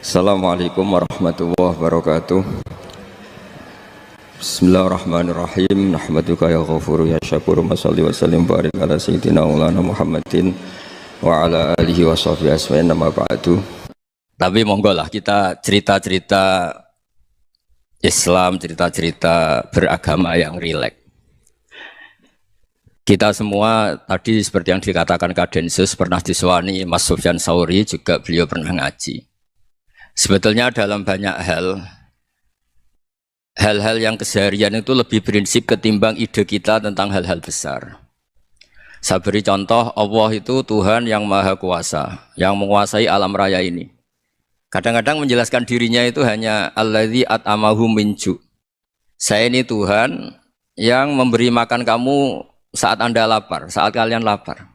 Assalamualaikum warahmatullahi wabarakatuh. Bismillahirrahmanirrahim. Nahmaduka ya ghafuru ya syakuru. Mashalli wa sallim barik ala sayyidina maulana Muhammadin wa ala alihi wa sahbihi asma'in nama ba'du. Tapi monggo lah kita cerita-cerita Islam, cerita-cerita beragama yang rileks. Kita semua tadi seperti yang dikatakan Kadensus pernah disewani Mas Sufyan Sauri, juga beliau pernah ngaji. Sebetulnya dalam banyak hal-hal yang keseharian itu lebih prinsip ketimbang ide kita tentang hal-hal besar. Saya beri contoh, Allah itu Tuhan yang Maha Kuasa, yang menguasai alam raya ini. Kadang-kadang menjelaskan dirinya itu hanya alladzi at'amahu min ju'. Saya ini Tuhan yang memberi makan kamu saat Anda lapar, saat kalian lapar.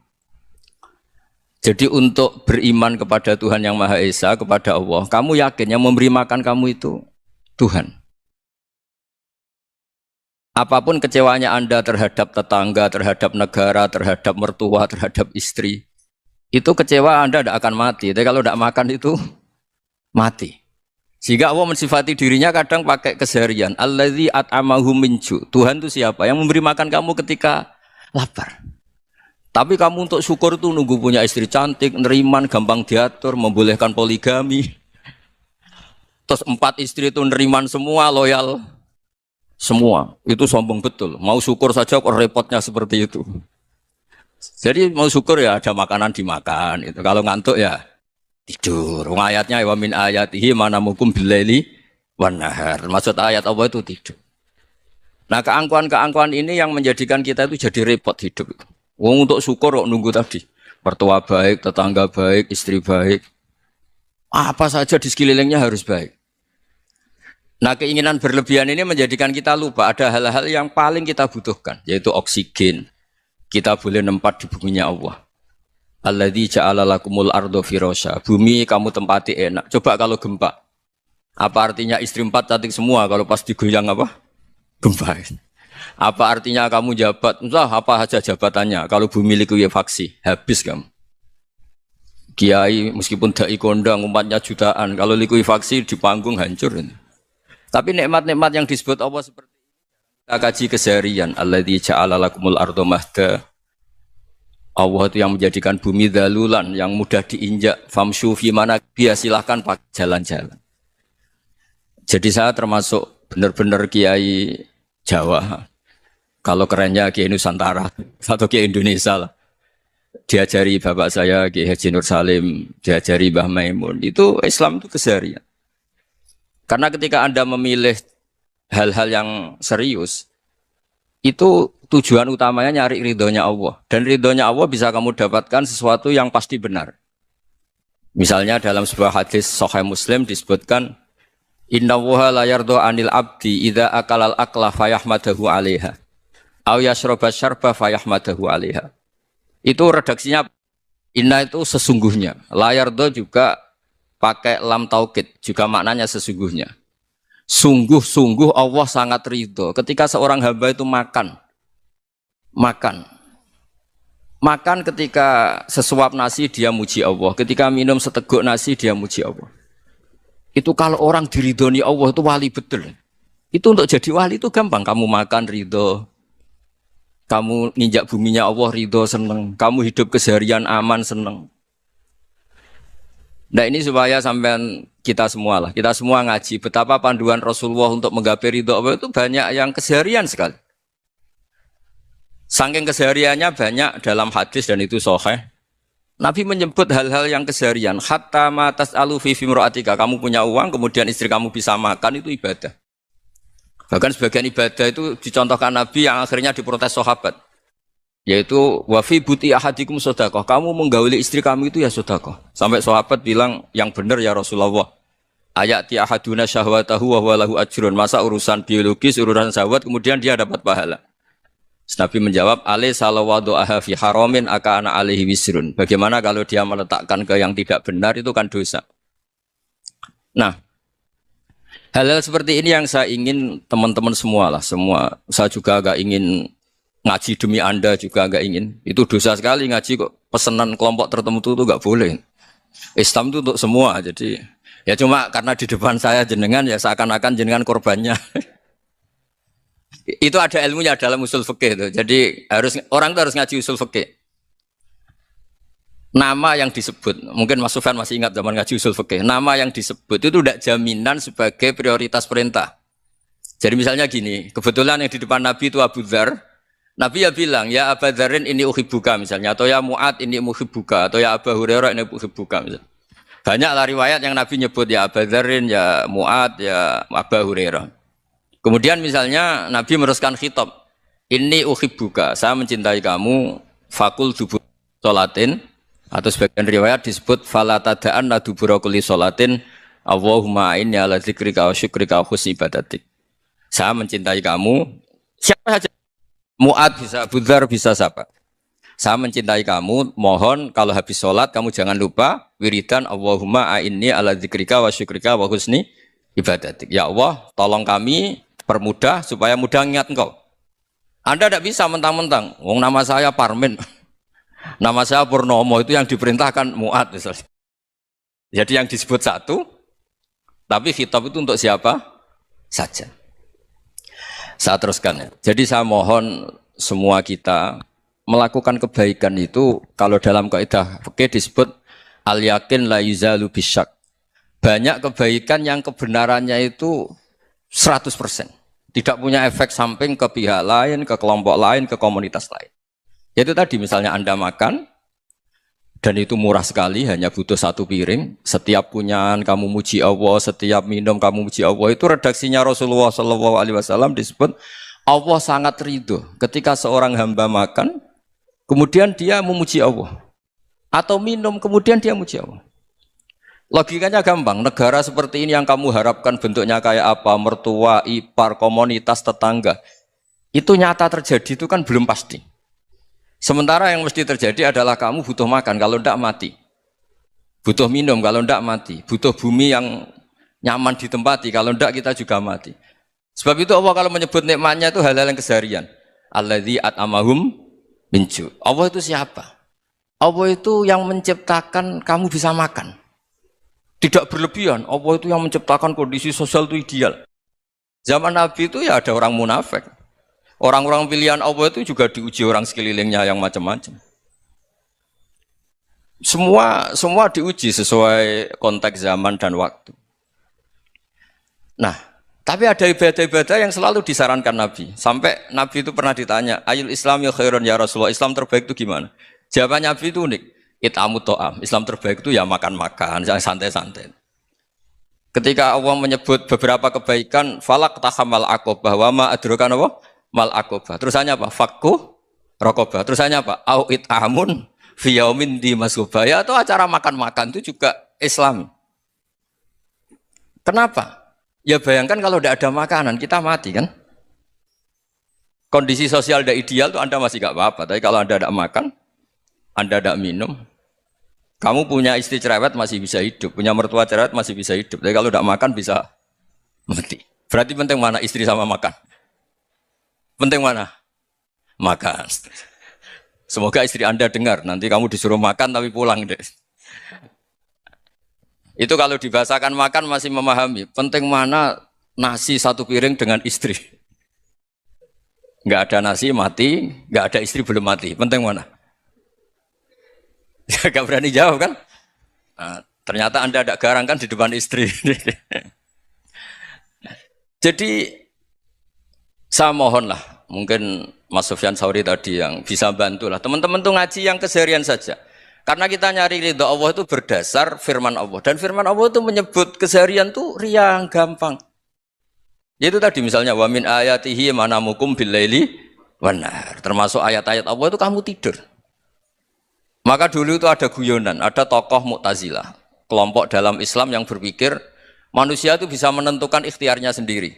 Jadi untuk beriman kepada Tuhan yang Maha Esa, kepada Allah, kamu yakin yang memberi makan kamu itu Tuhan. Apapun kecewanya Anda terhadap tetangga, terhadap negara, terhadap mertua, terhadap istri, itu kecewa Anda tidak akan mati. Tapi kalau tidak makan itu mati. Sehingga Allah mensifati dirinya kadang pakai keseharian. Alladzi at'amahu min ju'. Tuhan itu siapa? Yang memberi makan kamu ketika lapar. Tapi kamu untuk syukur itu nunggu punya istri cantik, neriman, gampang diatur, membolehkan poligami. Terus 4 istri itu neriman semua, loyal semua. Itu sombong betul. Mau syukur saja kok repotnya seperti itu. Jadi mau syukur ya ada makanan dimakan. Itu. Kalau ngantuk ya tidur. Ayatnya wa min ayatihi manamukum billaili wan nahar. Maksud ayat Allah itu tidur. Nah keangkuhan-keangkuhan ini yang menjadikan kita itu jadi repot hidup itu. Wong untuk syukur kok nunggu tadi. Mertua baik, tetangga baik, istri baik. Apa saja di sekelilingnya harus baik. Nah keinginan berlebihan ini menjadikan kita lupa ada hal-hal yang paling kita butuhkan. Yaitu oksigen. Kita boleh nempat di buminya Allah. Alladzi ja'ala lakumul ardo firasya. Bumi kamu tempati enak. Coba kalau gempa. Apa artinya istri 4 cantik semua kalau pas digoyang apa? Gempa. Apa artinya kamu jabat? Entah apa saja jabatannya. Kalau bumi likuifaksi, habis kamu. Kiai meskipun dai kondang umatnya jutaan, kalau likuifaksi di panggung hancur. Tapi nikmat-nikmat yang disebut Allah seperti ini kita kaji keseharian. Alladzi ja'ala lakumul ardo mahda. Allah itu yang menjadikan bumi dalulan, yang mudah diinjak. Famshu fi manakbiha, silahkan pakai jalan-jalan. Jadi saya termasuk benar-benar kiai Jawa. Kalau kerennya Kiai Nusantara atau Kiai Indonesia lah. Diajari bapak saya Kiai Haji Nur Salim, diajari Mbah Maimun. Itu Islam itu keseharian. Karena ketika Anda memilih hal-hal yang serius, itu tujuan utamanya nyari ridhonya Allah. Dan ridhonya Allah bisa kamu dapatkan sesuatu yang pasti benar. Misalnya dalam sebuah hadis Sahih Muslim disebutkan, Inna Allaha la yardha 'anil 'abdi idza akalal akla fayahmadahu 'alaiha aw yashraба syarba fayahmadahu 'alaiha. Itu redaksinya inna itu sesungguhnya. La yardha juga pakai lam taukid, juga maknanya sesungguhnya. Sungguh-sungguh Allah sangat ridho ketika seorang hamba itu makan ketika sesuap nasi dia muji Allah, ketika minum seteguk nasi dia muji Allah. Itu kalau orang diridhoni Allah itu wali betul. Itu untuk jadi wali itu gampang. Kamu makan ridho, kamu nginjak buminya Allah ridho seneng, kamu hidup keseharian aman seneng. Nah ini supaya sampean kita semua ngaji betapa panduan Rasulullah untuk menggapai ridho Allah itu banyak yang keseharian sekali. Saking kesehariannya banyak dalam hadis dan itu sahih. Nabi menyebut hal-hal yang keseharian. Hatta ma tas'alu fi imra'atika. Kamu punya uang, kemudian istri kamu bisa makan, itu ibadah. Bahkan sebagian ibadah itu dicontohkan Nabi yang akhirnya diprotes sahabat. Yaitu, wa fi buti ahadikum sodaqah. Kamu menggauli istri kamu itu ya sodaqah. Sampai sahabat bilang, yang benar ya Rasulullah. Ayati ahaduna syahwatahu wa huwa lahu ajrun. Masa urusan biologis, urusan syahwat, kemudian dia dapat pahala. Nabi menjawab, alaih salawadu'aha fi haramin aka'ana alaihi wisrun. Bagaimana kalau dia meletakkan ke yang tidak benar, itu kan dosa. Nah, hal-hal seperti ini yang saya ingin teman-teman semua lah. Saya juga agak ingin ngaji demi Anda juga agak ingin. Itu dosa sekali ngaji kok pesanan kelompok tertentu itu enggak boleh. Islam itu untuk semua, jadi Ya cuma karena di depan saya jenengan ya seakan-akan jenengan korbannya. Itu ada ilmunya dalam usul fikih itu. Jadi orang itu harus ngaji usul fikih. Nama yang disebut, mungkin Mas Sufyan masih ingat zaman ngaji usul fikih. Nama yang disebut itu tidak jaminan sebagai prioritas perintah. Jadi misalnya gini, kebetulan yang di depan Nabi itu Abu Dzar. Nabi ya bilang, ya Abu Dzarin ini uhibbuka misalnya, atau ya Mu'ad ini uhibbuka, atau ya Abu Hurairah ini uhibbuka misalnya. Banyaklah riwayat yang Nabi nyebut ya Abu Dzarin, ya Mu'ad, ya Abu Hurairah. Kemudian misalnya Nabi meneruskan khitab, ini uhibbuka, saya mencintai kamu, fakul dubur sholatin, atau sebagian riwayat disebut fala tada'anna dubura kulli sholatin, Allahumma inni ala dzikrika wa syukrika wa husni ibadatik. Saya mencintai kamu, siapa saja. Mu'ad bisa, Abu Dzar bisa siapa. Saya mencintai kamu, mohon kalau habis sholat kamu jangan lupa wiridan Allahumma a'inni ala dzikrika wa syukrika wa husni ibadatik. Ya Allah, tolong kami permudah supaya mudah ingat engkau. Anda tidak bisa mentang-mentang, wong nama saya Parmin, nama saya Purnomo, itu yang diperintahkan Mu'ad misalnya. Jadi yang disebut satu, tapi khitab itu untuk siapa saja. Saya teruskan ya. Jadi saya mohon semua kita melakukan kebaikan itu kalau dalam kaidah fikih disebut al-yakin la yuzalu bisyak. Banyak kebaikan yang kebenarannya itu 100%. Tidak punya efek samping ke pihak lain, ke kelompok lain, ke komunitas lain. Yaitu tadi misalnya Anda makan dan itu murah sekali, hanya butuh satu piring. Setiap kunyahan kamu muji Allah, setiap minum kamu muji Allah. Itu redaksinya Rasulullah SAW disebut Allah sangat ridho ketika seorang hamba makan, kemudian dia memuji Allah. Atau minum, kemudian dia muji Allah. Logikanya gampang, negara seperti ini yang kamu harapkan bentuknya kayak apa, mertua, ipar, komunitas, tetangga. Itu nyata terjadi itu kan belum pasti. Sementara yang mesti terjadi adalah kamu butuh makan, kalau tidak mati. Butuh minum, kalau tidak mati. Butuh bumi yang nyaman ditempati, kalau tidak kita juga mati. Sebab itu Allah kalau menyebut nikmatnya itu hal-hal yang keseharian. Alladzi at'amahum min ju'. Allah itu siapa? Allah itu yang menciptakan kamu bisa makan. Tidak berlebihan, Allah itu yang menciptakan kondisi sosial itu ideal. Zaman Nabi itu ya ada orang munafik. Orang-orang pilihan Allah itu juga diuji orang sekelilingnya yang macam-macam. Semua diuji sesuai konteks zaman dan waktu. Nah, tapi ada ibadah-ibadah yang selalu disarankan Nabi. Sampai Nabi itu pernah ditanya, Ayul Islam ya khairun ya Rasulullah, Islam terbaik itu gimana? Jawaban Nabi itu unik. It'amu to'am. Islam terbaik itu ya makan-makan, santai-santai. Ketika Allah menyebut beberapa kebaikan, falak tahamal aqobah, wa ma adrokan apa? Mal aqobah. Terusannya apa? Fakku rokobah. Terusannya apa? Au it'amun fiyaumin di masubah. Ya atau acara makan-makan itu juga Islam. Kenapa? Ya bayangkan kalau tidak ada makanan, kita mati kan? Kondisi sosial tidak ideal itu Anda masih gak apa-apa. Tapi kalau Anda tidak makan, Anda tidak minum, kamu punya istri cerewet masih bisa hidup, punya mertua cerewet masih bisa hidup. Tapi kalau tidak makan bisa mati. Berarti penting mana istri sama makan? Penting mana? Makan. Semoga istri Anda dengar. Nanti kamu disuruh makan tapi pulang deh. Itu kalau dibahasakan makan masih memahami. Penting mana nasi satu piring dengan istri. Nggak ada nasi mati, nggak ada istri belum mati. Penting mana? Gak berani jawab kan? Nah, ternyata Anda ada garang kan di depan istri. Jadi saya mohonlah, mungkin Mas Sufyan Sauri tadi yang bisa bantulah. Teman-teman tuh ngaji yang keseharian saja. Karena kita nyari ridho Allah itu berdasar firman Allah. Dan firman Allah itu menyebut keseharian tuh riang, gampang. Yaitu tadi misalnya, wa min ayatihi manamukum billaili wanar. Termasuk ayat-ayat Allah itu kamu tidur. Maka dulu itu ada guyonan, ada tokoh Mu'tazilah. Kelompok dalam Islam yang berpikir manusia itu bisa menentukan ikhtiarnya sendiri.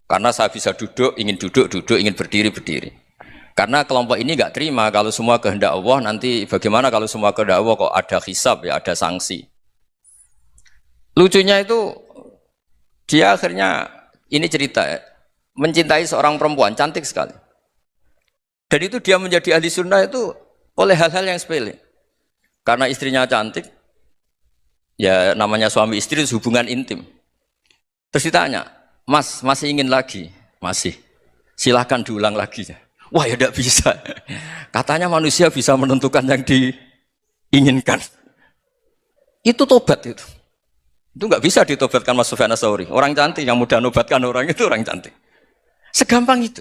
Karena saya bisa duduk, duduk, ingin berdiri, berdiri. Karena kelompok ini nggak terima kalau semua kehendak Allah, nanti bagaimana kalau semua kehendak Allah kok ada hisab, ya ada sanksi. Lucunya itu, dia akhirnya, ini cerita ya, mencintai seorang perempuan, cantik sekali. Dan itu dia menjadi ahli sunnah itu oleh hal-hal yang sepele. Karena istrinya cantik, Ya namanya suami istri itu hubungan intim. Terus ditanya, Mas, masih ingin lagi? Masih. Silahkan diulang lagi. Wah ya tidak bisa. Katanya manusia bisa menentukan yang diinginkan. Itu tobat itu. Itu nggak bisa ditobatkan Mas Sufyan Ats-Tsauri. Orang cantik yang mudah nobatkan orang itu orang cantik. Segampang itu.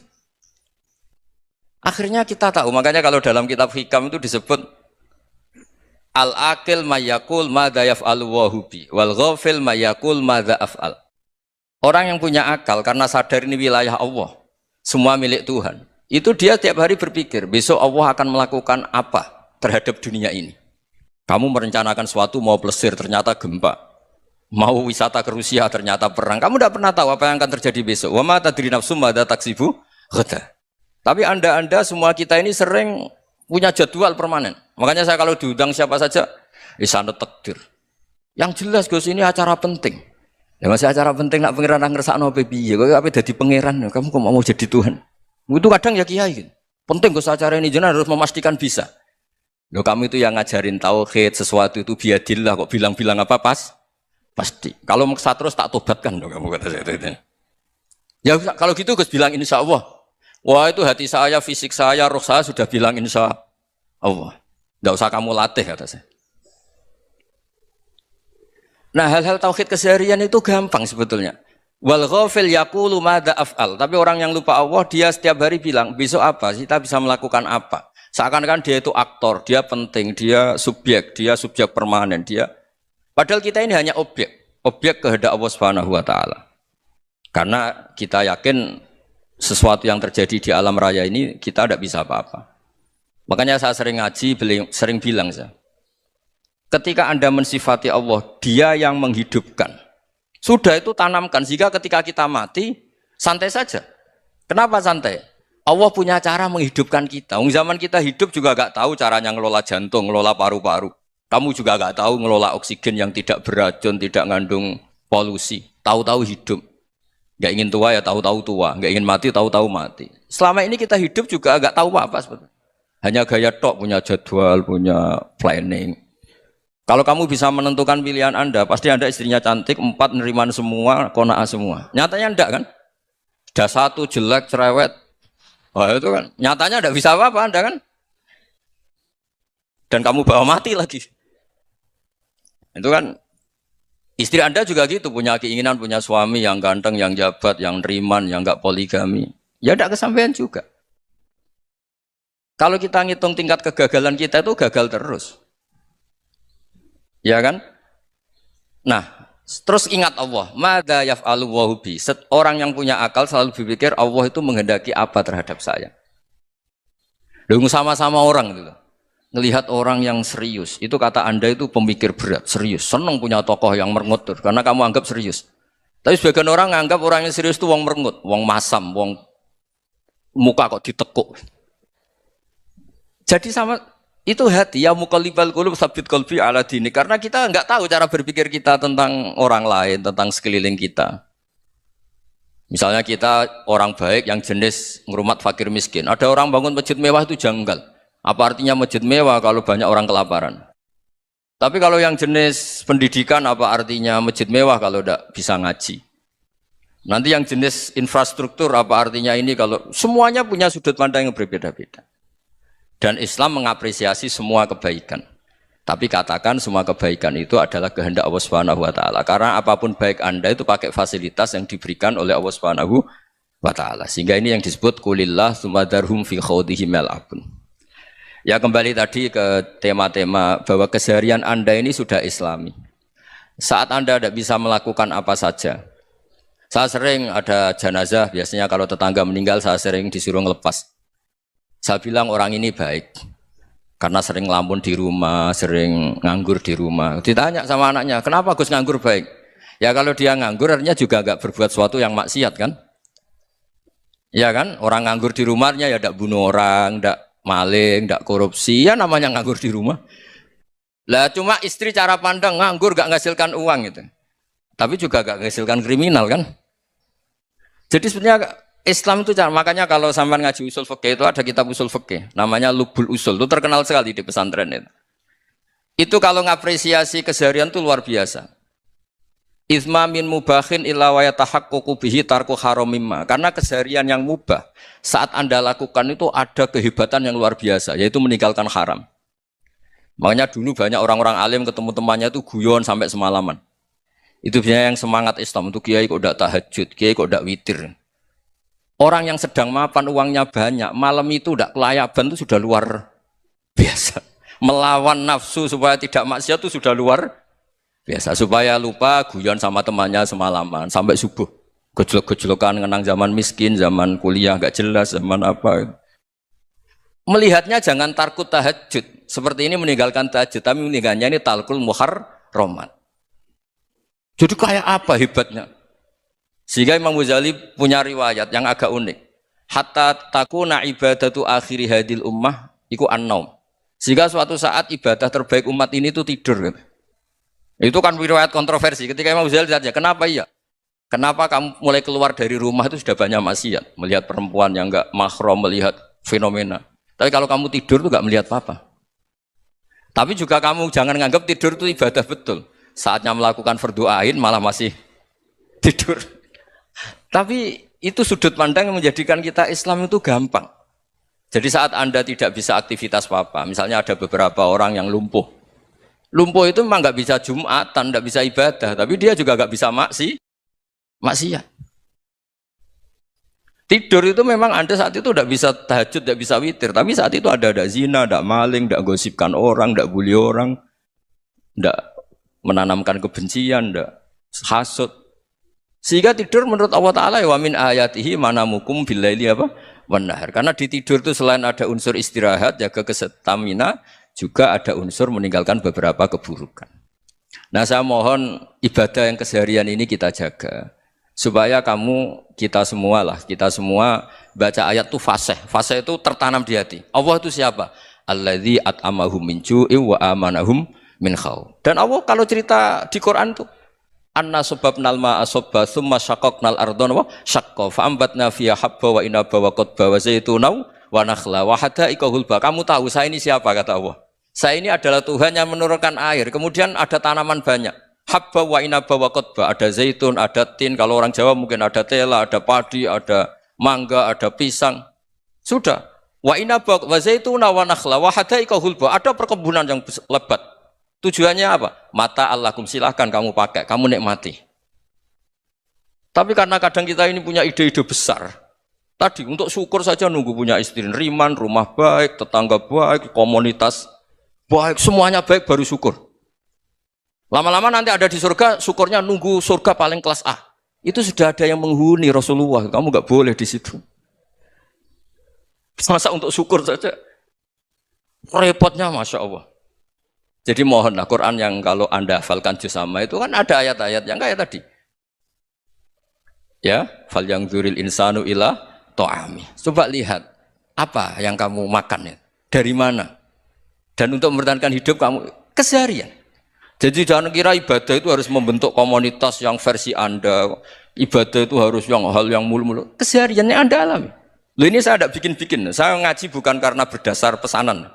Akhirnya kita tahu, makanya kalau dalam kitab Hikam itu disebut al-aqil mayyakul madza yaf'alu wa hubi wal ghafil mayyakul madza af'al. Orang yang punya akal karena sadar ini wilayah Allah, semua milik Tuhan. Itu dia tiap hari berpikir, besok Allah akan melakukan apa terhadap dunia ini. Kamu merencanakan suatu mau plesir ternyata gempa. Mau wisata ke Rusia ternyata perang. Kamu tidak pernah tahu apa yang akan terjadi besok. Wa ma tadri nafsum madza taksibu ghadan. Tapi anda semua kita ini sering punya jadwal permanen. Makanya saya kalau diundang siapa saja, sana takdir. Yang jelas Gus ini acara penting. Ya masih acara penting nak pangeran ngersakno piye? Kok ape dadi pangeran? Kamu kok mau jadi Tuhan? Itu kadang ya kiai. Penting Gus acara ini jenengan harus memastikan bisa. Loh kamu itu yang ngajarin tauhid, sesuatu itu biadillah kok bilang-bilang apa pasti. Kalau maksa terus tak tobatkan dong kamu kata saya itu. Ya kalau gitu Gus bilang insya Allah. Wah itu hati saya, fisik saya, roh saya sudah bilang insya Allah. Tidak usah kamu latih kata saya. Nah hal-hal tauhid keseharian itu gampang sebetulnya. Wal ghafil yaqulu madza af'al. Tapi orang yang lupa Allah dia setiap hari bilang besok apa? Kita bisa melakukan apa? Seakan-akan dia itu aktor, dia penting, dia subjek permanen, dia. Padahal kita ini hanya objek kehendak Allah Subhanahu wa taala. Karena kita yakin sesuatu yang terjadi di alam raya ini kita tidak bisa apa-apa. Makanya saya sering ngaji, sering bilang saya. Ketika Anda mensifati Allah, Dia yang menghidupkan. Sudah itu tanamkan sehingga ketika kita mati santai saja. Kenapa santai? Allah punya cara menghidupkan kita. Zaman kita hidup juga gak tahu caranya ngelola jantung, ngelola paru-paru. Kamu juga gak tahu ngelola oksigen yang tidak beracun, tidak ngandung polusi. Tahu-tahu hidup. Gak ingin tua ya tahu-tahu tua. Gak ingin mati tahu-tahu mati. Selama ini kita hidup juga gak tahu apa sebetulnya. Hanya gaya tok, punya jadwal, punya planning. Kalau kamu bisa menentukan pilihan Anda, pasti Anda istrinya cantik, 4 neriman semua, kona'ah semua. Nyatanya enggak kan? Ada 1 jelek, cerewet. Wah itu kan, nyatanya enggak bisa apa-apa Anda kan? Dan kamu bawa mati lagi. Itu kan istri Anda juga gitu, punya keinginan punya suami yang ganteng, yang jabat, yang neriman, yang enggak poligami. Ya enggak kesampaian juga. Kalau kita ngitung tingkat kegagalan kita itu gagal terus. Ya kan? Nah, terus ingat Allah, madza yaf'alu wa bi. Orang yang punya akal selalu berpikir Allah itu menghendaki apa terhadap saya. Loh sama-sama orang itu. Ngelihat orang yang serius, itu kata Anda itu pemikir berat, serius, senang punya tokoh yang merengut karena kamu anggap serius. Tapi sebagian orang anggap orang yang serius itu wong merengut, wong masam, wong muka kok ditekuk. Jadi sama itu hati ya muqallibal qulub tsabbit qalbi ala dini, karena kita enggak tahu cara berpikir kita tentang orang lain, tentang sekeliling kita. Misalnya kita orang baik yang jenis ngrumat fakir miskin. Ada orang bangun masjid mewah itu janggal. Apa artinya masjid mewah kalau banyak orang kelaparan? Tapi kalau yang jenis pendidikan apa artinya masjid mewah kalau tidak bisa ngaji? Nanti yang jenis infrastruktur apa artinya ini kalau semuanya punya sudut pandang yang berbeda-beda. Dan Islam mengapresiasi semua kebaikan. Tapi katakan semua kebaikan itu adalah kehendak Allah Subhanahu wa taala. Karena apapun baik Anda itu pakai fasilitas yang diberikan oleh Allah Subhanahu wa taala. Sehingga ini yang disebut qulillah tsumma dzarhum fi khawdihim yal'abun. Ya kembali tadi ke tema-tema bahwa keseharian Anda ini sudah Islami. Saat Anda tidak bisa melakukan apa saja. Saya sering ada jenazah, biasanya kalau tetangga meninggal saya sering disuruh ngelepas. Saya bilang orang ini baik. Karena sering ngelamun di rumah, sering nganggur di rumah. Ditanya sama anaknya, kenapa Gus nganggur baik? Ya kalau dia nganggur artinya juga enggak berbuat sesuatu yang maksiat kan? Ya kan? Orang nganggur di rumahnya ya tidak bunuh orang, tidak maling, tidak korupsi, ya namanya nganggur di rumah. Lah cuma istri cara pandang nganggur gak menghasilkan uang gitu. Tapi juga gak menghasilkan kriminal kan. Jadi sebenarnya Islam itu makanya kalau sampai ngaji usul fikih itu ada kitab usul fikih namanya Lubul Usul, itu terkenal sekali di pesantren itu. Itu kalau ngapresiasi keseharian itu luar biasa. Isma min mubakhin illa wa yatahaqqaqu bihi tarku haramimma. Karena keseharian yang mubah saat Anda lakukan itu ada kehebatan yang luar biasa, yaitu meninggalkan haram. Makanya dulu banyak orang-orang alim ketemu temannya itu guyon sampai semalaman. Itu biasanya yang semangat Islam, itu kiai kok ndak tahajud, kiai kok ndak witir. Orang yang sedang mapan uangnya banyak, malam itu ndak kelayaban itu sudah luar biasa. Melawan nafsu supaya tidak maksiat itu sudah luar biasa, supaya lupa guyon sama temannya semalaman sampai subuh. Gejolak-gejolokan ngenang zaman miskin, zaman kuliah gak jelas, zaman apa. Melihatnya jangan tarkut tahajud. Seperti ini meninggalkan tahajud, tapi meninggalkannya ini talkul muharramat. Jadi kayak apa hebatnya? Sehingga Imam Ghazali punya riwayat yang agak unik. Hatta takuna ibadatu akhiri hadil ummah iku an-naum. Sehingga suatu saat ibadah terbaik umat ini itu tidur. Itu kan riwayat kontroversi. Ketika Imam Ghazali ditanya, kenapa iya? Kenapa kamu mulai keluar dari rumah itu sudah banyak maksiat? Melihat perempuan yang enggak mahram, melihat fenomena. Tapi kalau kamu tidur itu enggak melihat apa-apa. Tapi juga kamu jangan nganggap tidur itu ibadah betul. Saatnya melakukan fardu ain malah masih tidur. Tapi itu sudut pandang yang menjadikan kita Islam itu gampang. Jadi saat Anda tidak bisa aktivitas apa-apa, misalnya ada beberapa orang yang lumpuh. Lumpuh itu memang nggak bisa Jumatan, nggak bisa ibadah, tapi dia juga nggak bisa maksiat. Tidur itu memang Anda saat itu nggak bisa tahajud, nggak bisa witir, tapi saat itu ada zina, ada maling, nggak gosipkan orang, nggak bully orang, nggak menanamkan kebencian, nggak hasud. Sehingga tidur menurut Allah Taala wa min ayatihi manamukum billaili apa? Wan-nahar. Karena di tidur itu selain ada unsur istirahat, jaga kestamina, juga ada unsur meninggalkan beberapa keburukan. Nah, saya mohon ibadah yang keseharian ini kita jaga. Supaya kita semua baca ayat itu fasih. Fasih itu tertanam di hati. Allah itu siapa? Alladzi at'amahum min ju'in wa amanahum min khauf. Dan Allah kalau cerita di Quran itu anna sababnal ma'a sabba tsumma syaqqaqnal ardha wa syaqqa fa ambatna fiha habba wa inaba wa qadba wa zaituna wa nakhla wa hada'iqa hulba. Kamu tahu saya ini siapa, kata Allah? Saya ini adalah Tuhan yang menurunkan air, kemudian ada tanaman banyak. Habba wa inaba wa qadba, ada zaitun, ada tin, kalau orang Jawa mungkin ada tela, ada padi, ada mangga, ada pisang. Sudah. Wa inaba wa zaituna wa nakhla wa hada'iqa hulba, ada perkebunan yang lebat. Tujuannya apa? Mata Allahkum, silahkan kamu pakai, kamu nikmati. Tapi karena kadang kita ini punya ide-ide besar. Tadi untuk syukur saja nunggu punya istri riman, rumah baik, tetangga baik, komunitas baik, semuanya baik baru syukur. Lama-lama nanti ada di surga, syukurnya nunggu surga paling kelas A. Itu sudah ada yang menghuni Rasulullah, kamu nggak boleh di situ. Masa untuk syukur saja repotnya, Masya Allah. Jadi mohonlah Quran yang kalau Anda hafalkan juz sama itu kan ada ayat-ayat yang kayak tadi. Ya, fal yang dzuril insanu ila ta'ami. Coba lihat apa yang kamu makan ya, dari mana? Dan untuk mempertahankan hidup kamu keseharian. Jadi jangan kira ibadah itu harus membentuk komunitas yang versi Anda. Ibadah itu harus hal yang mulu-mulu. Kesehariannya Anda alami. Loh, ini saya tidak bikin-bikin. Saya ngaji bukan karena berdasar pesanan.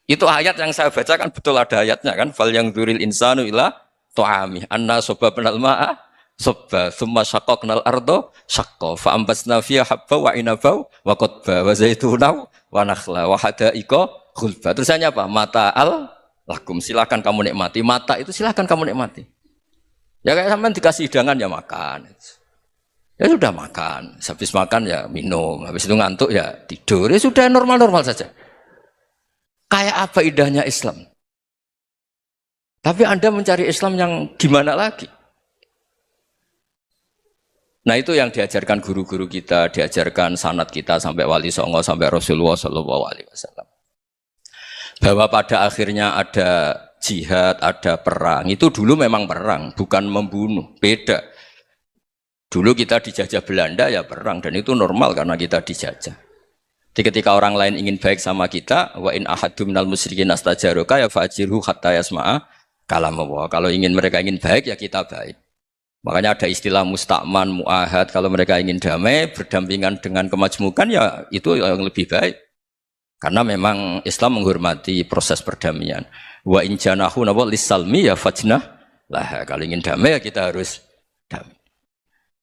Itu ayat yang saya baca kan betul ada ayatnya kan. Fal yang dzuril insanu ila ta'ami. Anna sababnal ma'a sabba tsumma syaqqaqnal ardha syaqqa fa ambasna fiha habba wa inaba wa qadba wa zaituna wa nakhla wa hada'iqa khulba. Terusannya apa? Mata'al lakum, silakan kamu nikmati. Mata itu silakan kamu nikmati. Ya kayak sampean dikasih hidangan ya makan. Ya sudah makan, habis makan ya minum, habis itu ngantuk ya tidur. Ya sudah normal-normal saja. Kayak apa indahnya Islam. Tapi Anda mencari Islam yang gimana lagi? Nah, itu yang diajarkan guru-guru kita, diajarkan sanad kita sampai Wali Songo, sampai Rasulullah SAW. Bahwa pada akhirnya ada jihad, ada perang. Itu dulu memang perang, bukan membunuh. Beda. Dulu kita dijajah Belanda ya perang, dan itu normal karena kita dijajah. Jadi ketika orang lain ingin baik sama kita, wa in ahadum minal musyrikin astajaroka ya fa'jirhu hatta yasma'a kalam Allah. Kalau mereka ingin baik ya kita baik. Makanya ada istilah mustakman, mu'ahad. Kalau mereka ingin damai, berdampingan dengan kemajmukan ya itu yang lebih baik. Karena memang Islam menghormati proses perdamaian. Wa in janahu napa lisalmi ya fajnah lah. Kalau ingin damai ya kita harus damai.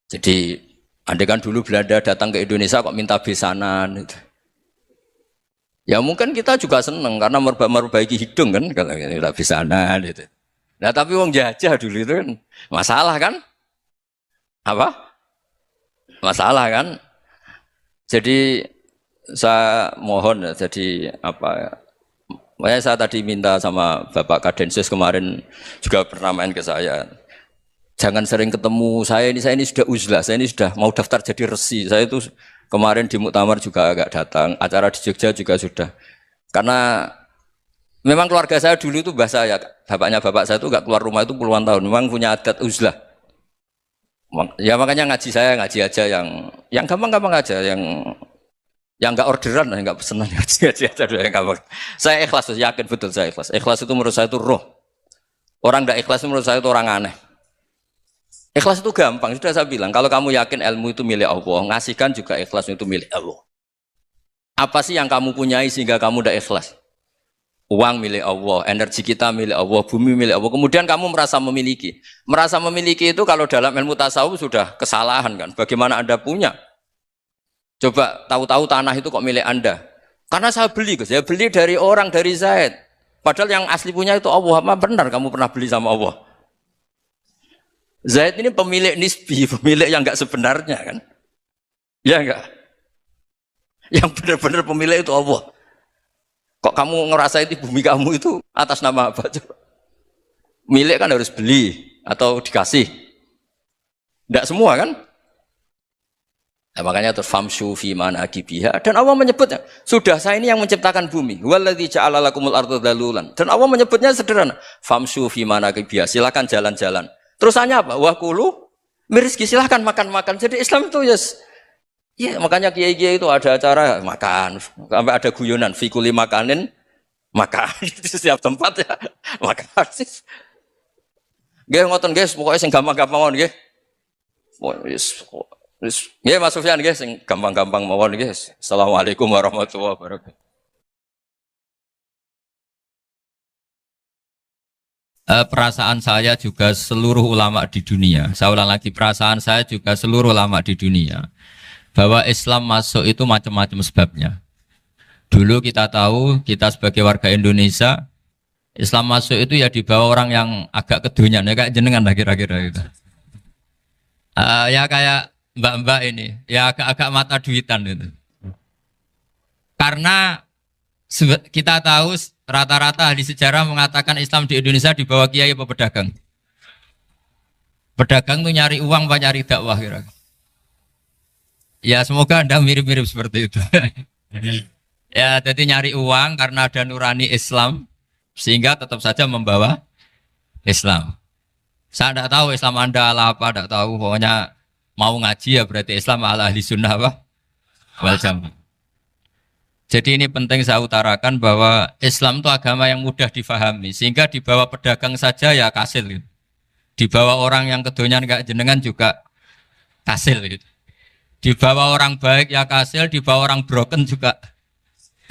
Jadi andai kan dulu Belanda datang ke Indonesia kok minta besanan itu. Ya mungkin kita juga seneng karena memperbaiki hidung kan kalau minta besanan itu. Nah tapi wong jajah dulu itu kan masalah kan? Apa? Masalah kan? Jadi saya mohon ya, jadi apa? Makanya saya tadi minta sama Bapak Kadensus kemarin juga pernah main ke saya. Jangan sering ketemu saya ini sudah uzlah, saya ini sudah mau daftar jadi resi. Saya itu kemarin di Muktamar juga agak datang, acara di Jogja juga sudah. Karena memang keluarga saya dulu itu bahasa ya, bapaknya bapak saya itu gak keluar rumah itu puluhan tahun. Memang punya adat uzlah. Ya makanya ngaji saya ngaji aja yang gampang-gampang aja, yang nggak orderan, yang nggak pesenan ngaji aja dulu yang gampang. Saya ikhlas, yakin betul saya ikhlas. Ikhlas itu menurut saya itu roh. Orang tidak ikhlas menurut saya itu orang aneh. Ikhlas itu gampang, sudah saya bilang. Kalau kamu yakin ilmu itu milik Allah, ngasihkan juga ikhlas itu milik Allah. Apa sih yang kamu punyai sehingga kamu tidak ikhlas? Uang milik Allah, energi kita milik Allah, bumi milik Allah. Kemudian kamu merasa memiliki. Merasa memiliki itu kalau dalam ilmu tasawuf sudah kesalahan kan. Bagaimana Anda punya? Coba tahu-tahu tanah itu kok milik Anda. Karena saya beli, saya beli dari orang, dari Zaid. Padahal yang asli punya itu Allah. Apa benar kamu pernah beli sama Allah? Zaid ini pemilik nisbi, pemilik yang enggak sebenarnya kan? Ya enggak? Yang benar-benar pemilik itu Allah. Kok kamu ngerasa itu bumi kamu itu atas nama apa? Coba. Milik kan harus beli atau dikasih. Enggak semua kan? Nah, makanya terus famshu fi manakibiha dan Allah menyebutnya sudah saya ini yang menciptakan bumi waladzi ja'ala lakumul arda dalulan dan Allah menyebutnya sederhana famshu fi manakibiha silakan jalan-jalan terusannya apa wa kulu mirizki silakan makan-makan jadi Islam itu yes ya makanya kiai-kiai itu ada acara makan sampai ada guyonan fi kulli makanin makan di setiap tempat ya makan nggih ngoten guys pokoknya sing gampang-gampang nggih ya Mas Sufyan guys, gampang-gampang mawon guys. Assalamualaikum warahmatullahi wabarakatuh. Perasaan saya juga seluruh ulama di dunia. Saya ulang lagi, perasaan saya juga seluruh ulama di dunia. Bahwa Islam masuk itu macam-macam sebabnya. Dulu kita tahu, kita sebagai warga Indonesia, Islam masuk itu ya dibawa orang yang agak kedonyan, ya kayak jenengan lah kira-kira gitu. Ya kayak mbak-mbak ini, ya agak-agak mata duitan itu. Karena kita tahu rata-rata ahli sejarah mengatakan Islam di Indonesia di bawah kiai apa pedagang. Pedagang tuh nyari uang apa nyari dakwah kira. Ya semoga Anda mirip-mirip seperti itu. Ya jadi nyari uang karena ada nurani Islam sehingga tetap saja membawa Islam. Saya tidak tahu Islam Anda ala apa, tidak tahu pokoknya. Mau ngaji ya berarti Islam ala ahli sunnah apa? Wal jamaah. Jadi ini penting saya utarakan bahwa Islam itu agama yang mudah difahami. Sehingga dibawa pedagang saja ya kasil gitu. Dibawa orang yang kedonyan kayak jenengan juga kasil gitu. Dibawa orang baik ya kasil, dibawa orang broken juga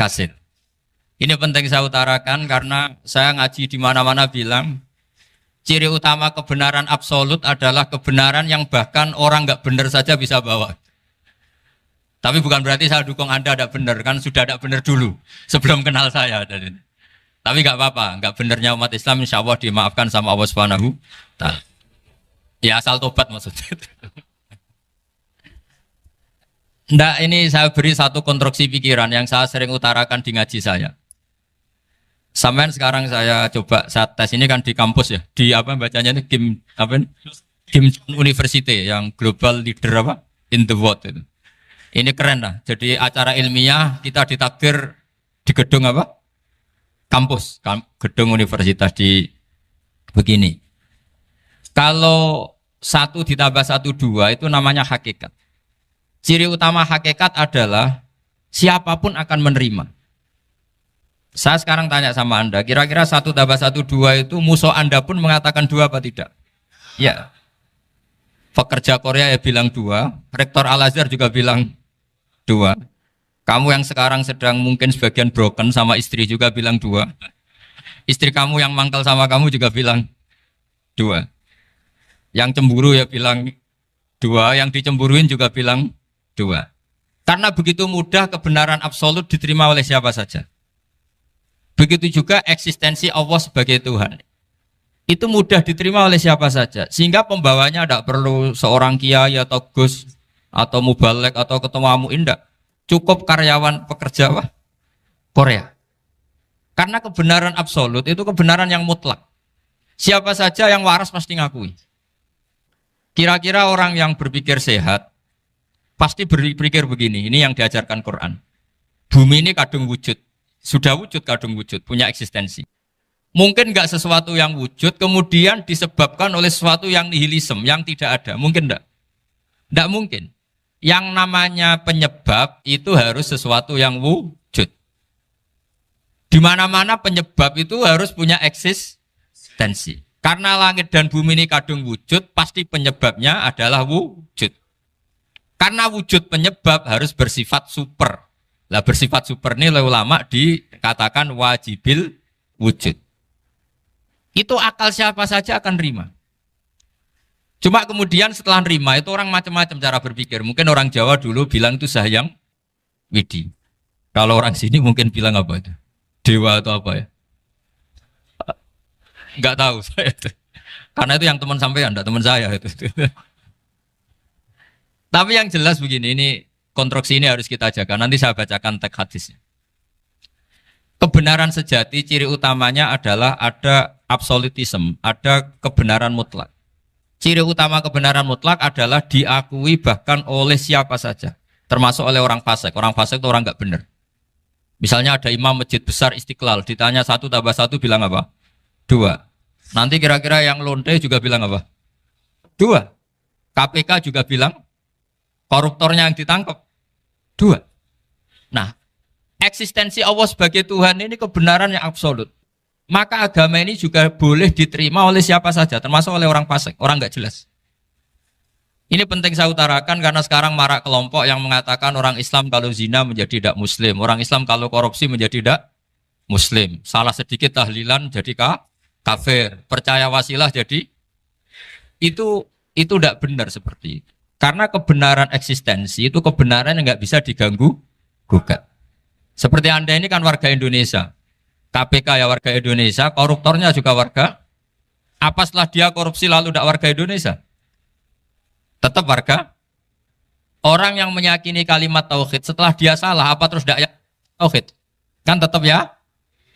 kasil. Ini penting saya utarakan karena saya ngaji di mana-mana bilang ciri utama kebenaran absolut adalah kebenaran yang bahkan orang nggak benar saja bisa bawa. Tapi bukan berarti saya dukung Anda tidak benar, kan sudah tidak benar dulu sebelum kenal saya. Tapi nggak apa-apa, nggak benarnya umat Islam insya Allah dimaafkan sama Allah Subhanahu. Ya asal tobat maksudnya. Nggak, ini saya beri satu konstruksi pikiran yang saya sering utarakan di ngaji saya. Sampai sekarang saya coba saat tes ini kan di kampus ya, di apa bacanya ini Kim University yang global leader apa in the world itu. Ini keren lah. Jadi acara ilmiah kita ditakdir di gedung apa? Kampus, gedung universitas di begini. Kalau 1 ditambah 1 2 itu namanya hakikat. Ciri utama hakikat adalah siapapun akan menerima. Saya sekarang tanya sama Anda, kira-kira 1 tambah 1 2 itu musuh Anda pun mengatakan 2 apa tidak? Ya. Pekerja Korea ya bilang 2, Rektor Al-Azhar juga bilang 2. Kamu yang sekarang sedang mungkin sebagian broken sama istri juga bilang 2. Istri kamu yang mangkal sama kamu juga bilang 2. Yang cemburu ya bilang 2, yang dicemburuin juga bilang 2. Karena begitu mudah kebenaran absolut diterima oleh siapa saja. Begitu juga eksistensi Allah sebagai Tuhan. Itu mudah diterima oleh siapa saja. Sehingga pembawanya tidak perlu seorang kiai atau gus atau mubalek atau ketua muin, tidak. Cukup karyawan pekerja Korea. Karena kebenaran absolut itu kebenaran yang mutlak. Siapa saja yang waras pasti ngakui. Kira-kira orang yang berpikir sehat pasti berpikir begini, ini yang diajarkan Quran. Bumi ini kadung wujud. Sudah wujud kadung wujud, punya eksistensi. Mungkin enggak sesuatu yang wujud kemudian disebabkan oleh sesuatu yang nihilisme, yang tidak ada. Mungkin enggak? Enggak mungkin. Yang namanya penyebab itu harus sesuatu yang wujud. Di mana-mana penyebab itu harus punya eksistensi. Karena langit dan bumi ini kadung wujud, pasti penyebabnya adalah wujud. Karena wujud penyebab harus bersifat super. Lah bersifat super ini oleh ulama dikatakan wajibil wujud. Itu akal siapa saja akan nerima. Cuma kemudian setelah nerima itu orang macam-macam cara berpikir. Mungkin orang Jawa dulu bilang itu Sahyang Widi. Kalau orang sini mungkin bilang apa itu? Dewa atau apa ya? Enggak tahu saya itu. Karena itu yang teman sampean, enggak teman saya itu. Tapi yang jelas begini, ini konstruksi ini harus kita jaga. Nanti saya bacakan teks hadisnya. Kebenaran sejati ciri utamanya adalah ada absolutisme, ada kebenaran mutlak. Ciri utama kebenaran mutlak adalah diakui bahkan oleh siapa saja, termasuk oleh orang fasik. Orang fasik itu orang nggak benar. Misalnya ada imam masjid besar Istiqlal, ditanya 1 tambah 1 bilang apa? 2. Nanti kira-kira yang lonte juga bilang apa? 2. KPK juga bilang koruptornya yang ditangkap 2. Nah, eksistensi Allah sebagai Tuhan ini kebenaran yang absolut. Maka agama ini juga boleh diterima oleh siapa saja, termasuk oleh orang fasik, orang nggak jelas. Ini penting saya utarakan karena sekarang marak kelompok yang mengatakan orang Islam kalau zina menjadi tidak muslim, orang Islam kalau korupsi menjadi tidak muslim. Salah sedikit tahlilan jadi kafir, percaya wasilah jadi itu tidak benar seperti itu. Karena kebenaran eksistensi itu kebenaran yang nggak bisa diganggu gugat. Seperti Anda ini kan warga Indonesia. KPK ya warga Indonesia, koruptornya juga warga. Apa setelah dia korupsi lalu tidak warga Indonesia? Tetap warga. Orang yang meyakini kalimat tauhid setelah dia salah, apa terus tidak ya tauhid? Kan tetap ya?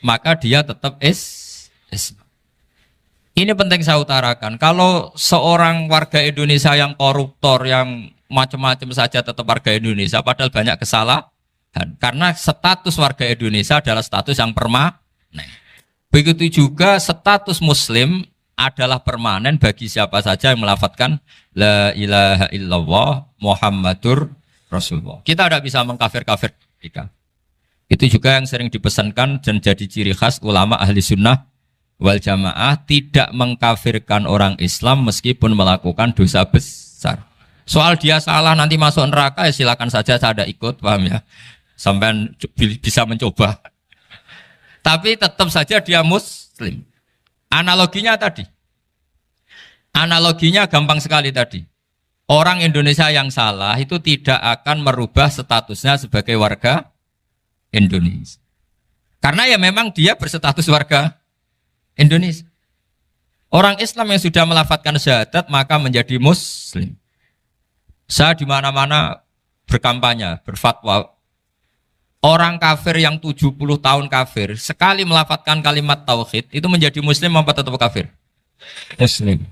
Maka dia tetap Islam. Ini penting saya utarakan. Kalau seorang warga Indonesia yang koruptor, yang macam-macam saja tetap warga Indonesia, padahal banyak kesalahan. Karena status warga Indonesia adalah status yang permanen. Begitu juga status Muslim adalah permanen bagi siapa saja yang melafadzkan La ilaha illallah Muhammadur Rasulullah. Kita tidak bisa mengkafir-kafir mereka. Itu juga yang sering dipesankan dan jadi ciri khas ulama ahli sunnah wal jamaah, tidak mengkafirkan orang Islam meskipun melakukan dosa besar. Soal dia salah nanti masuk neraka ya silakan saja, saya ada ikut, paham ya? Sampai bisa mencoba. Tapi tetap saja dia muslim. Analoginya tadi. Analoginya gampang sekali tadi. Orang Indonesia yang salah itu tidak akan merubah statusnya sebagai warga Indonesia. Karena ya memang dia berstatus warga Indonesia. Orang Islam yang sudah melafadzkan syahadat maka menjadi muslim. Saya di mana-mana berkampanye, berfatwa. Orang kafir yang 70 tahun kafir, sekali melafadzkan kalimat tauhid, itu menjadi muslim apa tetap kafir? Muslim.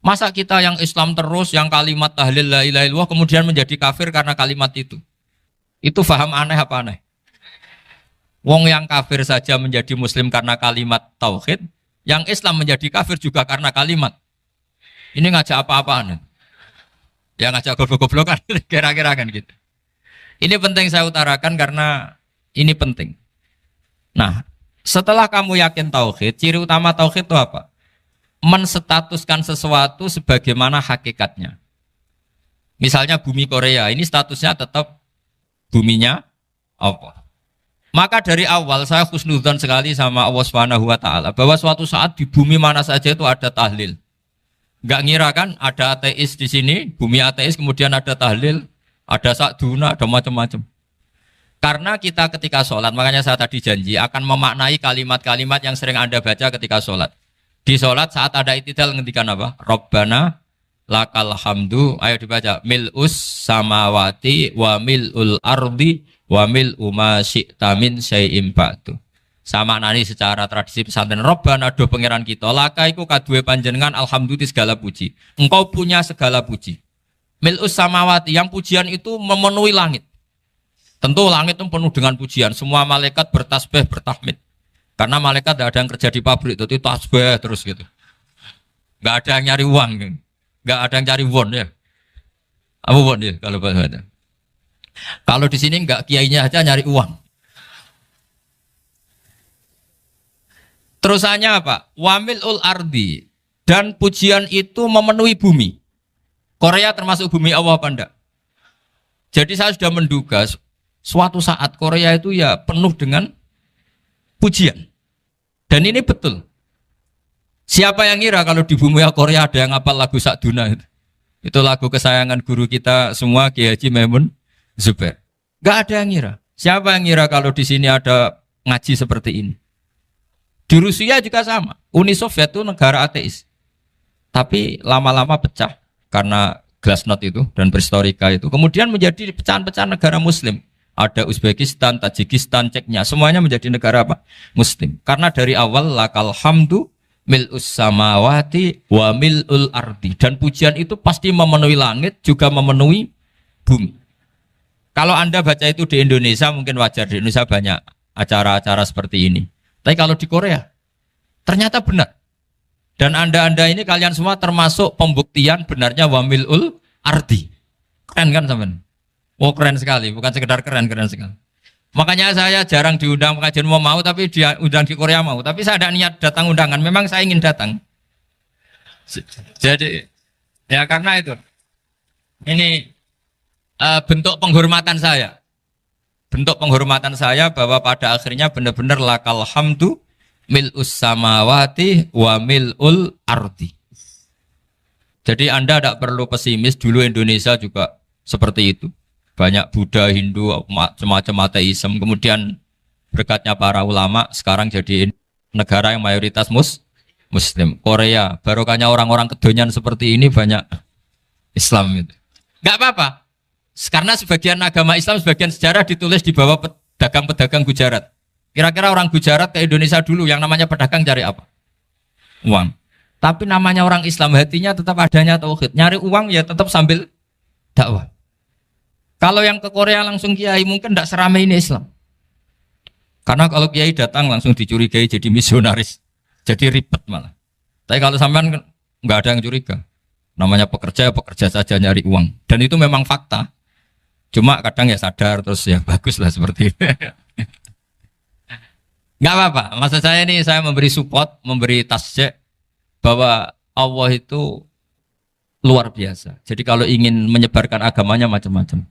Masa kita yang Islam terus, yang kalimat tahlil la ilaha illallah, kemudian menjadi kafir karena kalimat itu? Itu faham aneh apa aneh? Wong yang kafir saja menjadi muslim karena kalimat tauhid, yang Islam menjadi kafir juga karena kalimat. Ini ngajak apa-apaan? Ya ngajak goblok-goblokan, kira-kira kan gitu. Ini penting saya utarakan karena ini penting. Nah, setelah kamu yakin tauhid, ciri utama tauhid itu apa? Menstatuskan sesuatu sebagaimana hakikatnya. Misalnya bumi Korea, ini statusnya tetap buminya apa? Maka dari awal saya husnudzon sekali sama Allah Subhanahu wa taala bahwa suatu saat di bumi mana saja itu ada tahlil. Enggak ngira kan ada ateis di sini, bumi ateis kemudian ada tahlil, ada sakduna, ada macam-macam. Karena kita ketika sholat, makanya saya tadi janji akan memaknai kalimat-kalimat yang sering Anda baca ketika sholat. Di sholat saat ada itidal ngendikan apa? Rabbana lakal hamdu, ayo dibaca, mil'us samawati wa mil'ul ardi wa mil'u ma syi'ta min syai'im ba'du. Sama nani secara tradisi pesantren, Rabbana do pangeran kita, laka iku kaduwe panjenengan alhamdulillah segala puji. Engkau punya segala puji. Mil'us samawati, yang pujian itu memenuhi langit. Tentu langit itu penuh dengan pujian. Semua malaikat bertasbih, bertahmid. Karena malaikat tidak ada yang kerja di pabrik, itu tasbih terus gitu. Nggak ada yang nyari uang, nggak ada yang cari won ya. Apa won ya kalau bahasa? Kalau di sini nggak kiainya aja nyari uang. Terusannya apa? Wamilul ardi, dan pujian itu memenuhi bumi. Korea termasuk bumi Allah apa enggak? Jadi saya sudah menduga suatu saat Korea itu ya penuh dengan pujian. Dan ini betul. Siapa yang ngira kalau di bumi Korea ada yang hafal lagu Sakduna itu? Itu lagu kesayangan guru kita semua, Kiai Haji Maimun Zubair. Gak ada yang ngira. Siapa yang ngira kalau di sini ada ngaji seperti ini? Di Rusia juga sama. Uni Soviet itu negara ateis. Tapi lama-lama pecah karena glasnost itu dan perestroika itu. Kemudian menjadi pecahan-pecahan negara muslim. Ada Uzbekistan, Tajikistan, Ceknya, semuanya menjadi negara apa? Muslim. Karena dari awal lakal hamdu mil'us samawati wa mil'ul ardi. Dan pujian itu pasti memenuhi langit, juga memenuhi bumi. Kalau Anda baca itu di Indonesia mungkin wajar, di Indonesia banyak acara-acara seperti ini. Tapi kalau di Korea ternyata benar. Dan Anda ini kalian semua termasuk pembuktian benarnya wa mil'ul ardi. Keren kan teman? Oh keren sekali, bukan sekedar keren sekali. Makanya saya jarang diundang pengajian mau tapi diundang di Korea mau. Tapi saya ada niat datang undangan, memang saya ingin datang. Jadi ya karena itu. Ini bentuk penghormatan saya. Bentuk penghormatan saya bahwa pada akhirnya benar-benar lakal hamdu mil'us samawati wa mil'ul ardi. Jadi Anda tidak perlu pesimis, dulu Indonesia juga seperti itu. Banyak Buddha, Hindu, macam-macam ateisme. Kemudian berkatnya para ulama sekarang jadi negara yang mayoritas Muslim. Korea, barokahnya orang-orang kedonyan seperti ini banyak Islam itu. Enggak apa-apa. Karena sebagian agama Islam, sebagian sejarah ditulis di bawah pedagang-pedagang Gujarat. Kira-kira orang Gujarat ke Indonesia dulu yang namanya pedagang cari apa? Uang. Tapi namanya orang Islam, hatinya tetap adanya tauhid. Nyari uang ya tetap sambil dakwah. Kalau yang ke Korea langsung kiai mungkin tidak seramai ini Islam. Karena kalau kiai datang langsung dicurigai jadi misionaris. Jadi ribet malah. Tapi kalau sampean nggak ada yang curiga. Namanya pekerja, pekerja saja nyari uang. Dan itu memang fakta. Cuma kadang ya sadar terus ya bagus lah seperti itu. Nggak apa-apa. Maksud saya ini saya memberi support, memberi tasjek bahwa Allah itu luar biasa. Jadi kalau ingin menyebarkan agamanya macam-macam.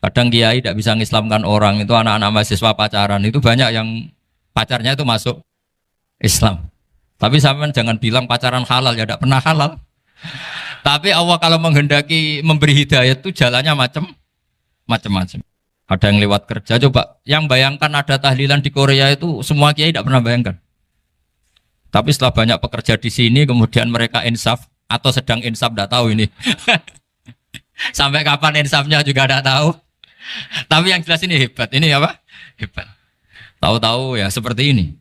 Kadang kiai tidak bisa mengislamkan orang, itu anak-anak mahasiswa pacaran, itu banyak yang pacarnya itu masuk Islam. Tapi sampean jangan bilang pacaran halal, ya tidak pernah halal. Tapi Allah kalau menghendaki memberi hidayah itu jalannya macam-macam. Ada yang lewat kerja, coba yang bayangkan ada tahlilan di Korea itu semua kiai tidak pernah bayangkan. Tapi setelah banyak pekerja di sini, kemudian mereka insaf atau sedang insaf, tidak tahu ini. Sampai kapan insafnya juga tidak tahu. Tapi yang jelas ini hebat. Ini apa? Hebat. Tahu-tahu ya seperti ini.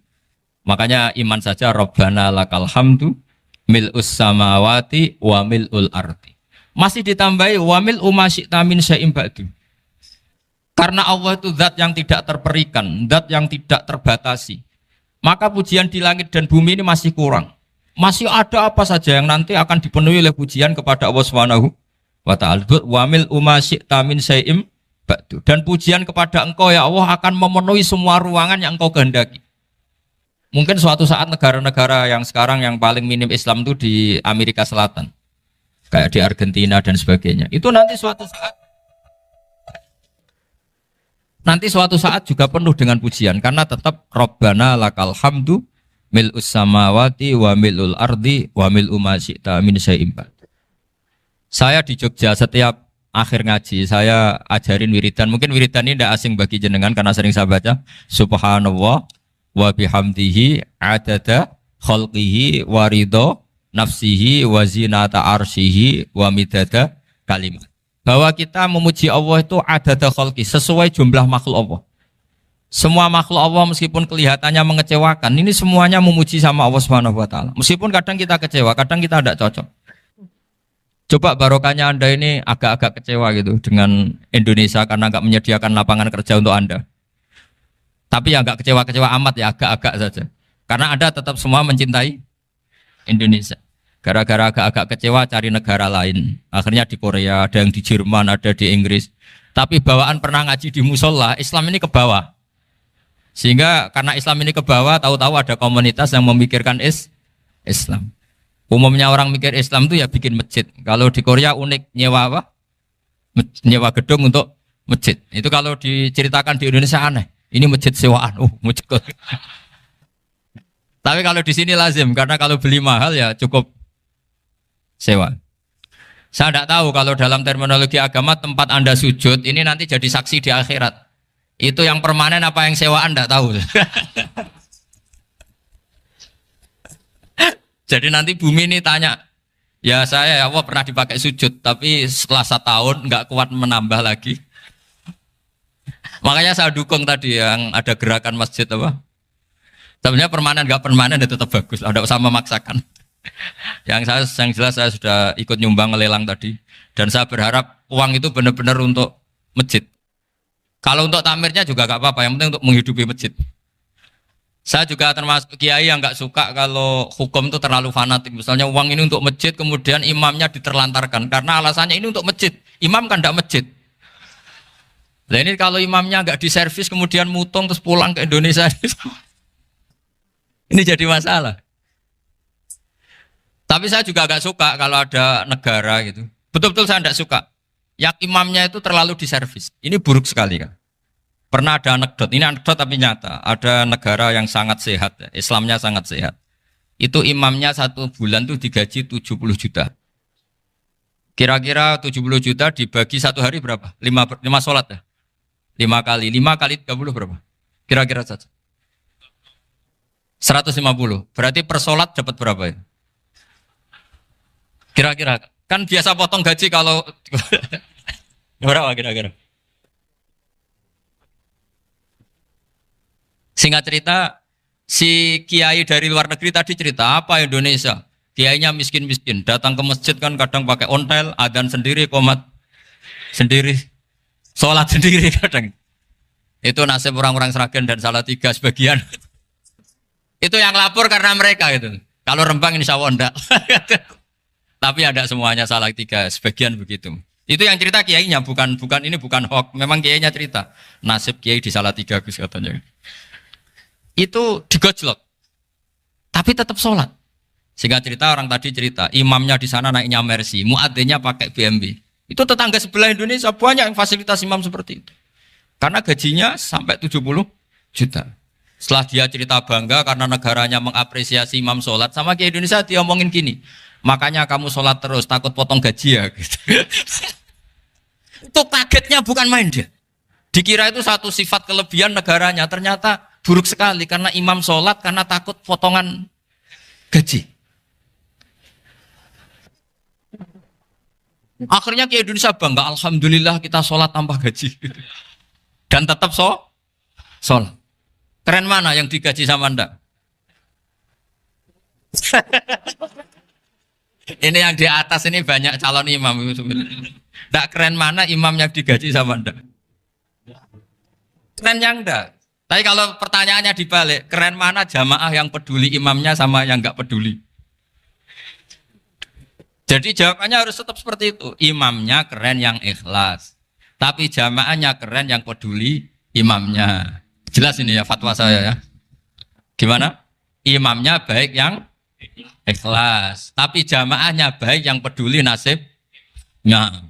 Makanya iman saja Rabbana lakal hamdu mil'us samawati wa mil'ul ardi. Masih ditambahi wa mil'u ma syi'ta min syai'im ba'du. Karena Allah itu zat yang tidak terperikan, zat yang tidak terbatasi. Maka pujian di langit dan bumi ini masih kurang. Masih ada apa saja yang nanti akan dipenuhi oleh pujian kepada Allah Subhanahu wa ta'ala. Wa mil'u ma syi'ta min syai'im ba'du. Dan pujian kepada engkau ya Allah akan memenuhi semua ruangan yang engkau kehendaki. Mungkin suatu saat negara-negara yang sekarang yang paling minim Islam itu di Amerika Selatan. Kayak di Argentina dan sebagainya. Itu nanti suatu saat Nanti suatu saat juga penuh dengan pujian karena tetap Rabbana lakal hamdu mil'us samawati wa mil'ul ardi wa mil'u ma syi'ta min syai'in ba'd. Saya di Jogja setiap akhir ngaji saya ajarin wiridan. Mungkin wiridan ini tidak asing bagi jenengan karena sering saya baca subhanallah wa bihamdihi adada khalqihi wa ridha nafsihi wa zinata arsyihi wa midada kalimat. Bahwa kita memuji Allah itu adada khalqi sesuai jumlah makhluk Allah. Semua makhluk Allah meskipun kelihatannya mengecewakan, ini semuanya memuji sama Allah Subhanahu wa taala. Meskipun kadang kita kecewa, kadang kita tidak cocok. Coba barokahnya Anda ini agak-agak kecewa gitu dengan Indonesia karena nggak menyediakan lapangan kerja untuk Anda. Tapi ya nggak kecewa-kecewa amat ya, agak-agak saja. Karena Anda tetap semua mencintai Indonesia. Gara-gara agak-agak kecewa cari negara lain. Akhirnya di Korea, ada yang di Jerman, ada di Inggris. Tapi bawaan pernah ngaji di musola, Islam ini ke bawah. Sehingga karena Islam ini ke bawah, tahu-tahu ada komunitas yang memikirkan Islam. Umumnya orang mikir Islam itu ya bikin masjid. Kalau di Korea unik, nyewa apa? Nyewa gedung untuk masjid. Itu kalau diceritakan di Indonesia aneh. Ini masjid sewaan. Masjid. Tapi kalau di sini lazim, karena kalau beli mahal ya cukup sewa. Saya tidak tahu kalau dalam terminologi agama tempat Anda sujud ini nanti jadi saksi di akhirat. Itu yang permanen apa yang sewaan tidak tahu. Jadi nanti bumi ini tanya, ya saya ya Allah pernah dipakai sujud, tapi setelah 1 tahun nggak kuat menambah lagi. Makanya saya dukung tadi yang ada gerakan masjid apa. Sebenarnya permanen nggak permanen ya tetap bagus, tidak usah memaksakan. Yang jelas saya sudah ikut nyumbang lelang tadi, dan saya berharap uang itu benar-benar untuk masjid. Kalau untuk tamirnya juga nggak apa-apa, yang penting untuk menghidupi masjid. Saya juga termasuk kiai yang nggak suka kalau hukum itu terlalu fanatik. Misalnya uang ini untuk masjid, kemudian imamnya diterlantarkan karena alasannya ini untuk masjid. Imam kan tidak masjid. Nah ini kalau imamnya nggak diservis kemudian mutung terus pulang ke Indonesia, ini jadi masalah. Tapi saya juga agak suka kalau ada negara gitu. Betul-betul saya tidak suka. Yang imamnya itu terlalu diservis. Ini buruk sekali kan. Pernah ada anekdot, ini anekdot tapi nyata. Ada negara yang sangat sehat, Islamnya sangat sehat. Itu imamnya 1 bulan tuh digaji 70 juta. Kira-kira 70 juta dibagi 1 hari berapa? 5 sholat ya? 5 kali 30 berapa? Kira-kira saja. 150. Berarti per sholat dapat berapa ya? Kira-kira kan biasa potong gaji kalau berapa kira-kira? Singkat cerita, si kiai dari luar negeri tadi cerita apa Indonesia? Kiainya miskin-miskin, datang ke masjid kan kadang pakai ontel, adzan sendiri, qomat sendiri, sholat sendiri kadang. Itu nasib orang-orang Sragen dan Salatiga sebagian. Itu yang lapor karena mereka itu. Kalau Rembang insya Allah enggak. Tapi ada semuanya Salatiga, sebagian begitu. Itu yang cerita kiainya, bukan ini bukan hoax. Memang kiainya cerita. Nasib kiai di Salatiga Gus katanya. Itu digojlok. Tapi tetap sholat. Sehingga cerita orang tadi cerita, imamnya di sana naiknya Mercy, muadzinnya pakai BMW. Itu tetangga sebelah Indonesia banyak yang fasilitas imam seperti itu. Karena gajinya sampai 70 juta. Setelah dia cerita bangga karena negaranya mengapresiasi imam sholat, sama kayak Indonesia dia omongin gini, makanya kamu sholat terus, takut potong gaji ya. Gitu. Itu kagetnya bukan main dia. Dikira itu satu sifat kelebihan negaranya, ternyata buruk sekali karena imam sholat karena takut potongan gaji. Akhirnya ke Indonesia bangga, alhamdulillah kita sholat tambah gaji. Dan tetap sholat. Keren mana yang digaji sama Anda? Ini yang di atas ini banyak calon imam. Tidak keren mana imam yang digaji sama Anda? Keren yang enggak. Tapi kalau pertanyaannya dibalik, keren mana jamaah yang peduli imamnya sama yang enggak peduli? Jadi jawabannya harus tetap seperti itu. Imamnya keren yang ikhlas. Tapi jamaahnya keren yang peduli imamnya. Jelas ini ya fatwa saya ya. Gimana? Imamnya baik yang ikhlas. Tapi jamaahnya baik yang peduli nasibnya.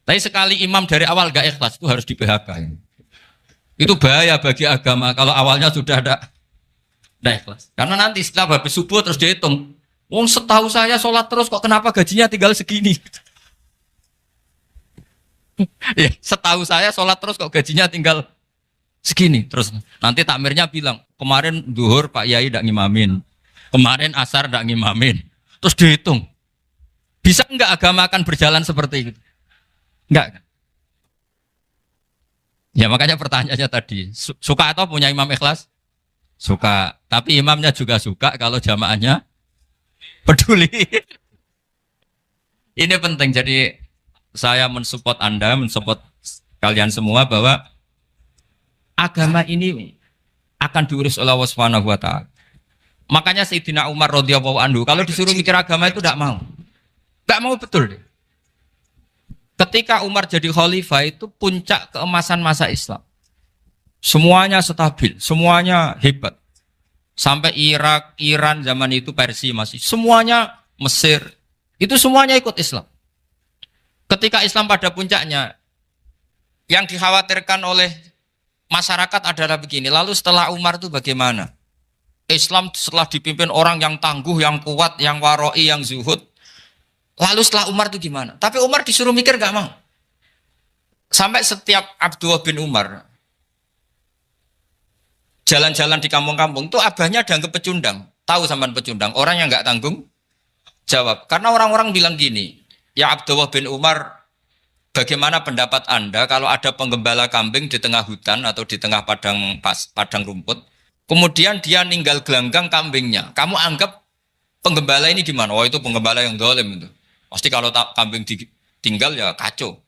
Tapi sekali imam dari awal gak ikhlas itu harus di PHK. Itu bahaya bagi agama kalau awalnya sudah ada ikhlas. Karena nanti setelah habis subuh terus dihitung. Wong setahu saya sholat terus kok kenapa gajinya tinggal segini? Ya, setahu saya sholat terus kok gajinya tinggal segini. Terus nanti takmirnya bilang, kemarin duhur Pak Yai tidak ngimamin. Kemarin asar tidak ngimamin. Terus dihitung. Bisa enggak agama akan berjalan seperti itu? Enggak kan? Ya makanya pertanyaannya tadi, suka atau punya imam ikhlas? Suka. Tapi imamnya juga suka kalau jamaahnya peduli. Ini penting. Jadi saya mensupport Anda, mensupport kalian semua bahwa agama ini akan diurus oleh Allah Subhanahu wa taala. Makanya Sayyidina Umar radhiyallahu anhu kalau disuruh mikir agama itu tidak mau. Tidak mau betul. Ketika Umar jadi khalifah itu puncak keemasan masa Islam. Semuanya stabil, semuanya hebat. Sampai Irak, Iran zaman itu Persia masih. Semuanya Mesir. Itu semuanya ikut Islam. Ketika Islam pada puncaknya, yang dikhawatirkan oleh masyarakat adalah begini. Lalu setelah Umar itu bagaimana? Islam setelah dipimpin orang yang tangguh, yang kuat, yang waroi, yang zuhud. Lalu setelah Umar itu gimana? Tapi Umar disuruh mikir gak mau. Sampai setiap Abdullah bin Umar jalan-jalan di kampung-kampung itu abahnya dianggap pecundang. Tahu sampean pecundang? Orang yang gak tanggung jawab. Karena orang-orang bilang gini, ya Abdullah bin Umar, bagaimana pendapat Anda kalau ada penggembala kambing di tengah hutan atau di tengah padang rumput, kemudian dia ninggal gelanggang kambingnya. Kamu anggap penggembala ini gimana? Oh itu penggembala yang dolim itu. Pasti kalau kambing ditinggal ya kacau.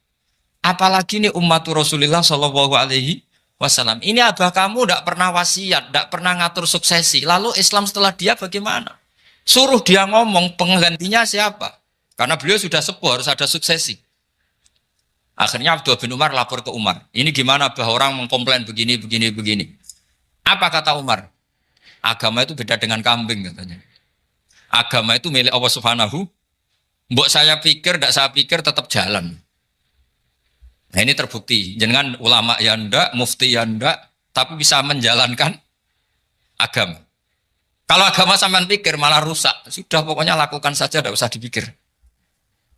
Apalagi nih ummatu Rasulullah Shallallahu Alaihi Wasallam. Ini abah kamu tidak pernah wasiat, tidak pernah ngatur suksesi. Lalu Islam setelah dia bagaimana? Suruh dia ngomong penggantinya siapa? Karena beliau sudah sepuh, harus ada suksesi. Akhirnya Abdullah bin Umar lapor ke Umar. Ini gimana bah orang mengkomplain begini. Apa kata Umar? Agama itu beda dengan kambing katanya. Agama itu milik Allah Subhanahu. Mbok saya pikir, tidak saya pikir tetap jalan. Nah ini terbukti. Jangan ulama ya ndak, mufti ya ndak, tapi bisa menjalankan agama. Kalau agama sampean pikir malah rusak. Sudah pokoknya lakukan saja, tidak usah dipikir.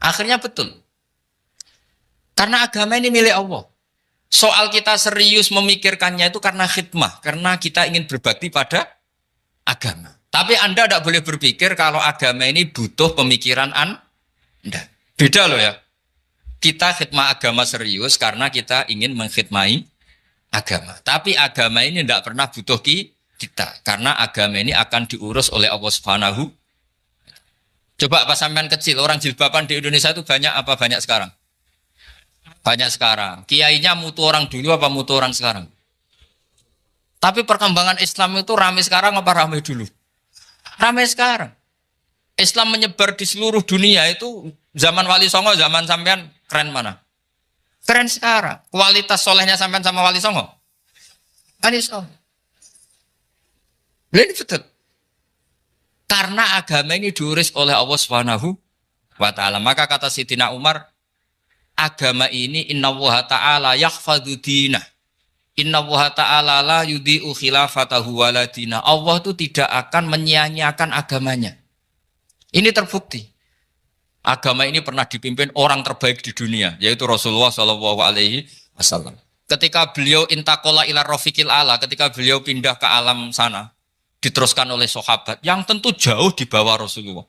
Akhirnya betul. Karena agama ini milik Allah. Soal kita serius memikirkannya itu karena khidmah. Karena kita ingin berbakti pada agama. Tapi Anda tidak boleh berpikir kalau agama ini butuh pemikiran Anda. Beda loh ya. Kita khidmah agama serius karena kita ingin mengkhidmai agama. Tapi agama ini tidak pernah butuh kita. Karena agama ini akan diurus oleh Allah Subhanahu. Coba pas sampean kecil, orang jilbaban di Indonesia itu banyak apa banyak sekarang? Banyak sekarang. Kiainya mutu orang dulu apa mutu orang sekarang? Tapi perkembangan Islam itu ramai sekarang apa ramai dulu? Ramai sekarang. Islam menyebar di seluruh dunia itu zaman Wali Songo, zaman sampean keren mana? Keren sekarang. Kualitas solehnya sampean sama Wali Songo? Wali Songo. Ini betul. Karena agama ini diurus oleh Allah Subhanahu wa taala. Maka kata Sayyidina Umar, agama ini innallaha ta'ala yahfadzu dinah. Innallaha ta'ala la yudhi'u khilafatahu waladina. Allah itu tidak akan menyia-nyiakan agamanya. Ini terbukti. Agama ini pernah dipimpin orang terbaik di dunia, yaitu Rasulullah Shallallahu Alaihi Wasallam. Ketika beliau intakola ila rofiqil ala, ketika beliau pindah ke alam sana, diteruskan oleh sahabat yang tentu jauh di bawah Rasulullah.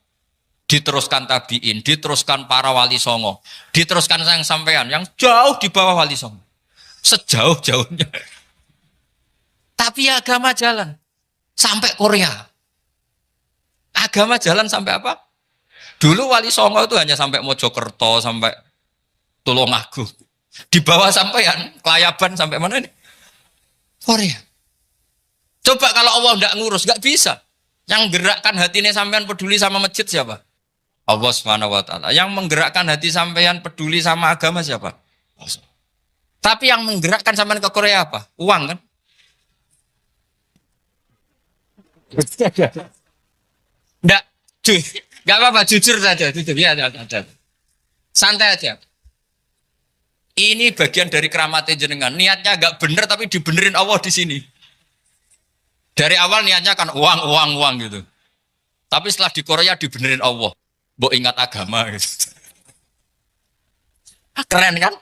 Diteruskan tabiin, diteruskan para wali songo, diteruskan sang sampean yang jauh di bawah wali songo. Sejauh-jauhnya. Tapi agama jalan sampai Korea. Agama jalan sampai apa? Dulu wali songo itu hanya sampai Mojokerto, sampai Tulungagung. Di bawah sampean, Kelayaban sampai mana ini? Korea. Coba kalau Allah tidak ngurus, nggak bisa. Yang gerakkan hatinya sampean peduli sama masjid siapa? Allah Subhanahu wa taala. Yang menggerakkan hati sampean peduli sama agama siapa? Allah. Tapi yang menggerakkan sampean ke Korea apa? Uang kan? Enggak, enggak apa-apa, jujur saja, jujur ya, santai aja. Ini bagian dari keramatnya jenengan. Niatnya agak bener tapi dibenerin Allah di sini. Dari awal niatnya kan uang, uang, uang gitu. Tapi setelah di Korea dibenerin Allah. Mbok ingat agama gitu. Keren kan?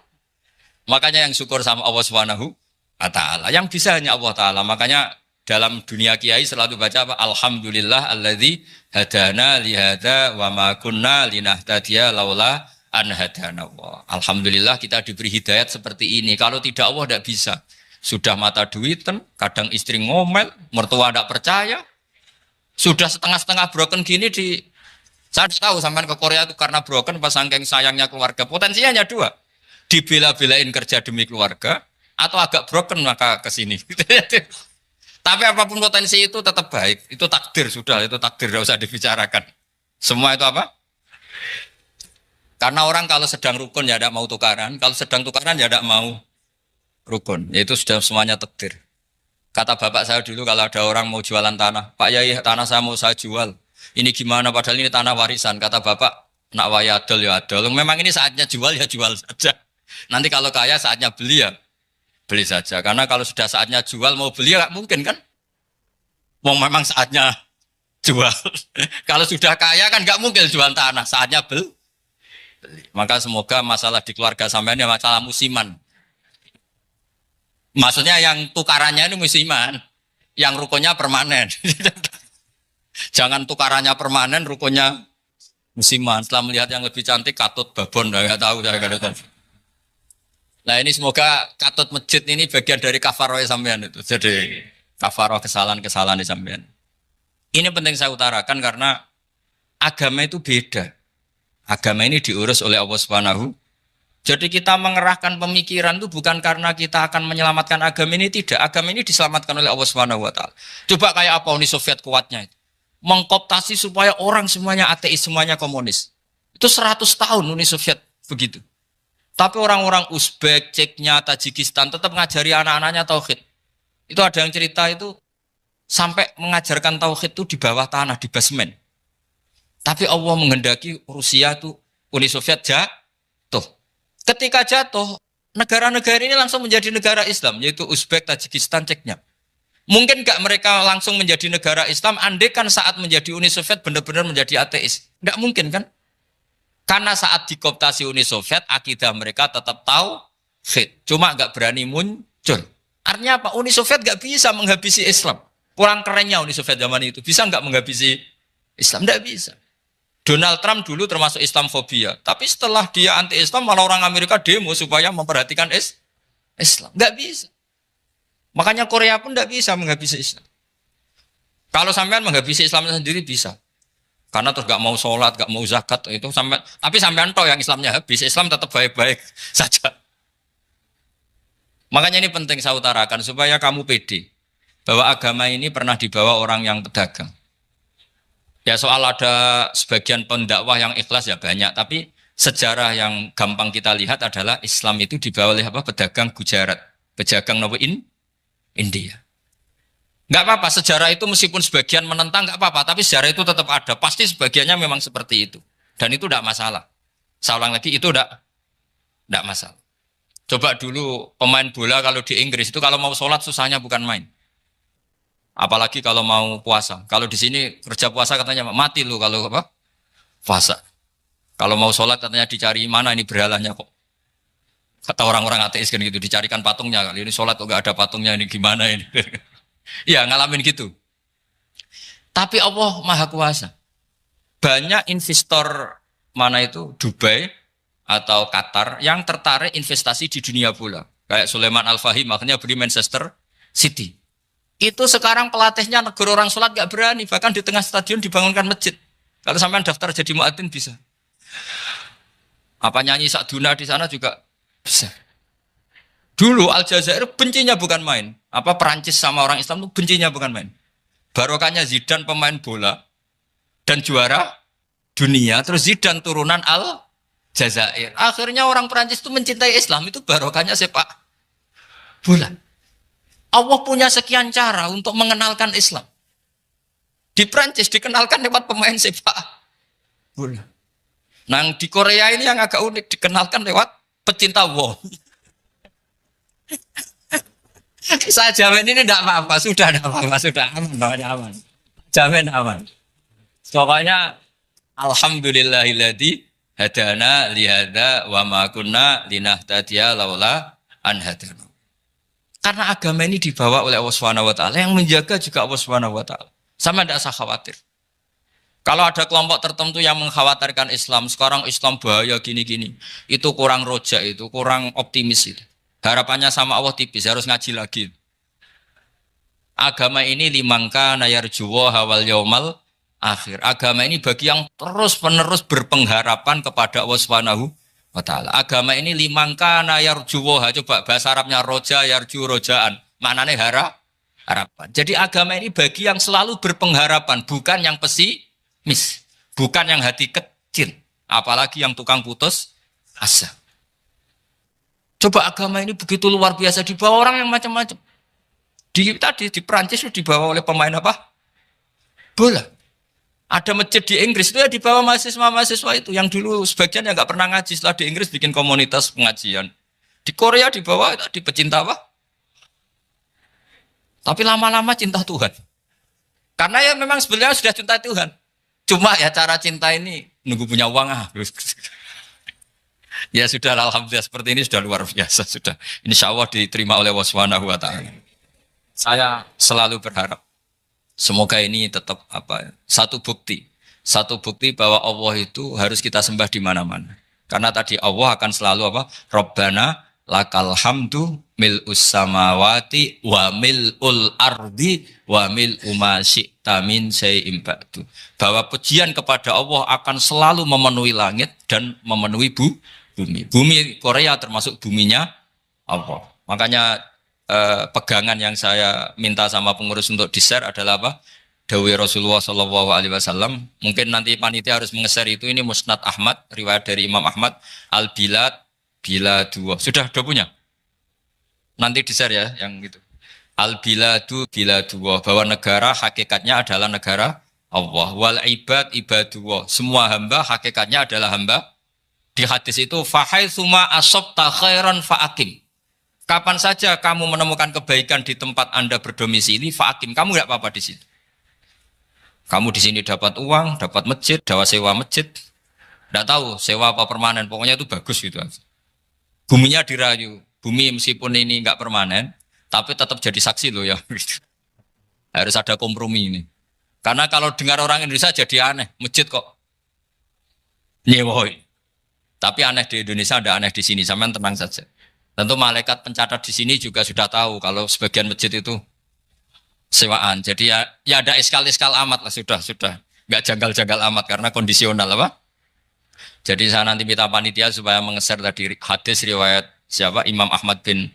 Makanya yang syukur sama Allah Subhanahu wa taala. Yang bisa hanya Allah taala. Makanya dalam dunia kiai selalu baca apa? Alhamdulillah alladzi hadana li hadza wa ma kunna linahtadiya laula an hadana Allah. Alhamdulillah kita diberi hidayat seperti ini. Kalau tidak Allah tidak bisa. Sudah mata duitan, kadang istri ngomel, mertua tidak percaya. Sudah setengah-setengah broken gini di saya tahu sampai ke Korea itu karena broken pas saking sayangnya keluarga. Potensinya hanya dua. Dibela-belain kerja demi keluarga atau agak broken maka ke sini. Tapi apapun potensi itu tetap baik. Itu takdir sudah, itu takdir tidak usah dibicarakan. Semua itu apa? Karena orang kalau sedang rukun ya tidak mau tukaran, kalau sedang tukaran ya tidak mau rukun. Itu sudah semuanya takdir. Kata bapak saya dulu kalau ada orang mau jualan tanah, Pak Yai tanah saya mau saya jual. Ini gimana padahal ini tanah warisan. Kata bapak, nak waya adol ya adol. Memang ini saatnya jual ya jual saja. Nanti kalau kaya saatnya beli ya beli saja. Karena kalau sudah saatnya jual mau beli ya gak mungkin kan. Mau memang saatnya jual. Kalau sudah kaya kan gak mungkin jual tanah. Saatnya beli. Maka semoga masalah di keluarga sampean ya masalah musiman. Maksudnya yang tukarannya ini musiman. Yang rukunnya permanen. Jangan tukarannya permanen, rukunnya musiman. Setelah melihat yang lebih cantik, katut babon, nggak tahu saya nggak tahu. Nah ini semoga katut masjid ini bagian dari kafaroh sampean itu. Jadi kafaroh kesalahan-kesalahan di sampean. Ini penting saya utarakan karena agama itu beda. Agama ini diurus oleh Allah Subhanahu. Jadi kita mengerahkan pemikiran itu bukan karena kita akan menyelamatkan agama ini, tidak. Agama ini diselamatkan oleh Allah Subhanahu wa taala. Coba kayak apa Uni Soviet kuatnya itu. Mengkooptasi supaya orang semuanya ateis, semuanya komunis. Itu 100 tahun Uni Soviet begitu. Tapi orang-orang Uzbek, Ceknya, Tajikistan tetap mengajari anak-anaknya tauhid. Itu ada yang cerita itu sampai mengajarkan tauhid itu di bawah tanah, di basement. Tapi Allah menghendaki Rusia itu Uni Soviet jatuh. Ketika jatuh, negara-negara ini langsung menjadi negara Islam, yaitu Uzbek, Tajikistan, Ceknya. Mungkin gak mereka langsung menjadi negara Islam, andai kan saat menjadi Uni Soviet benar-benar menjadi ateis. Gak mungkin kan? Karena saat dikooptasi Uni Soviet, akidah mereka tetap tauhid. Cuma gak berani muncul. Artinya apa? Uni Soviet gak bisa menghabisi Islam. Kurang kerennya Uni Soviet zaman itu. Bisa gak menghabisi Islam? Gak bisa. Donald Trump dulu termasuk Islamfobia. Tapi setelah dia anti-Islam, malah orang Amerika demo supaya memperhatikan Islam. Gak bisa. Makanya Korea pun tidak bisa menghabisi Islam. Kalau sampean menghabisi Islam sendiri bisa. Karena terus gak mau sholat, gak mau zakat itu sampai. Tapi sampean toh yang Islamnya habis, Islam tetap baik-baik saja. Makanya ini penting saya utarakan supaya kamu pede bahwa agama ini pernah dibawa orang yang pedagang. Ya soal ada sebagian pendakwah yang ikhlas ya banyak, tapi sejarah yang gampang kita lihat adalah Islam itu dibawa oleh apa? Pedagang Gujarat, pedagang India. Nggak apa-apa, sejarah itu meskipun sebagian menentang nggak apa-apa, tapi sejarah itu tetap ada. Pasti sebagiannya memang seperti itu. Dan itu tidak masalah. Saya ulang lagi, itu tidak masalah. Coba dulu pemain bola kalau di Inggris itu kalau mau sholat susahnya bukan main. Apalagi kalau mau puasa. Kalau di sini kerja puasa katanya mati lu kalau apa? Puasa. Kalau mau sholat katanya dicari mana ini berhalanya kok. Kata orang-orang ateis kan gitu, dicarikan patungnya. Kali ini sholat kok gak ada patungnya, ini gimana ini. Ya ngalamin gitu. Tapi Allah Maha Kuasa. Banyak investor mana itu, Dubai atau Qatar, yang tertarik investasi di dunia bola. Kayak Sulaiman Al-Fahim, makanya beli Manchester City. Itu sekarang pelatihnya negara orang sholat gak berani. Bahkan di tengah stadion dibangunkan masjid. Kalau sampai daftar jadi muadzin bisa. Apa nyanyi Sakduna di sana juga bisa. Dulu Aljazair bencinya bukan main. Apa Perancis sama orang Islam itu bencinya bukan main. Barokahnya Zidane pemain bola dan juara dunia. Terus Zidane turunan Aljazair. Akhirnya orang Perancis itu mencintai Islam. Itu barokahnya sepak bola. Allah punya sekian cara untuk mengenalkan Islam. Di Perancis dikenalkan lewat pemain sepak bola. Nah di Korea ini yang agak unik dikenalkan lewat pecinta wol. Saya jamin ini tidak apa-apa, sudah tidak apa-apa, sudah aman, pokoknya aman. Jamin aman. Pokoknya alhamdulillahilladzi hadana lihada wa ma kunna linahtadiya laula an hadana. Karena agama ini dibawa oleh Allah Subhanahu wa taala, yang menjaga juga Allah Subhanahu wa taala. Sama tidak usah khawatir. Kalau ada kelompok tertentu yang mengkhawatirkan Islam, sekarang Islam bahaya gini-gini, itu kurang rojak, itu kurang optimis itu. Harapannya sama Allah tipis, harus ngaji lagi. Agama ini limangka nayarjuwa hawal yaumal akhir. Agama ini bagi yang terus-menerus berpengharapan kepada Allah Subhanahu wa taala. Agama ini limangka nayarjuwa, coba bahasa Arabnya roja yarju rojaan. Maknanya harapan. Jadi agama ini bagi yang selalu berpengharapan, bukan yang pesimis, bukan yang hati kecil, apalagi yang tukang putus asa. Coba agama ini begitu luar biasa, dibawa orang yang macam-macam. Tadi di Perancis itu dibawa oleh pemain apa? Bola. Ada masjid di Inggris itu ya dibawa mahasiswa-mahasiswa itu yang dulu sebagian yang nggak pernah ngaji, setelah di Inggris bikin komunitas pengajian. Di Korea dibawa di pecinta apa? Tapi lama-lama cinta Tuhan. Karena ya memang sebenarnya sudah cinta Tuhan. Cuma ya cara cinta ini nunggu punya uang Ya sudah, alhamdulillah seperti ini sudah luar biasa sudah. Insya Allah diterima oleh Allah Subhanahu wa taala. Saya selalu berharap semoga ini tetap satu bukti bahwa Allah itu harus kita sembah di mana-mana. Karena tadi Allah akan selalu Rabbana lakal hamdu mil'us samawati wa mil'ul ardi wa mil'u ma syi'ta min syai'in ba'du. Bahwa pujian kepada Allah akan selalu memenuhi langit dan memenuhi bumi. Bumi Korea termasuk buminya Allah. Makanya pegangan yang saya minta sama pengurus untuk di-share adalah Dawai Rasulullah Shallallahu Alaihi Wasallam. Mungkin nanti panitia harus menge-share itu. Ini Musnad Ahmad, riwayat dari Imam Ahmad. Al-Bilad bila dua. Sudah punya? Nanti di-share ya yang gitu. Al-Biladu bila dua. Bahwa negara hakikatnya adalah negara Allah. Wal ibad ibadullah. Semua hamba hakikatnya adalah hamba. Di hadis itu fahaitsuma asabta khairan fa'akim. Kapan saja kamu menemukan kebaikan di tempat Anda berdomisili, fa'akim, kamu enggak apa-apa di sini. Kamu di sini dapat uang, dapat masjid, sewa masjid. Enggak tahu sewa apa permanen, pokoknya itu bagus gitu. Buminya dirayu. Bumi meskipun ini enggak permanen, tapi tetap jadi saksi loh ya. Harus ada kompromi ini. Karena kalau dengar orang Indonesia jadi aneh, masjid kok nyewoi. Tapi aneh di Indonesia, ada aneh di sini, sampean tenang saja. Tentu malaikat pencatat di sini juga sudah tahu kalau sebagian masjid itu sewaan. Jadi ya ada eskal-eskal amat lah, sudah. Enggak janggal-janggal amat karena kondisional Jadi saya nanti minta panitia supaya menge-share tadi hadis riwayat siapa? Imam Ahmad bin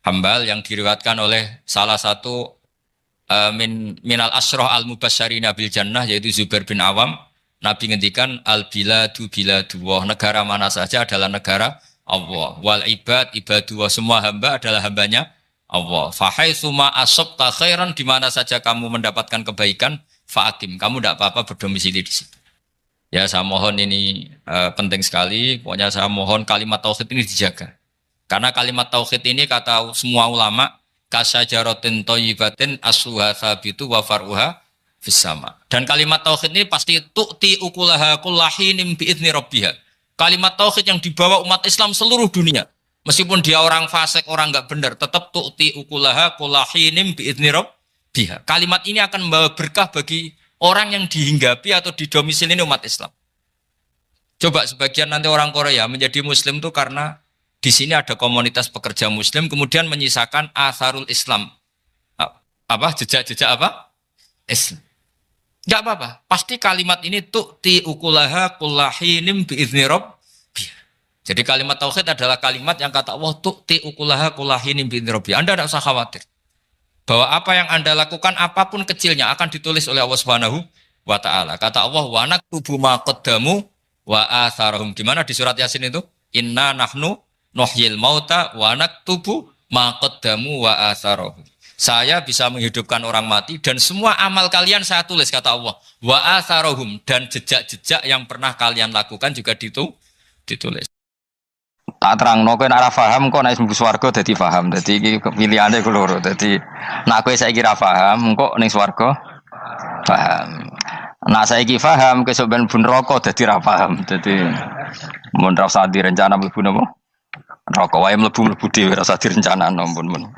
Hambal yang diriwayatkan oleh salah satu minal asroh al-mubasyarina bil jannah, yaitu Zubair bin Awam. Nabi ngendikan al-biladu biladullah, negara mana saja adalah negara Allah. Wal ibad ibadullah, semua hamba adalah hambanya Allah. Fahaitsuma asabta khairan, di mana saja kamu mendapatkan kebaikan, fa'akim, kamu tidak apa-apa berdomisili di situ. Ya saya mohon ini penting sekali. Pokoknya saya mohon kalimat tauhid ini dijaga. Karena kalimat tauhid ini kata semua ulama kasyajaratin thayyibatin asluha tsabitu wa far'uha fis-sama. Dan kalimat tauhid ini pasti tu'ti ukulaha kullahinim bi'izni rabbiha. Kalimat tauhid yang dibawa umat Islam seluruh dunia. Meskipun dia orang fasik, orang enggak benar, tetap tu'ti ukulaha kullahinim bi'izni rabbiha. Kalimat ini akan membawa berkah bagi orang yang dihinggapi atau didomisili umat Islam. Coba sebagian nanti orang Korea menjadi muslim itu karena di sini ada komunitas pekerja muslim, kemudian menyisakan atharul Islam. Jejak-jejak Islam. Enggak apa-apa. Pasti kalimat ini tu'ti ukulaha kullahinim bi'izni rabbiha. Jadi kalimat tauhid adalah kalimat yang kata Allah tu'ti ukulaha kullahinim bi'izni rabbiha. Anda tidak usah khawatir bahwa apa yang Anda lakukan apapun kecilnya akan ditulis oleh Allah Subhanahu wa taala. Kata Allah wa naktubu ma qaddamu wa atharahum. Gimana di surat Yasin itu? Inna nahnu nuhyil mauta wa naktubu ma qaddamu wa atharahum. Saya bisa menghidupkan orang mati dan semua amal kalian saya tulis, kata Allah. Wa atharahum, dan jejak-jejak yang pernah kalian lakukan juga ditulis. Tak terangno kowe nek ora paham kok nek mlebu swarga dadi paham. Dadi iki pilihane ku loro. Dadi nek kowe saiki ra paham kok ning swarga paham. Nek saiki paham kesuk ben mlebu neraka dadi ra paham. Dadi mun ra usah direncana mlebu napa? Neraka wae mlebu dhewe ra usah direncanakno mun.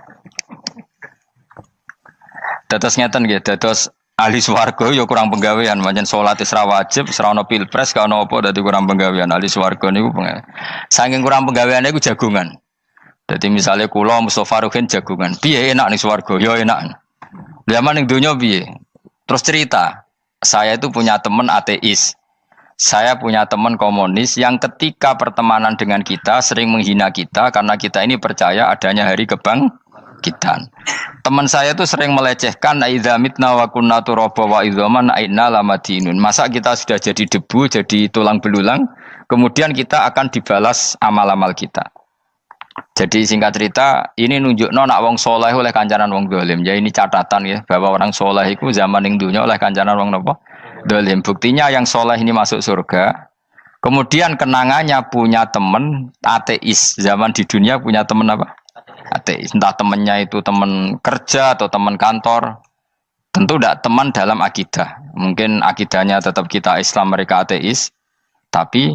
Dados ngeten nggih, dados ahli swarga ya kurang penggawean, pancen salat wis ra wajib, ora ana pilpres, gak ana apa dadi kurang penggawean. Ahli swarga niku saking kurang penggaweane iku jagungan. Dadi misale kula Mustofa Ruhin jagungan. Piye enak ning swarga? Ya enak. Zaman ning donya piye? Terus cerita, saya itu punya teman ateis. Saya punya teman komunis yang ketika pertemanan dengan kita sering menghina kita karena kita ini percaya adanya hari kebangkitan. Teman saya itu sering melecehkan idza mitna wa kunna turaba wa idzaman aina lamadinun. Masa kita sudah jadi debu, jadi tulang belulang, kemudian kita akan dibalas amal-amal kita. Jadi singkat cerita, ini nunjukno nak wong soleh oleh kancanan wong dolim. Ya ini catatan ya bahwa orang soleh itu zaman ning dunya oleh kancanan wong napa? Dolim. Buktinya yang soleh ini masuk surga. Kemudian kenangannya punya teman ateis. Zaman di dunia punya teman apa? Ateis. Entah temannya itu teman kerja atau teman kantor. Tentu tidak teman dalam akidah. Mungkin akidahnya tetap kita Islam, mereka ateis. Tapi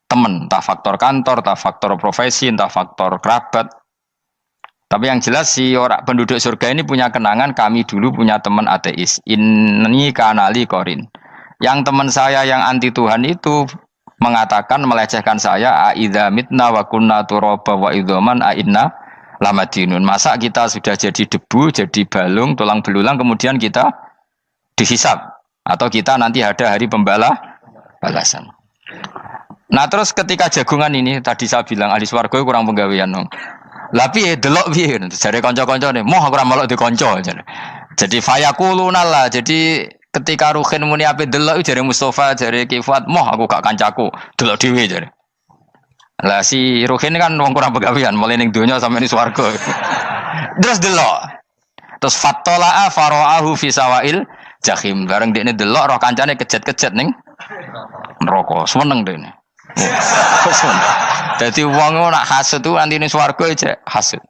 teman, entah faktor kantor, entah faktor profesi, entah faktor kerabat. Tapi yang jelas si orang penduduk surga ini punya kenangan, kami dulu punya teman ateis. Ini kanali korin. Yang teman saya yang anti Tuhan itu mengatakan, melecehkan saya, aidza mitna wa kunna turaba wa idzaman aina lamadinun. Masa kita sudah jadi debu, jadi balung, tulang belulang, kemudian kita dihisab. Atau kita nanti ada hari balasan. Nah terus ketika jagungan ini, tadi saya bilang ahli swarga kurang penggawean. Lah piye delok piye jare kanca-kancane moh aku ora melok di kanca jadi fayaquluna lah. Jadi ketika Ruhin muni ape delok jare Mustofa jare Kifat moh aku gak kancaku delok dhewe jare. Lah si Ruhin kan wong kurang pegawean mulai ning donya sampe ning swarga. Terus delok. Terus fattala'a fara'ahu fi sawail jahim. Bareng dekne delok roh kancane kejet-kejet ning neraka. Seneng dekne. Jadi wong nak hasud tu nanti ning swarga aja hasud.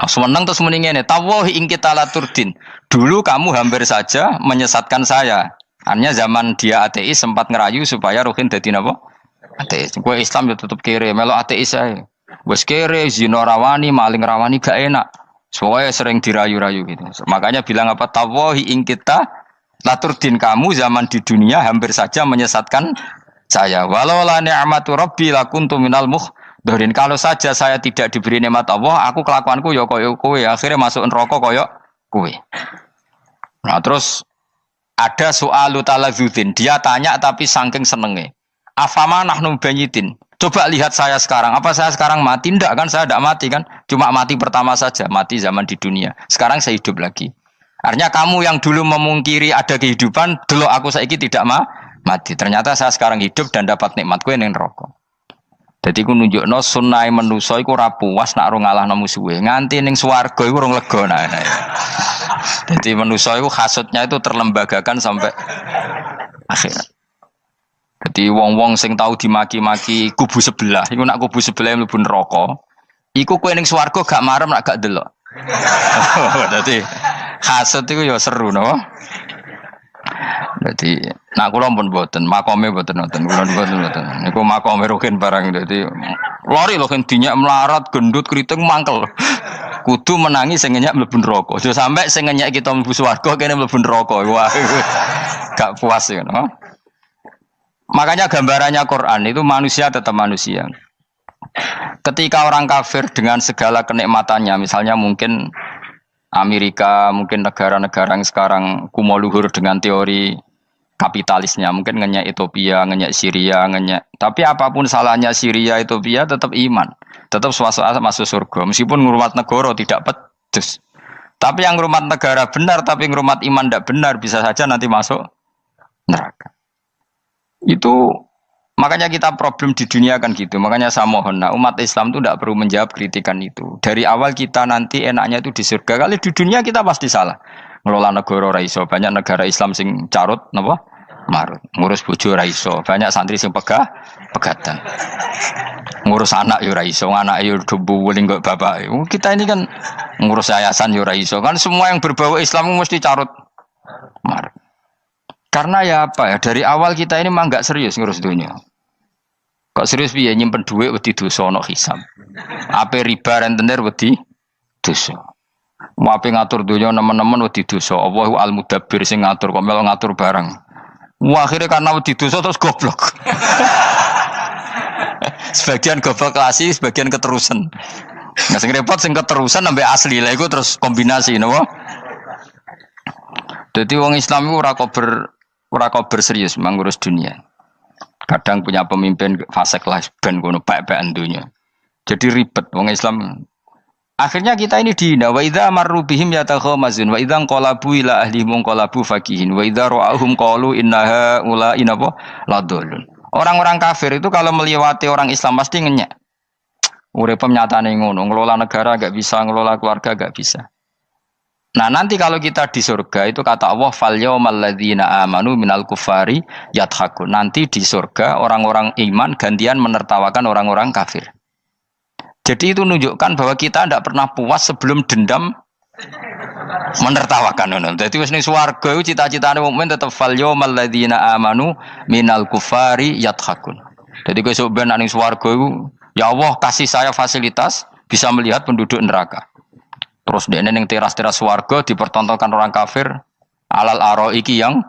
Seneng terus muni ngene, tawahi ing kita laturdin. Dulu kamu hampir saja menyesatkan saya. Hanya zaman dia ateis sempat ngerayu supaya Ruhin dadi napa? Ateis. Kowe Islam ya tetep kere, melok ateis ae. Wis kere, zina rawani, maling rawani gak enak. Soalnya sering dirayu-rayu gitu. Makanya bilang apa? Tawahi ing kita laturdin, kamu zaman di dunia hampir saja menyesatkan saya. Walau la ni'matu rabbi lakuntu minal muhdharin. Kalau saja saya tidak diberi nikmat Allah, aku kelakuanku ya koyo kowe, akhirnya masuk neraka koyo kowe. Nah, terus ada soalu taladzudin. Dia tanya tapi saking senenge. Afama nahnu banyitin. Coba lihat saya sekarang. Apa saya sekarang mati? Enggak kan, saya tidak mati kan. Cuma mati pertama saja, mati zaman di dunia. Sekarang saya hidup lagi. Artinya kamu yang dulu memungkiri ada kehidupan, dulu aku saiki tidak mati. Ternyata saya sekarang hidup dan dapat nikmat kowe ning neraka. Dadi ku nunjukno sunnahe manusa iku ora puas nek ora ngalahno musuhe. Nganti ning swarga iku ora lega nah. Dadi manusa iku hasudnya itu terlembagakan sampai akhirat. Dadi wong-wong sing tahu dimaki-maki kubu sebelah, iku nak kubu sebelah mlebu neraka, iku kowe ning swarga gak marem nak gak delok. Dadi hasud iku ya seru no. Dadi nak kula pun mboten, makome mboten nonton, kula mboten. Niku makome Ruhin barang dadi lori lho kan dinyak melarat, gendut, kriting mangkel. Kudu menangi sing ngenyak mlebu neraka. Aja sampe sing ngenyak kita mlebu swarga kene mlebu neraka. Wah. Gak puas ya, no? Makanya gambarannya Quran itu manusia tetap manusia. Ketika orang kafir dengan segala kenikmatannya, misalnya mungkin Amerika, mungkin negara-negara yang sekarang kumo luhur dengan teori kapitalisnya, mungkin ngenyak Ethiopia, ngenyak Syria, ngenyak. Tapi apapun salahnya Syria, Ethiopia tetap iman, tetap suasana masuk surga. Meskipun ngurmat negara tidak pedes. Tapi yang ngurmat negara benar, tapi ngurmat iman tidak benar, bisa saja nanti masuk neraka. Itu makanya kita problem di dunia kan gitu. Makanya saya mohon, nah, umat Islam itu tidak perlu menjawab kritikan itu. Dari awal kita nanti enaknya itu di surga. Kali di dunia kita pasti salah. Ngelola negara ra iso, banyak negara Islam sing carut, napa? marut. Ngurus bojo ora iso. Banyak santri sing pegatan. Ngurus anak yo ora iso, anak yo dubuling kok bapak. Kita ini kan ngurus yayasan yo ora iso. Kan semua yang berbau Islam mesti carut marut. Karena ya apa ya, dari awal kita ini mah enggak serius ngurus dunia. Kok serius piye nyimpen duit wedi dosa ana hisab. Ape riba rentenir wedi dosa. Mau ape ngatur dunia nemen-nemen wedi dosa. Allahu al-mudabbir sing ngatur kok melo ngatur barang. Wah, akhirnya karena wedi dosa terus goblok. Sebagian goblok klasik, sebagian keterusan. Nah, sing repot sing keterusan sampai asli lah iku terus kombinasi napa? Dadi wong Islam iku ora kober serius mengurus dunia. Kadang punya pemimpin fasik lah ben kono baik-baikan dunia. Jadi ribet wong Islam. Akhirnya kita ini dihina wa idza marru bihim yatakhamazun wa idza qalabu ila ahlihim qalabu fakihin wa idza ra'ahum qalu innaha ula inapa ladallun. Orang-orang kafir itu kalau melewati orang Islam pasti ngenyek. Urip nyatane ngono, ngelola negara enggak bisa, ngelola keluarga enggak bisa. Nah, nanti kalau kita di surga itu kata Allah fal yaumal ladzina amanu minal kufari yadhakun. Nanti di surga orang-orang iman gantian menertawakan orang-orang kafir. Jadi itu menunjukkan bahwa kita tidak pernah puas sebelum dendam menertawakan. Jadi wis ning swarga iku cita-citane mukmin tetep fal yaumal ladzina amanu minal kufari yadhakun. Jadi kowe sok ben ning swarga iku ya Allah kasih saya fasilitas bisa melihat penduduk neraka. Terus dene ning teras-teras swarga dipertontonkan orang kafir alal araiki yang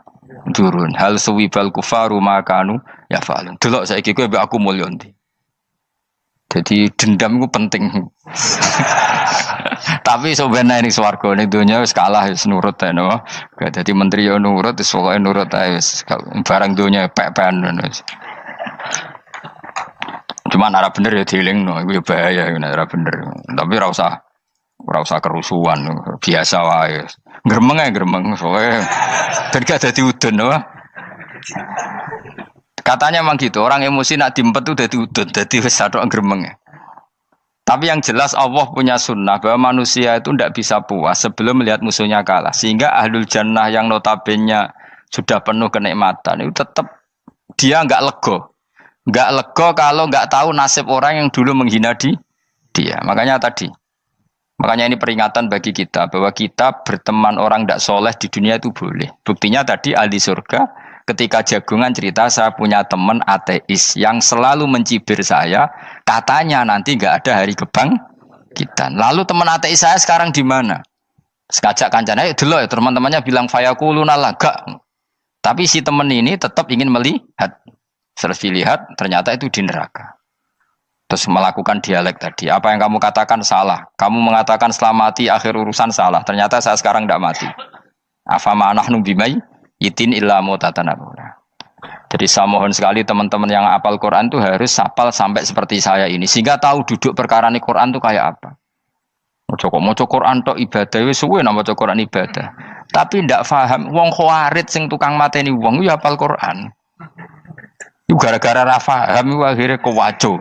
turun. Hal suwibal kufaru makanu ya falun. Delok saiki kowe mbek aku mulya ndi. Jadi dendam itu penting. Tapi sebenarnya ini swarga ini dunia wis kalah wis nurut ae no. Dadi menteri yo nurut wis pokoke nurut ae wis barang dunia pek-pekan wis. Cuman arah bener ya dielingno iku ya bahaya ora bener. Tapi ora usah kerusuhan biasa wae. Gremeng ae gremeng soalnya gak dadi udun no. Katanya memang gitu, orang emosi nak diempet itu dadi udun, dadi wis sadok gremeng. Tapi yang jelas Allah punya sunnah bahwa manusia itu tidak bisa puas sebelum melihat musuhnya kalah. Sehingga ahlul jannah yang notabene sudah penuh kenikmatan itu tetap dia enggak lego. Enggak lego kalau enggak tahu nasib orang yang dulu menghina dia. Makanya ini peringatan bagi kita bahwa kita berteman orang tidak soleh di dunia itu boleh. Buktinya tadi ahli surga ketika Jagungan cerita saya punya teman ateis yang selalu mencibir saya, katanya nanti nggak ada hari kebangkitan. Lalu teman ateis saya sekarang di mana? Sekajak kancana, dulu ya teman-temannya bilang fayakuluna laga. Tapi si teman ini tetap ingin melihat. Setelah dilihat ternyata itu di neraka. Terus melakukan dialek tadi. Apa yang kamu katakan salah. Kamu mengatakan setelah mati akhir urusan salah. Ternyata saya sekarang tidak mati. Afama nahnu bimai itin illa mutatanabuna. Jadi saya mohon sekali teman-teman yang hafal Quran itu harus hafal sampai seperti saya ini sehingga tahu duduk perkara ini Quran itu kayak apa. Maca Quran tok ibadah wis suwe nang maca Quran ibadah. Tapi ndak paham wong khawarit sing tukang mateni wong yo hafal Quran. Iku gara-gara ra paham iku akhire kewaco.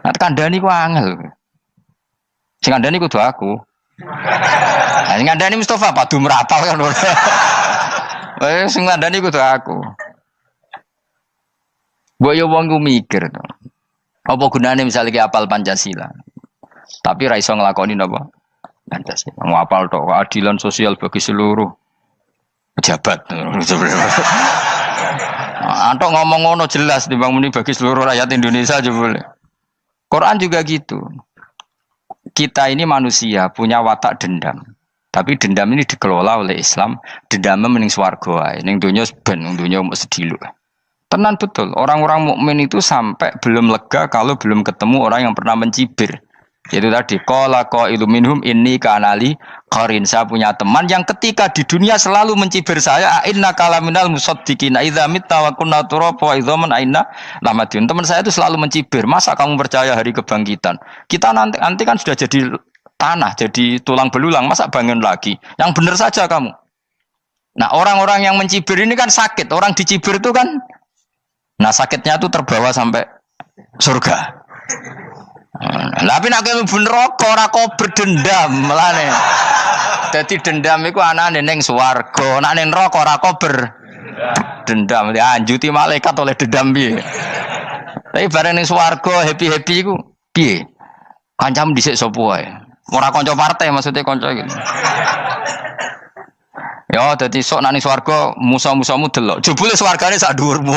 Nah kandhani ku angel. Sing kandhani kudu aku. Nah sing kandhani Mustafa padu merapal kan. Sing ngandani kudu aku. Mbok yo wong ku mikir to. Apa gunane misalnya ki apal Pancasila. Tapi ra iso nglakoni napa? Pancasila. Ngapal tok keadilan sosial bagi seluruh pejabat. Antok ngomong ngono jelas timbang muni bagi seluruh rakyat Indonesia aja boleh. Quran juga gitu. Kita ini manusia punya watak dendam. Tapi dendam ini dikelola oleh Islam. Dendamnya mending swarga wae. Ning donya ben, ning donya mesti dilu. Tenan betul. Orang-orang mukmin itu sampai belum lega kalau belum ketemu orang yang pernah mencibir. Yaitu tadi qala qailu minhum inni kanali qarin. Saya punya teman yang ketika di dunia selalu mencibir saya, inna kalaminal musaddiqina idza mitta wa kunna turaba wa idzaman aina lamadun. Teman saya itu selalu mencibir. Masa kamu percaya hari kebangkitan? Kita nanti kan sudah jadi tanah, jadi tulang belulang, masa bangun lagi? Yang benar saja kamu. Nah orang-orang yang mencibir ini kan sakit. Orang dicibir itu kan, nah sakitnya itu terbawa sampai surga. Tapi nak kamu bener ora kok berdendam melane. Jadi dendam itu anane ning swarga, nak ning neraka ora kok Dendam, dianjuti malaikat oleh dendam piye. Tapi bareng ning swarga happy-happy iku piye? Kancamu dhisik sapa wae. Ora kanca partai maksudnya kanca gitu. Ya dadi sok nang swarga musa-musamu delok. Jebule swargane sak dhuwurmu.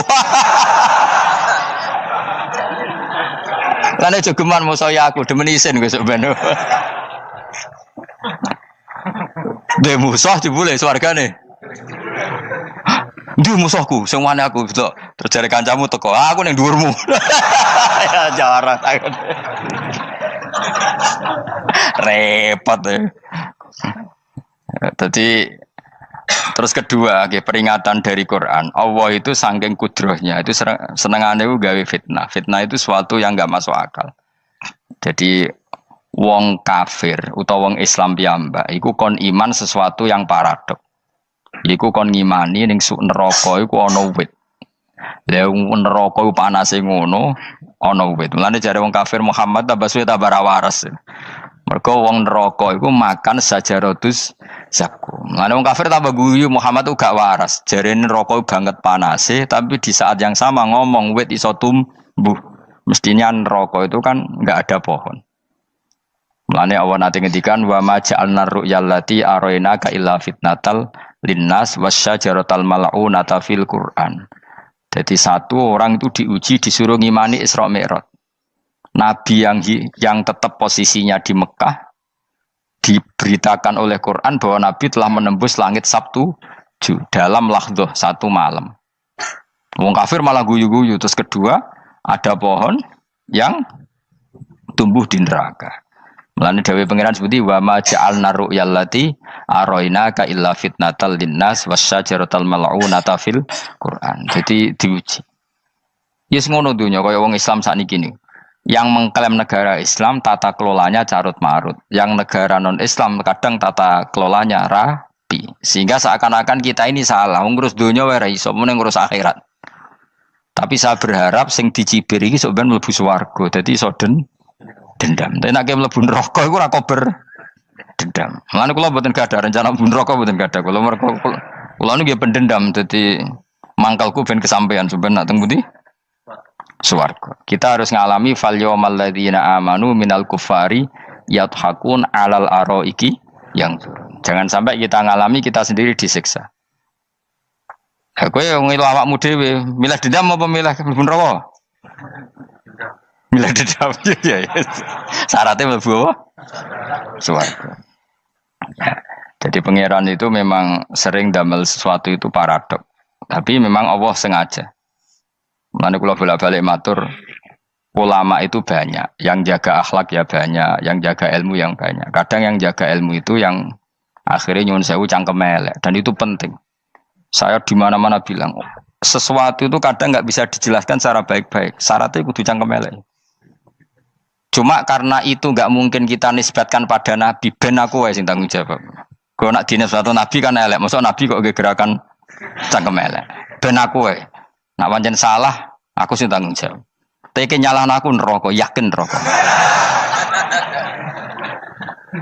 Lan jogeman musa ya aku demen isin besok ben. Dhe musuh jebule swargane. Ndi musuhku sing wane aku delok. Terus jare kancamu teko, aku ning dhuwurmu. Ya jarang. Repot ya. Jadi terus kedua, peringatan dari Quran. Allah itu saking kudrohnya itu senengane ku gawe fitnah. Fitnah itu sesuatu yang enggak masuk akal. Jadi wong kafir utawa wong Islam piyambak iku kon iman sesuatu yang paradok. Iku kon ngimani ning neraka iku ana wit. Lah neraka iku panase ngono, ana wit. Mulane jare wong kafir Muhammad tambah suwe tambah ra waras. Mergo wong neraka iku makan sajaratus zakum. Mulane wong kafir tambah guyu Muhammad tuh gak waras. Jarene neraka banget panase, tapi di saat yang sama ngomong wit iso tumbuh. Mestinya neraka itu kan enggak ada pohon. Mulane Allah nate ngendikan wa ma ja'alna ru'yallati arainaka illa fitnatal linnas wasyajaratal mal'unata fil Qur'an. Jadi satu orang itu diuji disuruh ngimani Isra Mi'raj. Nabi yang tetap posisinya di Mekah diberitakan oleh Quran bahwa Nabi telah menembus langit Sabtu dalam lahdoh satu malam. Wong kafir malah guyu-guyu. Terus kedua ada pohon yang tumbuh di neraka. Mulane dawuh pangeran sebuti wa ma ja'alna ru'yallati arainaka illa fitnatal linnas wasyajaratal mal'unata fil Quran. Jadi diuji. Yes ngono dunya kaya wong Islam sakniki niku. Yang mengklaim negara Islam tata kelolanya carut marut. Yang negara non Islam kadang tata kelolanya rapi. Sehingga seakan-akan kita ini salah. Ngurus dunia wae ra iso, mung ngurus akhirat. Tapi saya berharap sing dicibir iki sok ben mlebu swarga. Dadi iso dendam. Tapi nek mlebu neraka iku ora kober dendam. Mulane kula mboten gadah rencana mlebu neraka mboten gadah. Kula niku nggih pendendam dadi mangkalku ben kesampaian sampeyan nak teng pundi? Swarga. Kita harus ngalami fal yawmal ladzina amanu minal kuffari yadhakun alal araiki yang jangan sampai kita ngalami kita sendiri disiksa. Ha kowe ngilu awakmu dhewe, milih dendam apa milih mlebu neraka? Milih dendam ya. Syaratnya mlebu apa? Swarga. Jadi pangeran itu memang sering damel sesuatu itu paradok. Tapi memang Allah sengaja. Mulane kula bolak-balik matur, ulama itu banyak, yang jaga akhlak ya banyak, yang jaga ilmu yang banyak. Kadang yang jaga ilmu itu yang akhirnya nyuwun sewu cangkem elek dan itu penting. Saya di mana-mana bilang, sesuatu itu kadang nggak bisa dijelaskan secara baik-baik. Syaratnya kudu cangkem elek. Cuma karena itu nggak mungkin kita nisbatkan pada Nabi, ben aku wae sing tanggung jawab. Kalau nak dinisbatkan Nabi kan elek, maksud Nabi kok gerakan cangkem elek. Ben aku wae. Nak pancen salah, aku sing tanggung jawab. Teke nyalahno aku neraka, yakin neraka.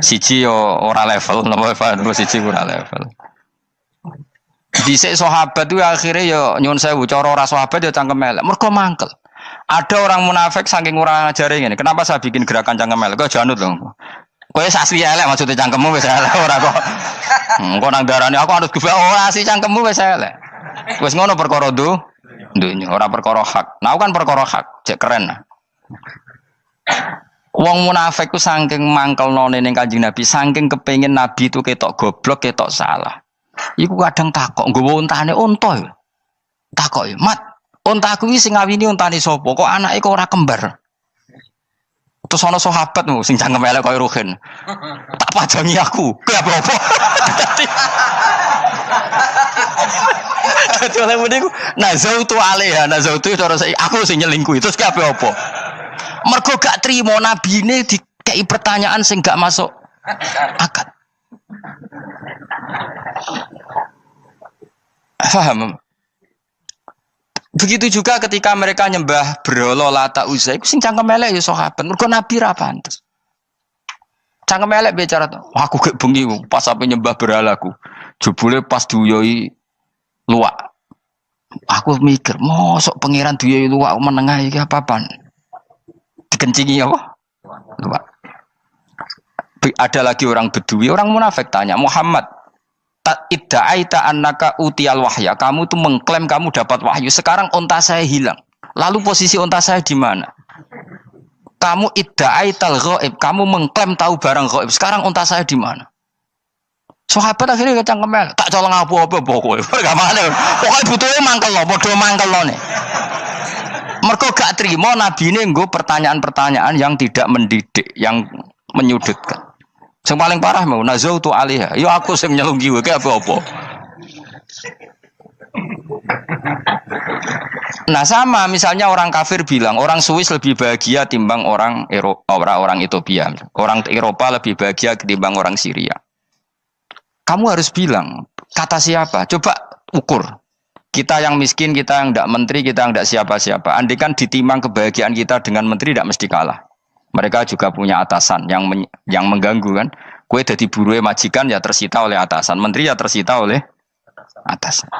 Siji yo ora level, napa siji ora level. Dhisik sahabat itu akhirnya yo nyuwun sewu cara ora sahabat yo cangkem elek. Mergo mangkel. Ada orang munafik saking ora ngajari ngene. Kenapa saya bikin gerakan cangkem elek? Kok janut lho. Kowe asli elek maksudnya cangkemmu wis elek ora kok. Engko nang darane aku harus gebak ora asli cangkemmu wis elek. Wis ngono perkara dunya ora perkara hak. Nah kan perkara hak, cek keren. Wong munafik ku saking mangkelnone ning Kanjeng Nabi, saking kepengin Nabi itu ketok goblok, ketok salah. Iku kadang takok nggawa untane unta. Takok, "Mat, untaku iki sing ngawini untane sapa? Kok anake kok ora kembar?" Terus ana sahabat sing cangkem elek kaya Ruhin. Tak pajangi aku. Kowe apa? Dadi oleh muni ku nazautu alaiha, nazautu cara aku sing nyelingkuhi. Terus ki apa? Mergo gak trimo nabine dikei pertanyaan sing gak masuk akal. Paham? Begitu juga ketika mereka nyembah berhala Lata Uzza iku sing cangkem elek ya sahabat. Mergo nabi ra pantes. Cangkem elek bicara, aku gek bengi pas sampe nyembah berhalaku. Jebule pas duyoi luwak Aku mikir, mosok pangeran duwe luwak menengah iki apa-apaan? Dikencingi apa? Luwak. Ada lagi orang Bedui, orang munafik tanya, Muhammad, idda'aita annaka utiyal wahya. Kamu tuh mengklaim kamu dapat wahyu. Sekarang unta saya hilang. Lalu posisi unta saya di mana? Kamu idda'aital ghaib. Kamu mengklaim tahu barang ghaib. Sekarang unta saya di mana? Sahabat akhirnya kecangkeman, tak colong apa-apa pokoknya. Gamane. Pokoke butuhe mangkel lo, padha mangkel lo nih. Mergo gak trimo nabine nggo pertanyaan-pertanyaan yang tidak mendidik, yang menyudutkan. Sing paling parah mau nazautu alaiha. Ya aku sing nyelunggi wae apa-apa. Nah sama misalnya orang kafir bilang orang Swiss lebih bahagia timbang orang orang Ethiopia. Orang Eropa lebih bahagia ketimbang orang Syria. Kamu harus bilang, kata siapa? Coba ukur. Kita yang miskin, kita yang tidak menteri, kita yang tidak siapa-siapa. Andai kan ditimang kebahagiaan kita dengan menteri, tidak mesti kalah. Mereka juga punya atasan yang mengganggu kan. Kue jadi buruh majikan ya tersita oleh atasan. Menteri ya tersita oleh atasan.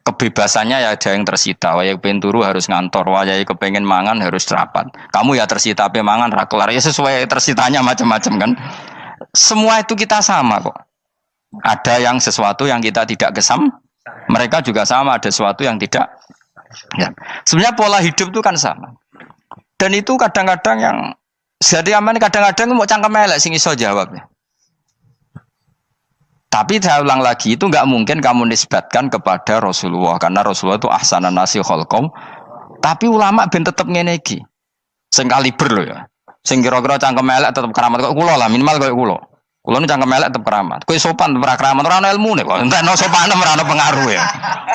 Kebebasannya ya ada yang tersita. Wayai pengen turu harus ngantor. Wayai kepengen mangan harus rapat. Kamu ya tersita pe mangan rakelar. Ya sesuai tersitanya macam-macam kan. Semua itu kita sama kok. Ada yang sesuatu yang kita tidak gesam, mereka juga sama ada sesuatu yang tidak. Ya. Sebenarnya pola hidup itu kan sama. Dan itu kadang-kadang yang jadi aman kadang-kadang mau cangkem elek sing iso jawabnya. Tapi saya ulang lagi itu nggak mungkin kamu nisbatkan kepada Rasulullah karena Rasulullah itu ahsanan nasi khalqum. Tapi ulama ben tetep ngene iki. Sing kaliber lho ya. Sing kira-kira cangkem elek tetep keramat kok kula lah minimal koyo kula. Kulo ini cangkem elek tetep keramat. Kowe sopan tetep keramat, ora ono ilmune kok. Entekno sopanem ora ono pengaruh ya.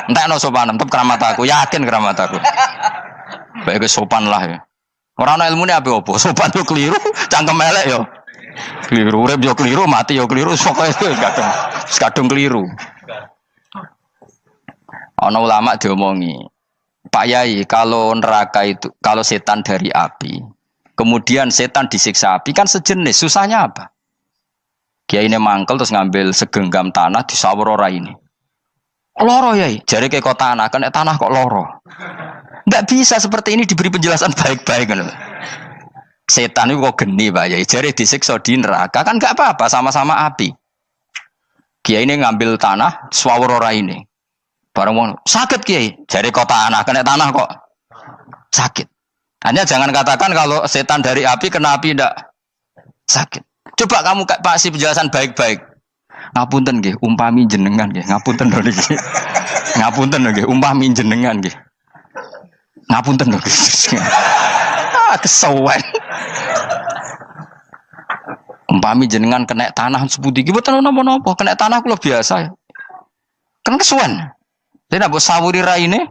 Entekno sopanem tetep keramat aku, yakin keramat aku. Baik sopan lah ya. Ora ono ilmune apa-apa, sopan yo keliru, cangkem elek yo keliru, urip yo keliru, mati yo keliru, pokoke kadung keliru. Ono ulama diomongi, Pak Yai, kalau neraka itu, kalau setan dari api, kemudian setan disiksa api kan sejenis, susahnya apa? Kiai ini mangkel terus ngambil segenggam tanah di sawur ora ini. Loro yai, jari ke kota tanah, kena tanah kok loro. Enggak bisa seperti ini diberi penjelasan baik-baik kan. Setan itu kok geni Pak Yai, jari disiksa di neraka kan enggak apa-apa sama-sama api. Kiai ini ngambil tanah sawur ora ini. Bareng wong sakit Kiai, jari kota tanah kena tanah kok sakit. Hanya jangan katakan kalau setan dari api kena api enggak sakit. Coba kamu kasih penjelasan baik-baik. Ngapunten nggih, umpami jenengan nggih. Ngapunten lho niki. Ngapunten lho nggih, umpami jenengan nggih. Ngapunten lho nggih. Kesuwen. Umpami jenengan kena tanah sepundi iki mboten napa-napa, kena tanah kula biasa. Kan kesuwen. Dene mbok sawuri raine.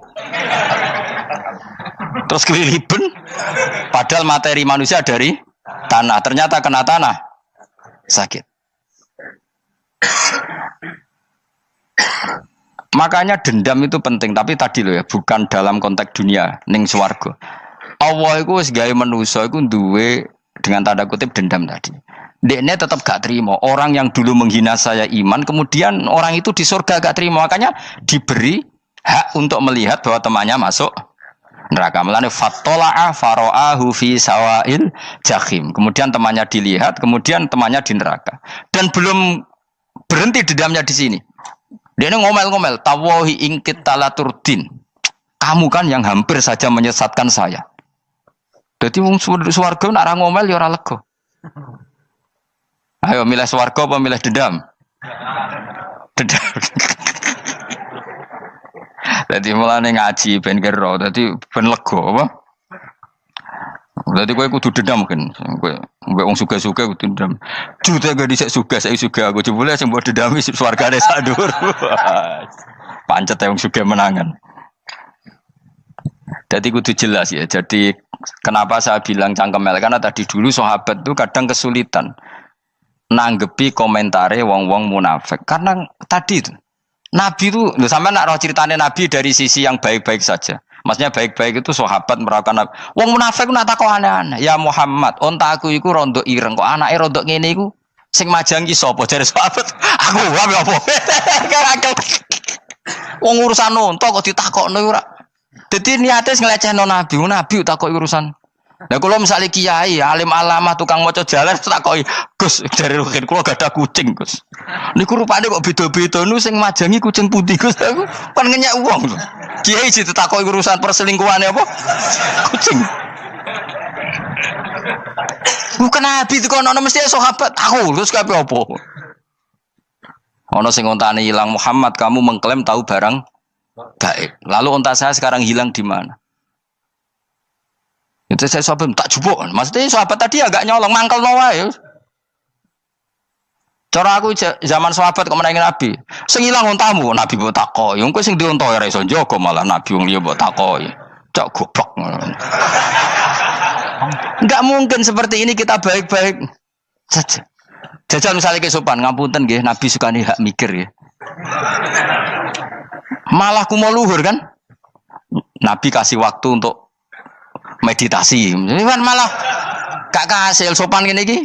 Terus keliliben. Padahal materi manusia dari tanah, ternyata kena tanah. Sakit. Makanya dendam itu penting, tapi tadi loh ya, bukan dalam konteks dunia, ning swarga. Allah itu wis gawe manusa iku duwe dengan tanda kutip dendam tadi. Dekne tetap gak terima. Orang yang dulu menghina saya iman, kemudian orang itu di surga gak terima, makanya diberi hak untuk melihat bahwa temannya masuk neraka. Melane fattola'a fara'ahu fi sawail jahim. Kemudian temannya dilihat, kemudian temannya di neraka. Dan belum berhenti dendamnya di sini. Dia ngomel-ngomel, tawahi ingkit talaturdin. Kamu kan yang hampir saja menyesatkan saya. Jadi wong swarga nek ora ngomel ya ora lega. Ayo milih swarga apa milih dendam? Dendam. Jadi mulane ngaji ben kero, dadi ben lega apa? Dadi kowe kudu dendam kan. Kowe wong suga-suga kudu dendam. Jute gak dhisik suga, saiki suga aku jebule sing mbok dendami swargane sak dhuwur. Pancet wong suga menangan. Jadi kudu jelas ya. Jadi kenapa saya bilang cangkemel karena tadi dulu sahabat itu kadang kesulitan nanggepi komentare wong-wong munafik. Karena tadi itu Nabi itu, sampai nak roh ceritanya Nabi dari sisi yang baik-baik saja. Maksudnya baik-baik itu sahabat merawakan Nabi. Wong munafik nak takok aneh-aneh. Ya Muhammad, onta aku iku rondo ireng kok anake rondo ngene iku sing majangi sapa jare sahabat. Aku wae apa? Wong urusan onta kok ditakokno ora. Dadi niate nglecehno nabi, nabi takoki urusan. Lah kula misale kiai, alim alamah tukang maca jalan takoki, "Gus, dari rukin kula gak ada kucing, Gus." Niku rupane kok beda-beda nu sing majangi kucing putih, Gus. Aku kan ngenyek wong. Kiai ditakoki urusan perselingkuhane apa? Kucing. Bukan nabi itu kono mesti sahabat tahu terus kabeh apa? Ono sing ontane hilang Muhammad, kamu mengklaim tahu barang gaib. Lalu onta saya sekarang hilang di mana? Itu saya sahabat tak jupuk. Maksudnya sahabat tadi agak nyolong mangkel wae. Cara aku zaman sahabat kok menangi Nabi. Sing ilang ontamu, Nabi mbok takoki. Wong kowe sing dionto ora iso njaga malah Nabi wong liya mbok takoki. Cok goblok. Enggak mungkin seperti ini kita baik-baik saja. Jajal misalnya ke sopan, ngapunten nggih, Nabi suka nih hak mikir ya. Malah ku mau luhur kan? Nabi kasih waktu untuk meditasi. Kan malah gak kasil sopan gini iki.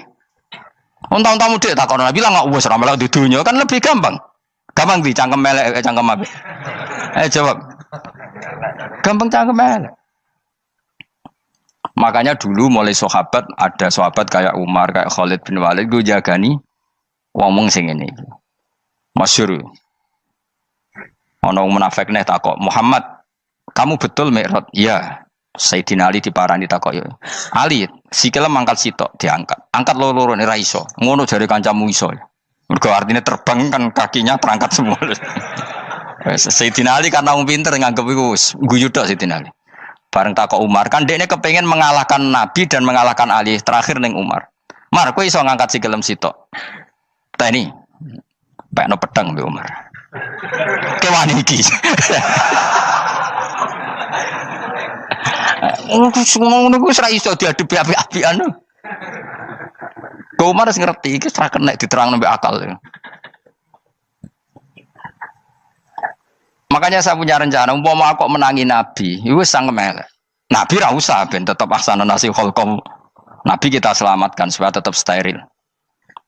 Unta-untamu dek takon Nabi lah enggak wis ora melok di dunya kan lebih gampang. Gampang di cangkem melek cangkem apik. Jawab. Gampang cangkem melek. Makanya dulu mulai sahabat ada sahabat kayak Umar, kayak Khalid bin Walid gue jagani wong sing ini. Masyhur. Ono munafik neh takok, "Muhammad, kamu betul Mi'raj?" "Iya." Sayyidina Ali diparani takok, "Ali, sikile mangkat sitok diangkat. Angkat loro-loro ora iso. Ngono jare kancamu iso." Mergo artine terbang kan kakinya terangkat semua. Sayyidina Ali karena wong pinter nganggep iku guyu tok Sayyidina Ali. Bareng takok Umar, kan dekne kepengen mengalahkan Nabi dan mengalahkan Ali. Terakhir ning Umar. "Mar, kowe iso ngangkat sikilem sitok." "Ta ini, pekno pedang mbek Umar." "Kewani iki." Ngono ku wis ra iso diadepi api-apian. Kok Umar wis ngerti iki ora kena diterangno mbek akal. Makanya saya punya rencana, umpama aku menangi Nabi, itu sangat melek. Nabi ra usah ben tetap ahsana nasi kholqom. Nabi kita selamatkan supaya tetap steril.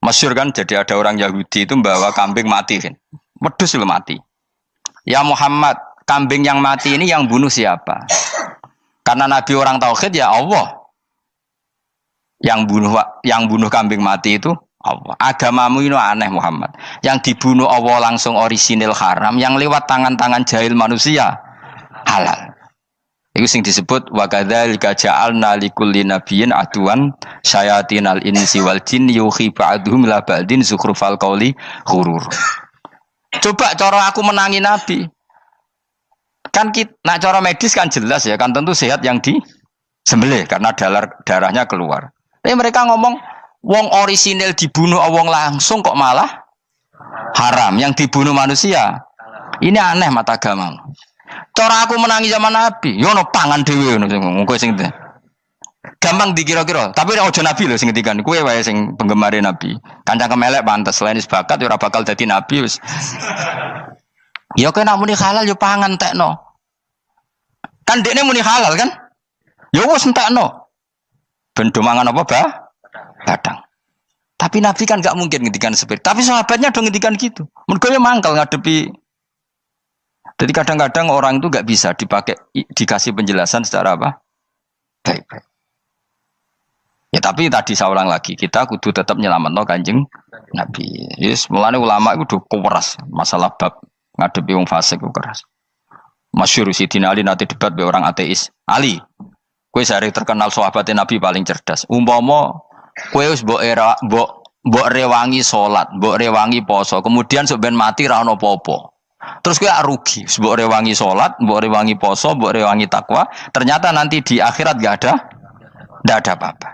Masyhur kan, jadi ada orang Yahudi itu membawa kambing mati kan. Wedhus lu mati. "Ya Muhammad, kambing yang mati ini yang bunuh siapa?" Karena Nabi orang tauhid ya Allah. Yang bunuh kambing mati itu Allah. Agamamu ini aneh Muhammad. Yang dibunuh Allah langsung orisinil haram, yang lewat tangan-tangan jahil manusia halal. Itu sing disebut wa kadzalika ja'alna likulli nabiyyin aduwan syayatinal insi wal jin yuhi ba'dhum la ba'din zukhrufal qauli ghurur. Coba cara aku menangi Nabi. Kan nak cara medis kan jelas ya, kan tentu sehat yang disembelih karena darahnya keluar. Tapi mereka ngomong wong orisinil dibunuh wong langsung kok malah haram yang dibunuh manusia. Ini aneh mata agama. Cara aku menangi zaman Nabi, yo no pangan dhewe ngono kowe sing gampang dikira-kira. Tapi ora aja Nabi lho sing ngendikan, kowe wae sing penggemar Nabi. Kancang kemelek pantes selain bakat yo ora bakal dadi nabi wis. Ya kowe nak muni halal yo pangan tekno. Kan dekne muni halal kan? Ya wis entekno. Ben do mangan apa, Bah? Badang. Tapi Nabi kan gak mungkin ngendikan seperti. Tapi sahabatnya dong ngendikan gitu. Mergo ya mangkel ngadepi. Jadi kadang-kadang orang itu gak bisa dikasih penjelasan secara apa? Baik-baik. Ya tapi tadi saya ulang lagi, kita kudu tetap nyelametno Kanjeng Nabi. Yes, mulane ulama itu keras masalah bab ngadepi wong fasik itu keras. Masyhur Sidina Ali nanti debat be orang ateis. "Ali, kowe sare terkenal sahabat Nabi paling cerdas. Umpama kowe wis mbok rewangi salat, mbok rewangi poso, kemudian sok ben mati ra ono apa-apa. Terus kowe rugi, mbok rewangi salat, mbok rewangi poso, mbok rewangi takwa, ternyata nanti di akhirat ndak ada apa-apa.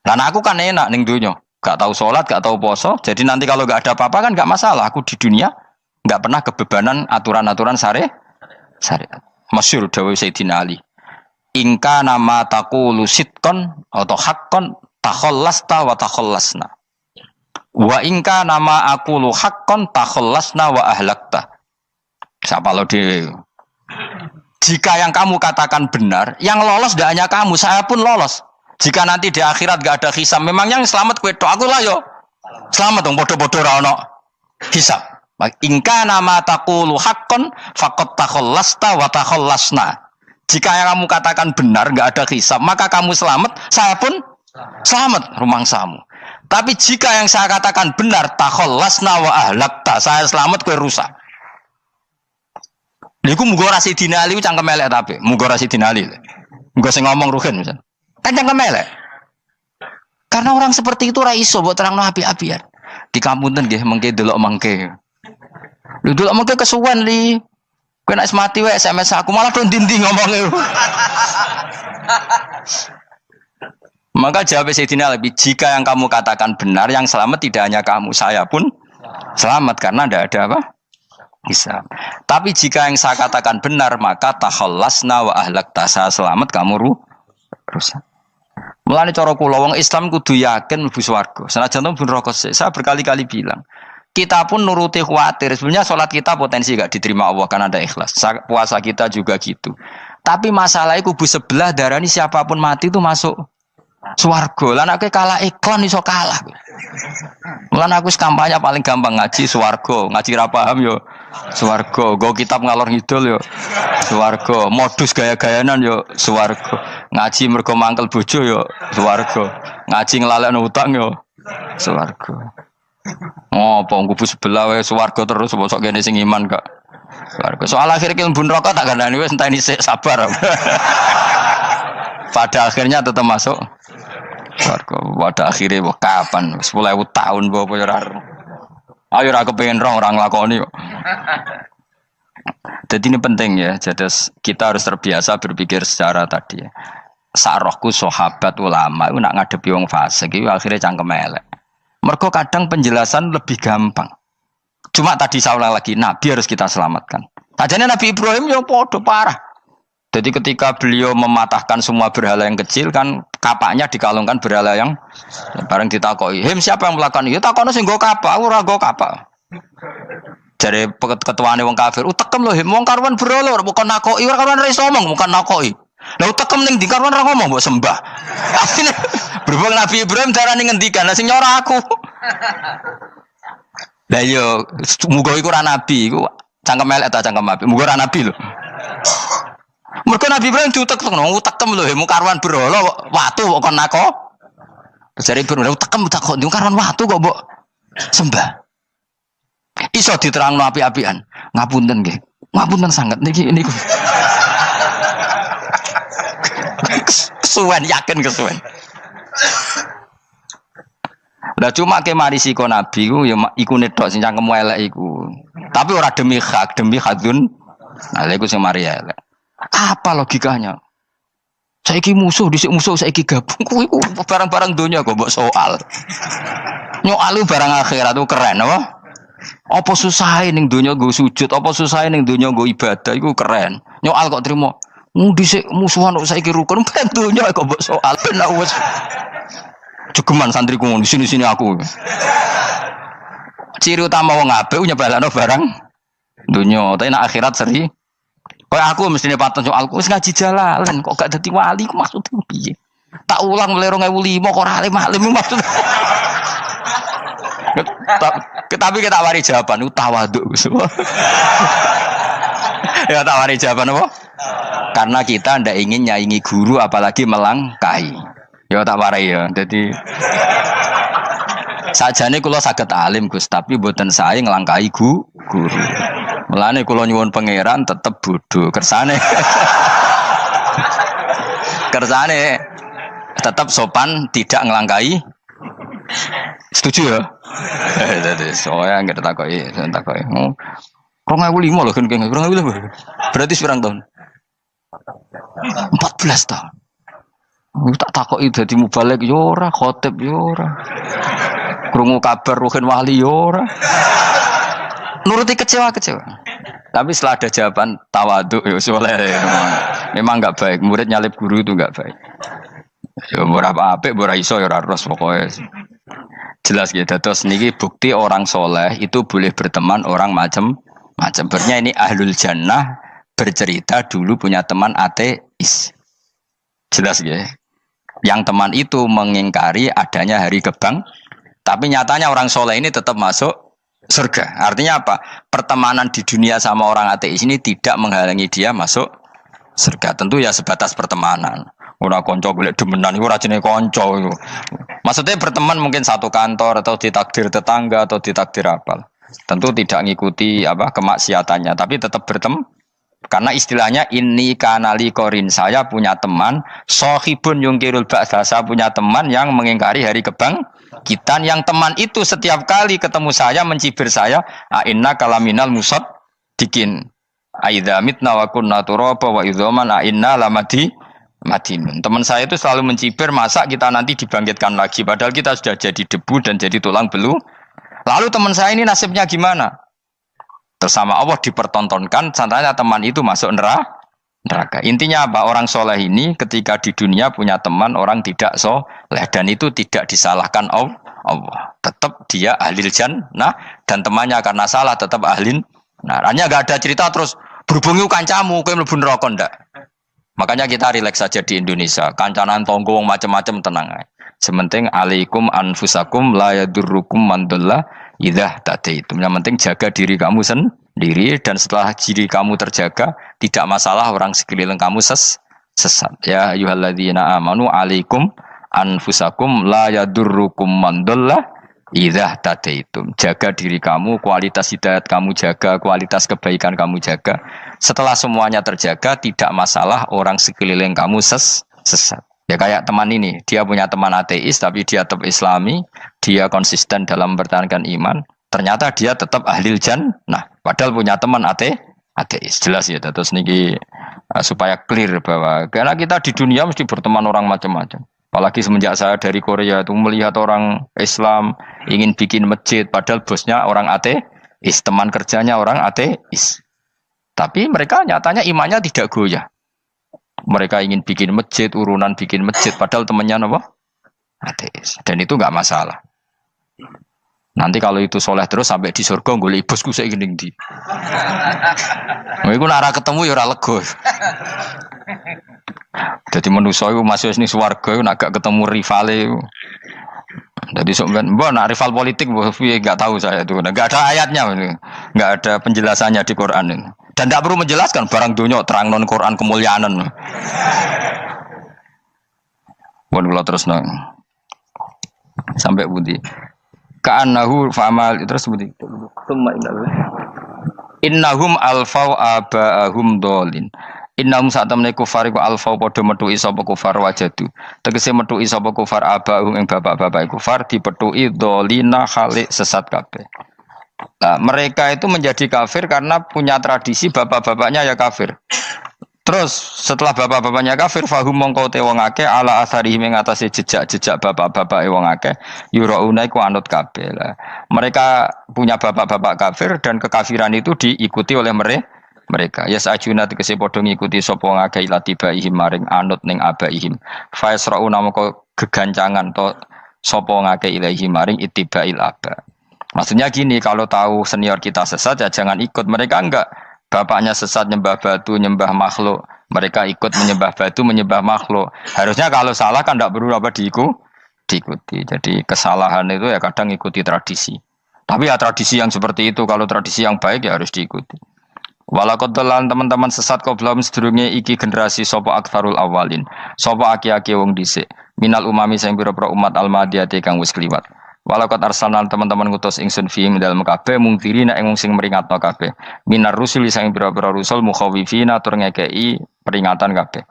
Lah aku kan enak ning donya, gak tahu salat, gak tahu poso, jadi nanti kalau gak ada apa-apa kan gak masalah. Aku di dunia gak pernah kebebanan aturan-aturan syariat. Masyhur dawuh Sayyidina Ali. Ingka nama taqulu sidqan atau haqqan takhallasta wa takhallasna. Wa ingka nama aqulu haqqan takhallasna wa ahlakta. Siapa lo dhewe? Jika yang kamu katakan benar, yang lolos tidak hanya kamu, saya pun lolos. Jika nanti di akhirat gak ada hisab, memang yang selamat kowe tok, aku lah yo. Selamat dong bodoh-bodoh ra ono hisab. Ingka nama taqulu haqqan faqad takhallasta wa takhallasna. Jika yang kamu katakan benar, enggak ada hisab, maka kamu selamat, saya pun selamat rumangsamu. Tapi jika yang saya katakan benar, takhallasna wa ahlakta, saya selamat kowe rusak. Niku muga ora Sidina Ali cangkem elek tapi, muga ora Sidina Ali. Muga sing ngomong Ruhin misal. Kan cangkem elek. Karena orang seperti itu ora iso mbok terangno api-apian. Di kampunten nggih mengke delok mengke. Lho delok mengke kesuwen li. Kowe nek mati wae SMS aku malah do ndindi ngomongnya. Maka jawab Sayyidina Ali, jika yang kamu katakan benar, yang selamat tidak hanya kamu, saya pun selamat karena tidak ada apa? Hisab. Tapi jika yang saya katakan benar, maka takhallasna wa ahlakta, saya selamat, kamu rusak. Mulane cara kula wong Islam kudu yakin mlebu swarga. Senajan to pun rokok sik. Saya berkali-kali bilang, kita pun nuruti khawatir. Sebenarnya sholat kita potensi gak diterima Allah karena ada ikhlas. Puasa kita juga gitu. Tapi masalahnya kubu sebelah darani siapapun mati itu masuk swarga. Lan aku kalah iklan iso kalah. Lan aku kampanye paling gampang ngaji swarga, ngaji ra paham yo swarga, go kitab ngalor ngidul yo swarga, modus gaya-gayanan yo swarga. Ngaji mergo mangkel bojo yo swarga. Ngaji nglalekno utang yo swarga. Ngopo kubu sebelah wae swarga terus bosok kene sing iman gak. Swarga. Soal akhir ki mlebu neraka tak kandhani wis enteni sik sabar. Pada akhirnya tetap masuk swarga. Pada akhirnya kapan? 10.000 tahun apa ya ora. Ayo ora kepengin orang nglakoni kok. Jadi ini penting ya. Jadi kita harus terbiasa berpikir secara tadi ya. Sarohku sahabat ulama itu nak ngadepi wong fasik itu akhirnya cangkem elek. Mergo kadang penjelasan lebih gampang. Cuma tadi saya ulang lagi, Nabi harus kita selamatkan. Tajane Nabi Ibrahim yang podo parah. Jadi ketika beliau mematahkan semua berhala yang kecil kan kapaknya dikalungkan berhala yang bareng ditakoi. Him siapa yang melakukan itu? Takono sing nggo kapak, ora nggo kapak. Jare ketuane wong kafir, utekem lho him wong karwan berhala bukan nakoki, ora karwan iso ngomong bukan nakoki. Lah utekem ning ndi karwan ora ngomong mbok sembah. Berhubung Nabi Ibrahim darane ngendikan, lah sing nyora aku. Lah yo muga iku ora nabi, iku cangkem elek ta cangkem apik. Muga ora nabi lho. Mergo Nabi Ibrahim diutek-utekno, utekem lho mu karwan berhala watu kok kon nako. Jare Ibrahim utekem tak kok karwan watu kok mbok sembah. Iso diterangno api-apian. Ngapunten nggih. Ngapunten sanget niki niku. Kesuwen yakin kesuwen. Lah cuma ke mari siko nabi ku ya iku netok sing cangkem elek iku. Tapi ora demi hak, demi hadun. Nah iku sing mari elek. Apa logikanya? Saiki musuh dhisik musuh saiki gabung kuwi barang-barang donya kok mbok soal. Nyoalu barang akhirat itu keren apa? Apa susahe ning donya nggo sujud, apa susahe ning donya nggo ibadah iku keren. Nyoal kok trimo. Dhisik musuhan kok saiki rukun ben donya kok mbok soal ben wis jegeman santriku di sini aku. Ciri utama wong apik nyebalano barang dunya, tapi nek akhirat seri. Kayak aku mestine paten soalku wis ngaji jalalan kok gak dadi wali ku maksudnya piye? Tak ulang mulai 2005 kok ora alim-alim maksud. Tapi kita wari jawaban tawaduk. Ya tak wari jawaban apa? Karena kita ndak ingin nyaingi guru apalagi melangkahi. Ya tak warai ya. Jadi sajane kula saged alim Gus, tapi mboten sae nglangkahi guru. Mulane kula nyuwun pangeran tetep bodho kersane. Kersane tetap sopan, tidak ngelangkai. Setuju ya? Jadi soalnya nggak takoki. 2005 loh kan, 2005. Berarti seberang tahun? 14 tahun. Tak takoki dadi mubalek yo ora, khotib yo ora. Krungu kabar Ruhin Wali yo ora. Nuruti kecewa-kecewa. Tapi setelah ada jawaban tawaduk ya soleh. Memang enggak baik, murid nyalip guru itu enggak baik. Ya berapa apik ora iso ya ora ros pokoke. Jelas gitu. Terus niki bukti orang soleh itu boleh berteman orang macam-macam. Bernya ini ahlul jannah bercerita dulu punya teman ateis. Jelas gitu. Yang teman itu mengingkari adanya hari kebang, tapi nyatanya orang soleh ini tetap masuk surga. Artinya apa? Pertemanan di dunia sama orang ateis ini tidak menghalangi dia masuk surga. Tentu ya sebatas pertemanan. Ora konco golek demenan iku ora jenenge konco iku. Maksudnya berteman mungkin satu kantor atau ditakdir tetangga atau ditakdir apa. Tentu tidak ngikuti apa kemaksiatannya, tapi tetap berteman. Karena istilahnya ini kanali korin, saya punya teman sohibun yungkirul ba'sa, saya punya teman yang mengingkari hari kebangkitan, yang teman itu setiap kali ketemu saya mencibir saya, inna kalaminal musad dikin aidza mitna wa kunna turaba wa idzaman inna lamadi madinun. Teman saya itu selalu mencibir, masa kita nanti dibangkitkan lagi padahal kita sudah jadi debu dan jadi tulang belulang. Lalu teman saya ini nasibnya gimana? Bersama Allah dipertontonkan, contohnya teman itu masuk neraka. Intinya apa? Orang soleh ini ketika di dunia punya teman orang tidak soleh, dan itu tidak disalahkan Allah. Tetap dia ahlil jannah, dan temannya karena salah tetap ahlin. Nah, hanya gak ada cerita terus berhubungi kancamu, kowe mlebu neraka ndak. Makanya kita rileks saja di Indonesia. Kancanan tonggo macam-macam tenang aja. Sementing alaikum anfusakum la yadurrukum man dhalla idza tadaitum. Yang penting jaga diri kamu sendiri, dan setelah diri kamu terjaga tidak masalah orang sekeliling kamu sesat. Ya ayyuhalladzina amanu alaikum anfusakum la yadurrukum man dhalla idza tadaitum. Jaga diri kamu, kualitas hidayat kamu jaga, kualitas kebaikan kamu jaga. Setelah semuanya terjaga tidak masalah orang sekeliling kamu sesat. Ya kayak teman ini, dia punya teman ateis tapi dia tetap islami, dia konsisten dalam mempertahankan iman, ternyata dia tetap ahlil jannah, padahal punya teman ateis. Jelas ya, terus niki supaya clear bahwa karena kita di dunia mesti berteman orang macam-macam. Apalagi semenjak saya dari Korea itu melihat orang Islam ingin bikin masjid, padahal bosnya orang ateis, teman kerjanya orang ateis. Tapi mereka nyatanya imannya tidak goyah. Mereka ingin bikin masjid, urunan bikin masjid, padahal temannya apa? Ateis. Dan itu nggak masalah. Nanti kalau itu soleh terus sampai di surga, golek bosku saya gini di. Iku nara ketemu ya ora lega. Jadi manusia itu masuk ini swarga, nak gak ketemu rivale. Jadi sebenarnya, nak rival politik, nggak tahu saya itu, nggak ada ayatnya, nggak ada penjelasannya di Quran ini. Dan tidak perlu menjelaskan barang dunia terang non Quran kemuliaan. Bukan kalau terus nang sampai budi. Ka'annahu fa'amal terus budi. Innahum alfau aba'ahum dolin. Innahum saat temne kufar iku alfau padha metuki sapa kufar wajadu. Tegese metuki sapa kufar aba'ahum ing bapak-bapak kufar dipethuki dolina khalik sesat kabeh. Nah, mereka itu menjadi kafir karena punya tradisi bapak-bapaknya ya kafir. Terus setelah bapak-bapaknya kafir, fahum mongko te wong akeh ala asarihi ing atase jejak-jejak bapak-bapake wong akeh yurauna iku anut kabeh. Mereka punya bapak-bapak kafir dan kekafiran itu diikuti oleh mereka. Ya sajuna tegese padha ngikuti sapa wong akeh latibaihim maring anut ning abaihim. Fa yasrauna mongko gegancangan to sapa wong akeh ilahi maring ittibail aba. Maksudnya gini, kalau tahu senior kita sesat ya jangan ikut. Mereka enggak, bapaknya sesat nyembah batu, nyembah makhluk. Mereka ikut menyembah batu, menyembah makhluk. Harusnya kalau salah kan enggak perlu apa diikuti. Jadi kesalahan itu ya kadang ikuti tradisi. Tapi ya tradisi yang seperti itu, kalau tradisi yang baik ya harus diikuti. Walakotelan teman-teman sesat kau belum sedurunge iki generasi sopo aktsarul awalin. Sopo aki-aki wong dhisik. Minal umami sing pira-pira umat almadiyati kang wis kliwat. Walakot arsalan teman-teman ngutus ingsun fiim dalam kabeh mungkirina ing wong sing meringatno kabeh. Minar rusuli sing pira-pira rusul mukhawifina tur ngekeki peringatan kabeh.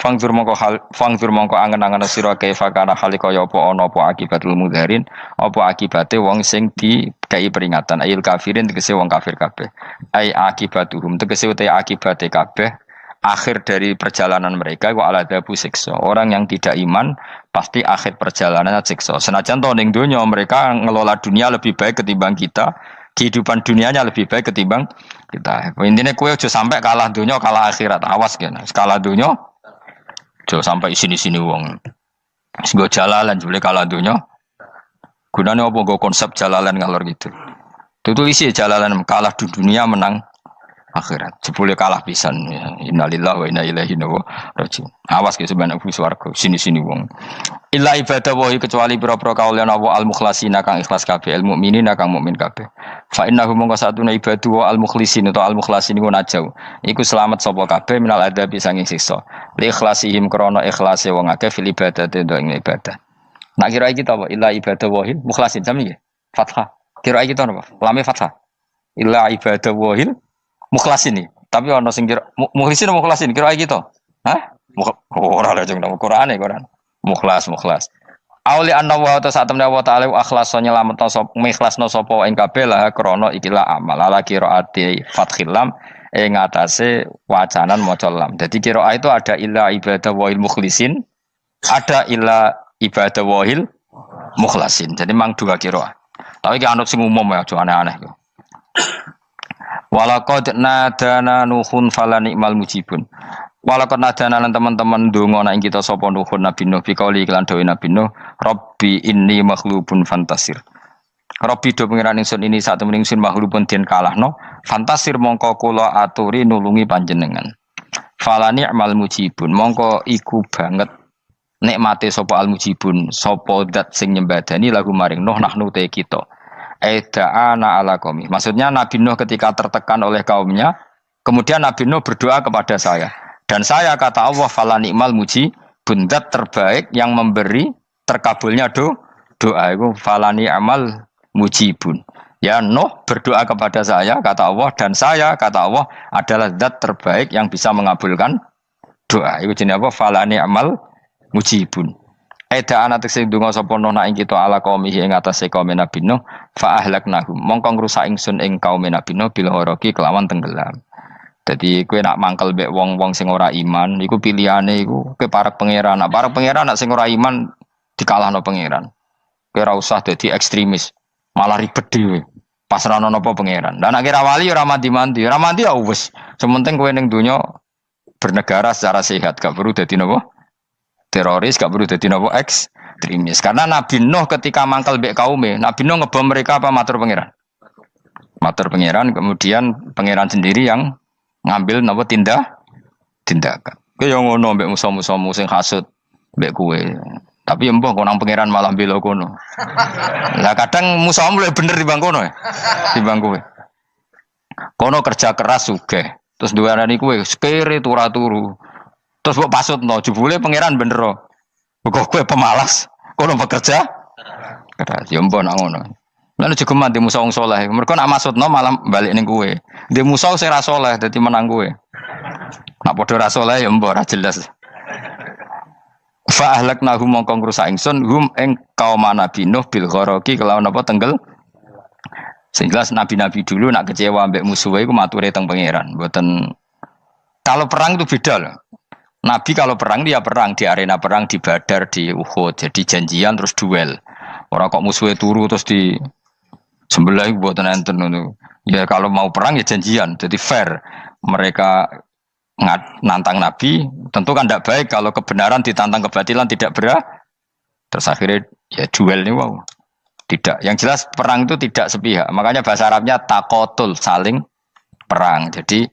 Fangzur mongko angen-angen sira kaifa kana hale kaya apa ana apa akibatul mudharin, apa akibate wong sing dikei peringatan ayil kafirin tegese wong kafir kabeh. Ai akibatuhum tegese uta akibate kabeh. Akhir dari perjalanan mereka wa aladabu siksa. Orang yang tidak iman pasti akhir perjalanannya siksa. Senajan to ning donya mereka ngelola dunia lebih baik ketimbang kita. Kehidupan dunianya lebih baik ketimbang kita. Intinya kowe aja sampai kalah dunia kalah akhirat. Awas kene. Kalah dunia aja sampai sini-sini wong. Wis go jalalan jebule kalah dunia. Gunane apa go konsep jalalan ngalor gitu. Tutulis jalalan kalah di dunia menang akhirat. Jebule kalah pisan ya. Innalillahi wa inna ilaihi raji'un. Awas ke sebenarnya swarga sini-sini wong. Illa ibadah wahi kecuali pira-pira kaulian Allah al-mukhlasina kang ikhlas kabeh, al-mukminina kang mukmin kabeh. Fa innahu mongko satune ibadu wa al-mukhlasin utawa al-mukhlasin iku najau. Iku selamat sapa kabeh minal adabi sanging siksa. Li ikhlasihim krana ikhlase wong akeh fil ibadah ing ibadah. Nak kira iki ta apa? Illa ibadah wahi mukhlasin sami nggih. Fathah. Kira iki ta napa? Lame fathah. Illa ibadah wahi mukhlasin iki. Tapi ana sing kira mukhlisin mukhlasin kira iki to. Hah? Ora lha jeng nang Qur'ane Qur'an. Mukhlas. Auli anna wa ta satamna wa ta'ala akhlasa nyelametno sapa mikhlasno sapa ing kabeh lah krana ikilah amal ala qiraati fathil lam ing atase wacanan maca lam. Dadi qiraah itu ada illa ibadah wahil mukhlisin, ada illa ibadah wahil mukhlasin. Jadi mang dua qiraah. Tapi ki anut sing umum ya aja aneh-aneh. Walaqad nadana nuhun fala ni'mal mujibun. Walaqad nadana lan teman-teman ndonga nek kita sapa nuhun Nabi Nuh bi kauli iklan dawuh Nabi Nuh, Rabbi inni maghlubun fantasir. Rabbi do pengiran ingsun ini sak temen ingsun maghlubun den kalahno, fantasir mongko kula aturi nulungi panjenengan. Fala ni'mal mujibun, mongko iku banget nikmate sapa al mujibun, sapa zat sing nyembadani lagu maring Nuh nahnu te kita. Aida'ana ala qaumi. Maksudnya Nabi Nuh ketika tertekan oleh kaumnya, kemudian Nabi Nuh berdoa kepada saya. Dan saya kata Allah fala ni'mal muji bundat terbaik yang memberi terkabulnya doa itu fala ni'mal mujibun. Ya Nuh berdoa kepada saya kata Allah dan saya kata Allah adalah zat terbaik yang bisa mengabulkan doa. Itu jenenge apa? Fala ni'mal mujibun. Aida ana tekse donga sapa Nuh ing kita ala qaumihi ing atase kaum Nabi Nuh fa ahlaknahum mongko ngrusak ingsun ing kaum Nabi Nuh bil ghoroki kelawan tenggelam. Jadi kowe nak mangkel mbek wong-wong sing ora iman, iku pilihane iku kowe parek pangeran. Nak parek pangeran nak sing ora iman dikalahno pangeran. Kowe ora usah dadi ekstremis, malah ribet dhewe. Pasrahno napa pangeran. Lah nak kira wali ora mandi-mandi, ora mandi ya wis. Sementing kowe ning donya bernegara secara sehat, gak perlu dadi napa? Teroris, gak perlu dadi napa? Ekstremis. Karena Nabi Nuh ketika mangkel mbek kaume, Nabi Nuh ngebom mereka apa matur pangeran? Matur pangeran, kemudian pangeran sendiri yang ngambil napa tindakan. Kowe yo ngono mbek musuh-musuhmu sing hasud mbek kowe. Tapi ya mbah konang pangeran malah bela kono. Lah kadang musuhmu luwih bener timbang kono ya. Timbang kowe. Kono kerja keras sugih. Terus duweni kowe sekere turu. Terus mbok pasutno jebule pangeran bener. Kok kowe pemalas. Kono bekerja keras. Ya mbah nak ngono. Lalu juga mati musuh wong soleh. Mereka nak maksudno malah balik ning kowe. Di musuh sing ra soleh dadi menang kowe. Nak padha ra soleh ya mbok ra jelas. Fa ahlaknahum mongko ngrusak ingsun hum ing kaum Nabi Nuh bil ghoroki kelawan apa tenggel. Sing jelas nabi-nabi dulu nak kecewa mbek musuhe iku mature teng pangeran. Mboten kalau perang itu beda loh. Nabi kalau perang dia perang di arena perang di Badar di Uhud. Jadi janjian terus duel. Ora kok musuhe turu terus di sebelah buat enten itu. Ya kalau mau perang ya janjian, jadi fair. Mereka nantang Nabi, tentu kan tidak baik kalau kebenaran ditantang kebatilan tidak berat. Terus akhirnya ya duel ini wow. Tidak. Yang jelas perang itu tidak sepihak. Makanya bahasa Arabnya takotul, saling perang. Jadi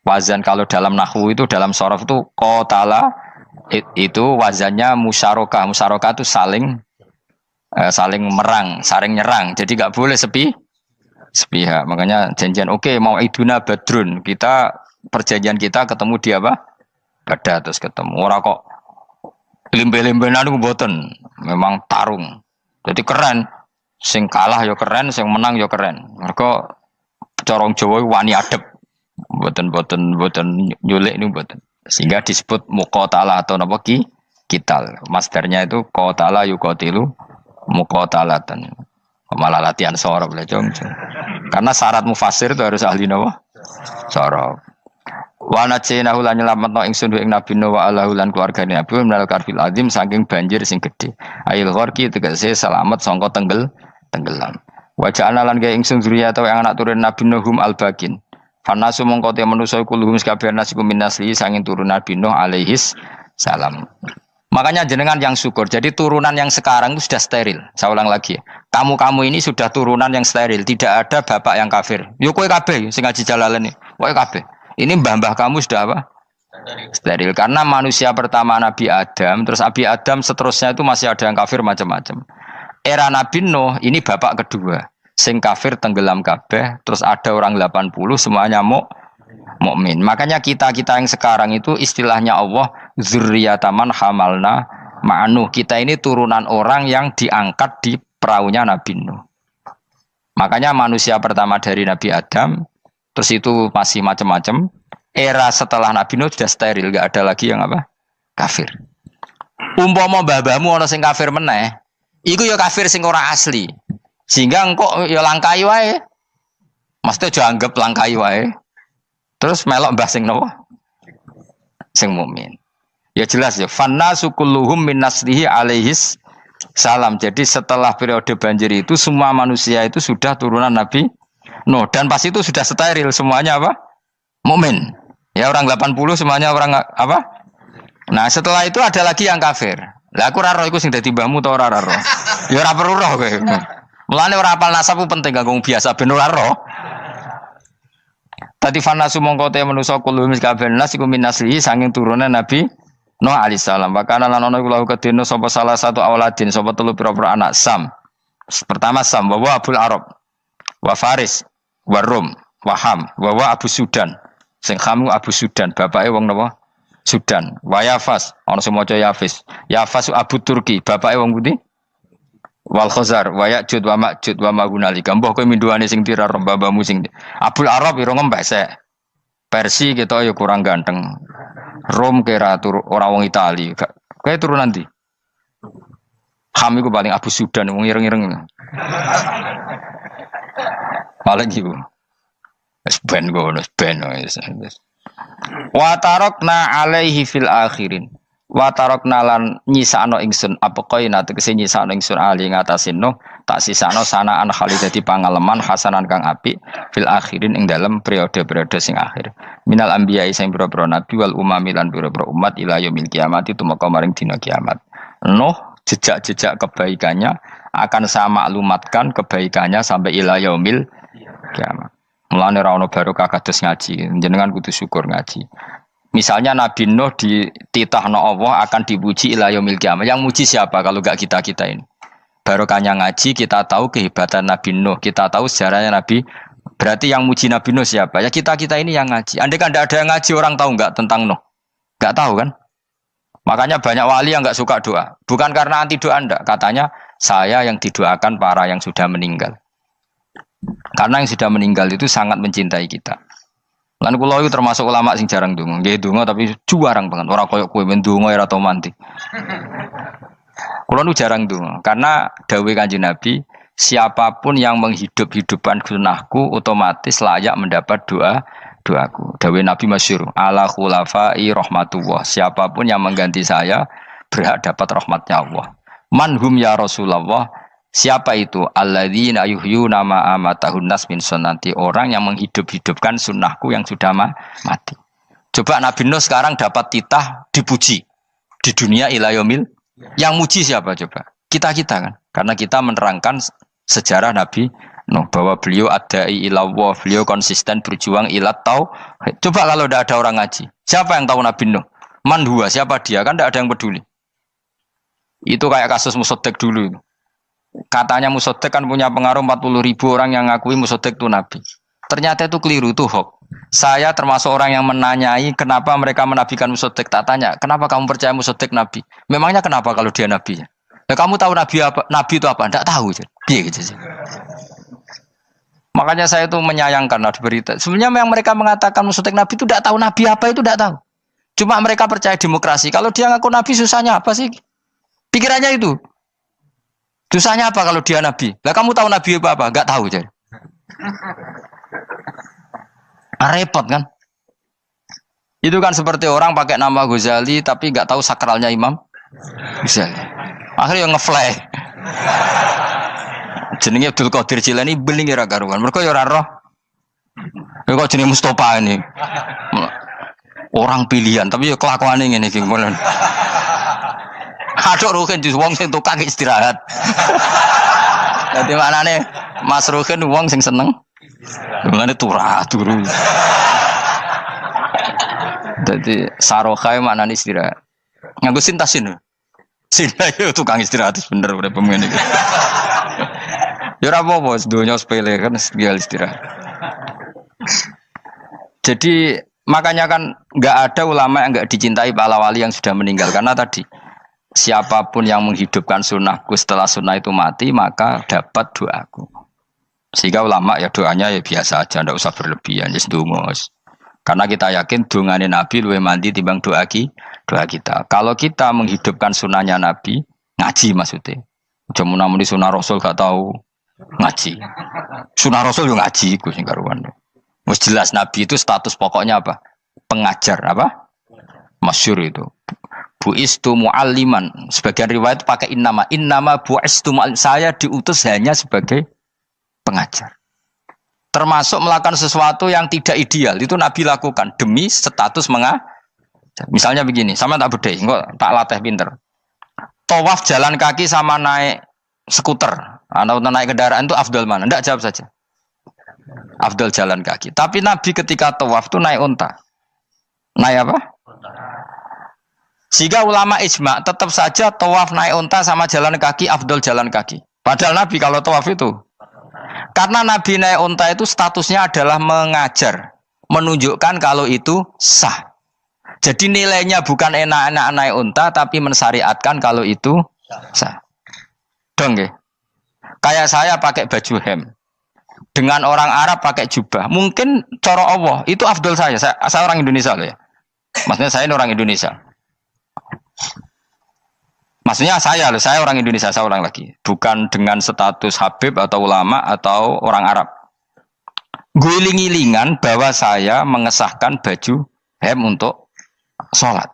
wazan kalau dalam nahwu itu dalam sorof itu qatala itu wazannya musyarakah. Musyarakah itu saling merang, saling nyerang. Jadi nggak boleh sepihak. Makanya janjian oke, mau iduna badrun. Kita perjanjian kita ketemu di apa? Badar terus ketemu. Ora kok limbe-limbenan mboten. Memang tarung. Jadi keren. Sing kalah ya keren, sing menang ya keren. Mereka corong Jawa wani adep. Mboten nyulik niku mboten. Sehingga disebut muqatalah atau napa kital. Masdarnya itu qatala yuqatilu muqatalatan. Malah latihan sorab lah jong. Karena syarat mufassir itu harus ahli nawa sorab. Wa najinahu lan nyelametno ingsun ing Nabi Nuh wa alahu lan keluargane Nabi minal karfil azim saking banjir sing gedhe. Ail gharqi tegese selamat sangka tenggelam. Wa ja'alna lan gawe ingsun zuriyata yang anak turun Nabi Nuh hum al-bakin. Fanasu mongko te manusa kulluhum sakabeh nasikum minasli sanging turun Nabi Nuh alaihis salam. Makanya jenengan yang syukur. Jadi turunan yang sekarang itu sudah steril. Saya ulang lagi. Kamu ini sudah turunan yang steril. Tidak ada bapak yang kafir. Yo kowe kabeh sing ngaji Jalalain. Kowe kabeh. Ini mbah-mbah kamu sudah apa? Steril karena manusia pertama Nabi Adam, terus Nabi Adam seterusnya itu masih ada yang kafir macam-macam. Era Nabi Nuh ini bapak kedua, sing kafir tenggelam kabeh, terus ada orang 80 semuanya mukmin. Makanya kita-kita yang sekarang itu istilahnya Allah dzurriyyataman hamalna ma'nuh. Kita ini turunan orang yang diangkat di perahunya Nabi Nuh. Makanya manusia pertama dari Nabi Adam, terus itu masih macam-macam. Era setelah Nabi Nuh sudah steril, enggak ada lagi yang apa? Kafir. Umpama mbah-mbahmu ana sing kafir meneh, iku ya kafir sing ora asli. Sehingga engkau ya langkai wae. Mesti aja anggap langkai wae. Terus melok mbah sing nopo? Sing mukmin. Ya jelas ya, fannasu kulluhum min naslihi alaihis salam. Jadi setelah periode banjir itu semua manusia itu sudah turunan Nabi Nuh dan pas itu sudah steril semuanya apa? Mukmin. Ya orang 80 semuanya orang apa? Nah, setelah itu ada lagi yang kafir. Lah aku ora roh iku sing dadi mbahmu ta ora roh. Ya ora perlu roh kowe. Mulane ora apal nasab ku penting kanggo biasa ben ora roh. Tadi fanasu mongko te manusa kulo mis kabeh nas iku min naslihi saking turunan Nabi Nuh alaihi salam. Bakana lan ana iku lahu kedene sapa salah satu auladin sapa telu pira-pira anak Sam. Pertama Sam wa Abul Arab wa Faris wa Rum wa Ham wa Abu Sudan. Sing Ham Abu Sudan, bapake wong napa? Sudan. Wa Yafas, ana sing maca Yafis. Yafas Abu Turki, bapake wong pundi? Wal Khazar, wa Ya'jud wa Ma'jud wa Magunalika. Mbah kowe minduane sing tira babamu sing Abul Arab ira ngembesek. Persi kita ya kurang ganteng. Rom kira ora wong Itali. Kowe turunan ndi? Ham iku paling Abu Sudan wong ireng-ireng. Paling iku. Wis ben ngono, ben wis. Wa tarakna alaihi fil akhirin. Wa tarakna lan nyisano ingsun apa koina tegese nyisano ingsun ali ngatasin no tak sisano sanaan khali dadi pangaleman hasanan kang apik fil akhirin ing dalem periode-periode sing akhir. Minal anbiya sing pira-pira nabi wal umami lan pira-pira umat ila yaumil kiamat itu maka maring dina kiamat. Nuh jejak-jejak kebaikannya akan saya maklumatkan kebaikannya sampai ila yaumil kiamat. Mulane ra ono barokah kados ngaji, jenengan kudu syukur ngaji. Misalnya Nabi Nuh dititahno Allah akan dipuji ila yaumil kiamah. Yang muji siapa kalau enggak kita-kita ini? Barokahnya ngaji, kita tahu kehebatan Nabi Nuh, kita tahu sejarahnya Nabi. Berarti yang muji Nabi Nuh siapa? Ya kita-kita ini yang ngaji. Andai kan enggak ada yang ngaji, orang tahu enggak tentang Nuh? Enggak tahu kan? Makanya banyak wali yang enggak suka doa. Bukan karena anti doa enggak, katanya saya yang didoakan para yang sudah meninggal. Karena yang sudah meninggal itu sangat mencintai kita. Lan kula itu termasuk ulama sing jarang ndonga. Nggih ndonga tapi juarang banget. Ora koyo kowe men ndonga ora tau mandi. Kula nu jarang ndonga karena dawuh Kanjeng Nabi, siapapun yang menghidup-hidupkan sunnahku otomatis layak mendapat doaku. Dawuh Nabi masyhur, ala khulafai rahmatullah. Siapapun yang mengganti saya berhak dapat rahmatnya Allah. Manhum ya Rasulullah. Siapa itu? Alladzina yuhyuna ma amatahun nas min sunnati, orang yang menghidup-hidupkan sunnahku yang sudah mati. Coba Nabi Nuh sekarang dapat titah dipuji di dunia ila yaumil. Yang muji siapa coba? Kita-kita kan. Karena kita menerangkan sejarah Nabi Nuh bahwa beliau adai ilallah, beliau konsisten berjuang ilat tauhid. Coba kalau tidak ada orang ngaji, siapa yang tahu Nabi Nuh? Man huwa, siapa dia? Kan tidak ada yang peduli. Itu kayak kasus Musaddaq dulu. Katanya Musaddaq kan punya pengaruh 40.000 orang yang ngakui Musaddaq itu Nabi. Ternyata itu keliru, itu hoax. Saya termasuk orang yang menanyai kenapa mereka menabikan Musaddaq. Tak tanya, kenapa kamu percaya Musaddaq Nabi? Memangnya kenapa kalau dia Nabi? Ya, kamu tahu Nabi apa? Nabi itu apa? Tidak tahu. Iya gitu sih. Makanya saya itu menyayangkan ada berita. Sebenarnya yang mereka mengatakan Musaddaq Nabi itu tidak tahu Nabi apa itu tidak tahu. Cuma mereka percaya demokrasi. Kalau dia ngaku Nabi susahnya apa sih? Pikirannya itu. Susahnya apa kalau dia Nabi? Lah kamu tahu Nabi apa? Enggak tahu jadi. Repot kan? Itu kan seperti orang pakai nama Ghazali tapi enggak tahu sakralnya Imam Ghazali. Akhirnya ngefly. Jenenge Abdul Qadir Jilani beling ora karuan. Mergo ya ora roh. Ya kok jenenge Mustofa ini. Orang pilihan tapi ya kelakuane ngene iki ngono. Aduk Ruhin jus wong sing tukang istirahat. Dadi maknane Mas Ruhin wong sing seneng. Mulane turu. Jadi saroha maknane istirahat. Nganggo sintasin. Sinta itu tukang istirahat bener udah pemain iki. Ya ora apa-apa, donya sepele kan dia istirahat. Jadi makanya kan nggak ada ulama yang nggak dicintai para wali yang sudah meninggal karena tadi siapapun yang menghidupkan sunnahku setelah sunnah itu mati maka dapat doaku. Sehingga ulama ya doanya ya biasa aja, ndak usah berlebihan, just dungus. Karena kita yakin dongane Nabi luwih mandi timbang doa kita. Kalau kita menghidupkan sunnahnya Nabi, ngaji maksudnya. Cuma namun di sunnah Rasul gak tahu ngaji. Sunnah Rasul yo ngaji iku sing karuan. Wis jelas Nabi itu status pokoknya apa? Pengajar apa? Masyhur itu. Bu'istu mu'alliman. Sebagian riwayat pakai innama bu'istu mu'allim. Saya diutus hanya sebagai pengajar. Termasuk melakukan sesuatu yang tidak ideal itu Nabi lakukan demi status mengajar. Misalnya begini, sama tak bedai, kok tak latih pinter. Tawaf jalan kaki sama naik skuter atau naik kendaraan itu afdal mana? Enggak, jawab saja. Afdal jalan kaki. Tapi Nabi ketika tawaf itu naik unta. Naik apa? Sehingga ulama ijma tetap saja tawaf naik unta sama jalan kaki afdal jalan kaki. Padahal Nabi kalau tawaf itu karena Nabi naik unta itu statusnya adalah mengajar, menunjukkan kalau itu sah. Jadi nilainya bukan enak-enak naik unta, tapi mensyariatkan kalau itu sah. Dong ya? Kayak saya pakai baju hem, dengan orang Arab pakai jubah. Mungkin cara Allah itu afdol saya orang Indonesia loh ya. Maksudnya saya ini orang Indonesia. Maksudnya saya orang Indonesia, saya ulang lagi. Bukan dengan status Habib atau ulama atau orang Arab. Guling-gilingan bahwa saya mengesahkan baju hem untuk sholat.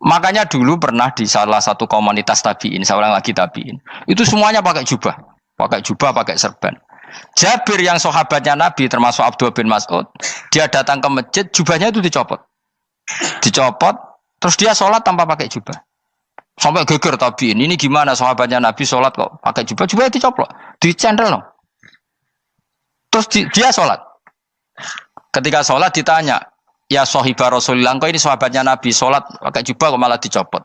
Makanya dulu pernah di salah satu komunitas tabiin, saya ulang lagi tabiin. Itu semuanya pakai jubah, pakai serban. Jabir yang sahabatnya Nabi termasuk Abdullah bin Mas'ud, dia datang ke masjid, jubahnya itu dicopot, terus dia sholat tanpa pakai jubah. Sampai geger tabiin, ini gimana sahabatnya Nabi sholat kok pakai jubah, jubahnya dicoplok, dicendel loh. Terus dia sholat. Ketika sholat ditanya, ya sahibah Rasulullah, kok ini sahabatnya Nabi sholat pakai jubah kok malah dicopot.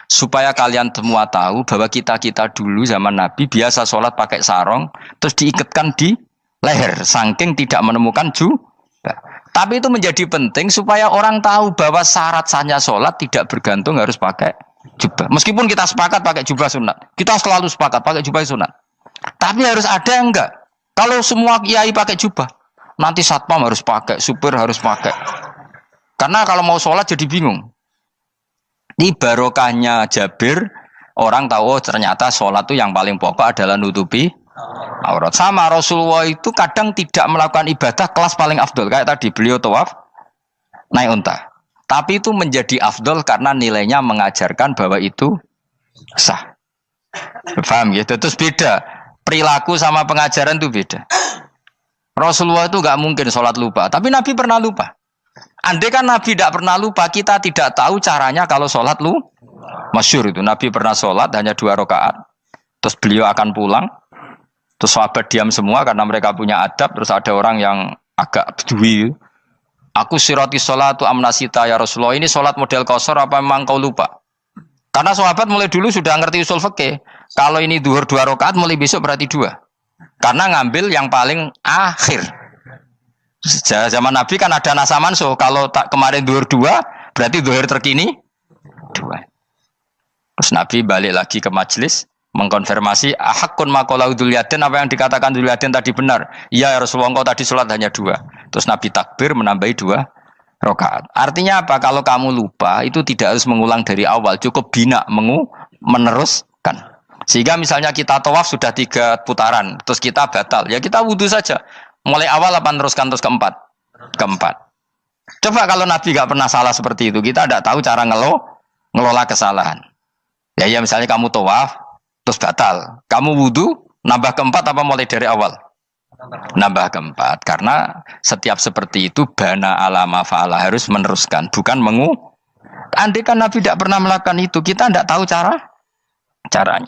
Supaya kalian semua tahu bahwa kita dulu zaman Nabi biasa sholat pakai sarong, terus diikatkan di leher, saking tidak menemukan jubah. Tapi itu menjadi penting supaya orang tahu bahwa syarat sahnya sholat tidak bergantung harus pakai jubah. Meskipun kita sepakat pakai jubah sunat, kita selalu sepakat pakai jubah sunat. Tapi harus ada yang enggak. Kalau semua kiai pakai jubah, nanti satpam harus pakai, supir harus pakai. Karena kalau mau sholat jadi bingung. Ini barokahnya Jabir, orang tahu ternyata sholat itu yang paling pokok adalah nutupi aurat. Sama Rasulullah itu kadang tidak melakukan ibadah kelas paling afdol. Kayak tadi beliau tawaf naik unta. Tapi itu menjadi afdol karena nilainya mengajarkan bahwa itu sah. Paham gitu? Terus beda. Perilaku sama pengajaran itu beda. Rasulullah itu gak mungkin sholat lupa. Tapi Nabi pernah lupa. Andai kan Nabi tidak pernah lupa, kita tidak tahu caranya kalau sholat masyhur itu. Nabi pernah sholat hanya 2 rakaat. Terus beliau akan pulang. Terus sahabat diam semua karena mereka punya adab. Terus ada orang yang agak bedui. Aku sirati sholatu amnasita ya Rasulullah. Ini sholat model qashar apa memang kau lupa? Karena sahabat mulai dulu sudah ngerti usul fikih. Kalau ini duhur 2 rakaat, mulai besok berarti 2. Karena ngambil yang paling akhir. Zaman Nabi kan ada nasa mansuh. Kalau tak kemarin duhur 2, berarti duhur terkini 2. Terus Nabi balik lagi ke majelis, mengkonfirmasi ahakun maqala Dzulyaden, apa yang dikatakan Dzulyaden tadi benar. Iya ya Rasulullah, engkau tadi sholat hanya 2. Terus Nabi takbir menambahi 2 rakaat. Artinya apa? Kalau kamu lupa itu tidak harus mengulang dari awal, cukup bina meneruskan. Sehingga misalnya kita tawaf sudah 3 putaran, terus kita batal, ya kita wudu saja. Mulai awal apa teruskan terus keempat? Coba kalau Nabi gak pernah salah seperti itu, kita tidak tahu cara ngelola kesalahan. Ya misalnya kamu tawaf terus batal, kamu wudu nambah keempat apa mulai dari awal? Nambah keempat, karena setiap seperti itu bana alama fa'ala, harus meneruskan, bukan andai kan Nabi tidak pernah melakukan itu, kita tidak tahu caranya.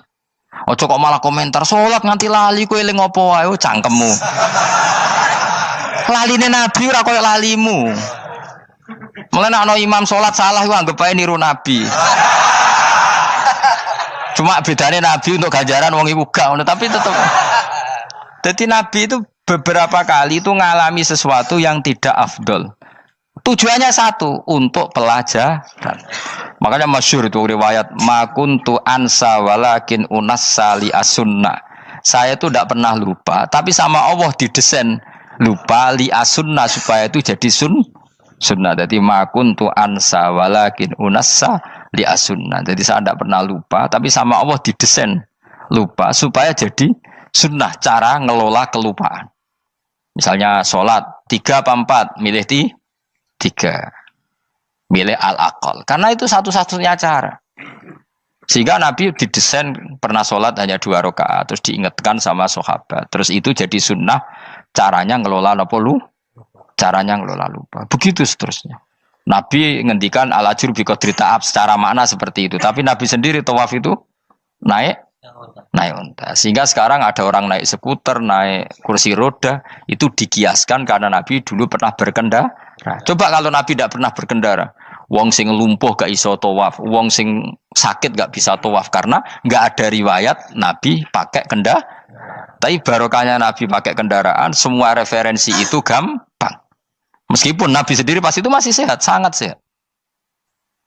Ojo kok malah komentar sholat nganti lali kowe eling opo wae, cangkemmu. Laline Nabi ora koyo lalimu. Mulane ana imam salat salah iku anggap ae niru Nabi. Cuma bedanya Nabi untuk ganjaran wong iku gak ngono, tapi tetep. Jadi Nabi itu beberapa kali itu ngalami sesuatu yang tidak afdol. Tujuannya satu, untuk pelajaran. Makanya masyhur itu riwayat makuntu ansa walakin unassa li as-sunnah. Saya itu tidak pernah lupa, tapi sama Allah didesain lupa li as-sunnah supaya itu jadi sunnah. Jadi makuntu ansa walakin unassa li as-sunnah. Jadi saya tidak pernah lupa, tapi sama Allah didesain lupa supaya jadi sunnah cara ngelola kelupaan. Misalnya sholat 3 apa 4, milih 3, milih al-aqal. Karena itu satu-satunya cara. Sehingga Nabi didesain pernah sholat hanya 2 rakaat, terus diingatkan sama sahabat. Terus itu jadi sunnah caranya ngelola caranya ngelola lupa. Begitu seterusnya. Nabi ngendikan al-ajru bi qadri ta'ab secara makna seperti itu. Tapi Nabi sendiri tawaf itu naik unta. Sehingga sekarang ada orang naik skuter, naik kursi roda, itu dikiaskan karena Nabi dulu pernah berkendara. Coba kalau Nabi tidak pernah berkendara, wong sing lumpuh gak iso tawaf, wong sing sakit gak bisa tawaf karena gak ada riwayat Nabi pakai kendaraan. Tapi barokahnya Nabi pakai kendaraan, semua referensi itu gampang. Meskipun Nabi sendiri pas itu masih sehat, sangat sehat.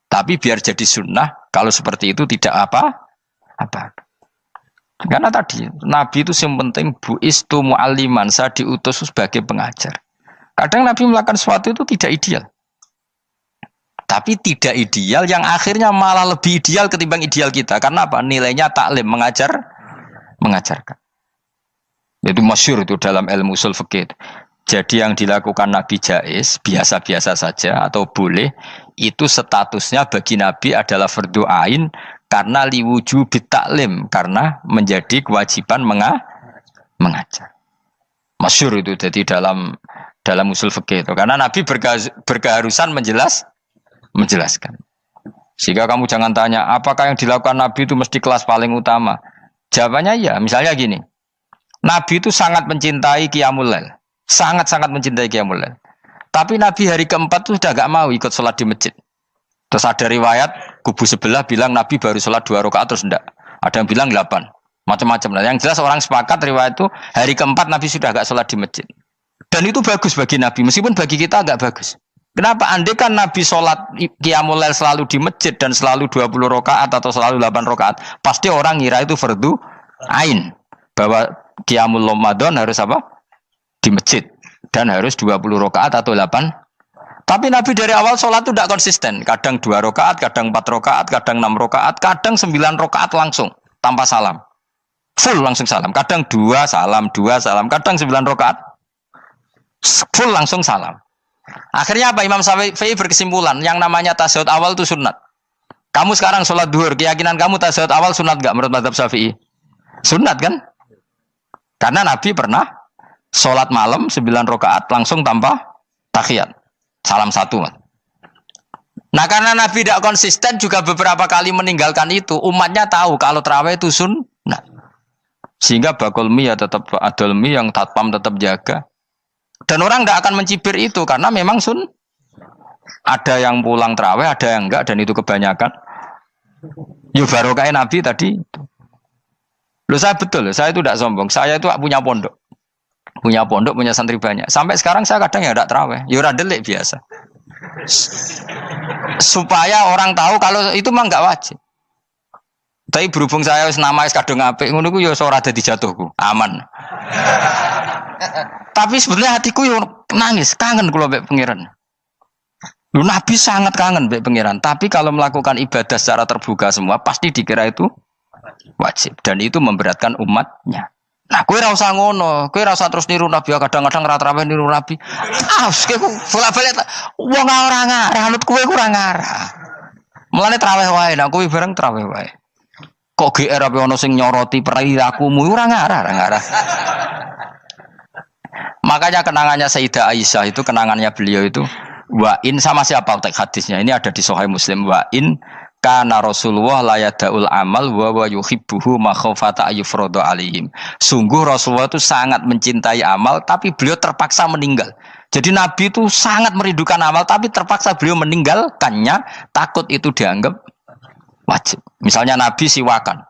Tapi biar jadi sunnah, kalau seperti itu tidak apa. Karena tadi Nabi itu yang penting buistu mu'alliman, saya diutus sebagai pengajar. Kadang Nabi melakukan sesuatu itu tidak ideal. Tapi tidak ideal yang akhirnya malah lebih ideal ketimbang ideal kita. Karena apa? Nilainya taklim, mengajarkan. Itu masyhur itu dalam ilmu ushul fikih. Jadi yang dilakukan Nabi jaiz, biasa-biasa saja atau boleh, itu statusnya bagi Nabi adalah fardhu ain karena liwujubi taklim, karena menjadi kewajiban mengajar. Masyhur itu jadi dalam usul fikih itu. Karena Nabi berkeharusan menjelaskan. Sehingga kamu jangan tanya, apakah yang dilakukan Nabi itu mesti kelas paling utama? Jawabannya ya, misalnya gini. Nabi itu sangat mencintai Qiyamul Lail. Sangat-sangat mencintai Qiyamul Lail. Tapi Nabi hari keempat itu sudah gak mau ikut sholat di masjid. Terus ada riwayat, kubu sebelah bilang Nabi baru sholat 2 rakaat terus enggak. Ada yang bilang 8. Macam-macam. Nah, yang jelas orang sepakat riwayat itu, hari keempat Nabi sudah gak sholat di masjid. Dan itu bagus bagi Nabi, meskipun bagi kita agak bagus. Kenapa? Andai kan Nabi sholat Qiyamul Lail selalu di masjid dan selalu 20 rakaat atau selalu 8 rakaat, pasti orang ngira itu fardhu ain. Bahwa Qiyamul Ramadan harus apa? Di masjid. Dan harus 20 rakaat atau 8. Tapi Nabi dari awal sholat itu tidak konsisten. Kadang 2 rakaat, kadang 4 rakaat, kadang 6 rakaat, kadang 9 rakaat langsung. Tanpa salam. Full langsung salam. Kadang 2 salam, kadang 9 rakaat. Full langsung salam. Akhirnya apa? Imam Syafi'i berkesimpulan yang namanya tasyahud awal itu sunat. Kamu sekarang sholat duhur, keyakinan kamu tasyahud awal sunat gak menurut mazhab Syafi'i? Sunat kan? Karena Nabi pernah sholat malam 9 rakaat langsung tanpa tahiyat. Salam 1. Nah karena Nabi tidak konsisten juga beberapa kali meninggalkan itu, umatnya tahu kalau tarawih itu sunnah. Sehingga bakul mie ya tetap adol mie, yang tatpam tetap jaga. Dan orang tidak akan mencibir itu karena memang ada yang pulang tarawih, ada yang enggak, dan itu kebanyakan. Ya barokah Nabi tadi. Loh saya betul, saya itu tidak sombong. Saya itu punya pondok, punya santri banyak. Sampai sekarang saya kadang ya tidak tarawih, ya ora delik biasa. Supaya orang tahu kalau itu mah enggak wajib. Tapi berhubung saya nama kadung apik, ngono ku ya ora dadi jatuhku, aman. Tapi sebenarnya hatiku yo nangis, kangen kula mbek pangeran. Lu Nabi sangat kangen mbek pangeran, tapi kalau melakukan ibadah secara terbuka semua pasti dikira itu wajib dan itu memberatkan umatnya. Nah, kowe ora usah ngono, kowe ora usah terus niru Nabi, kadang-kadang ra traweh niru Nabi. Kowe bolak-balik wong ora ngarah, anut kowe ora ngarah. Mulane traweh wae, nek kowe bareng traweh wae. Kok GR apa ono sing nyoroti perilakumu ora ngarah. Makanya kenangannya Sayyidah Aisyah itu, kenangannya beliau itu wa in, sama siapa teks hadisnya? Ini ada di Sahih Muslim. Wa in kana Rasulullah la yadaul amal wa yuhibbuhu makhafata ayyufrada alaihim. Sungguh Rasulullah itu sangat mencintai amal tapi beliau terpaksa meninggal Jadi Nabi itu sangat merindukan amal, tapi terpaksa beliau meninggalkannya, takut itu dianggap wajib. Misalnya Nabi siwakan.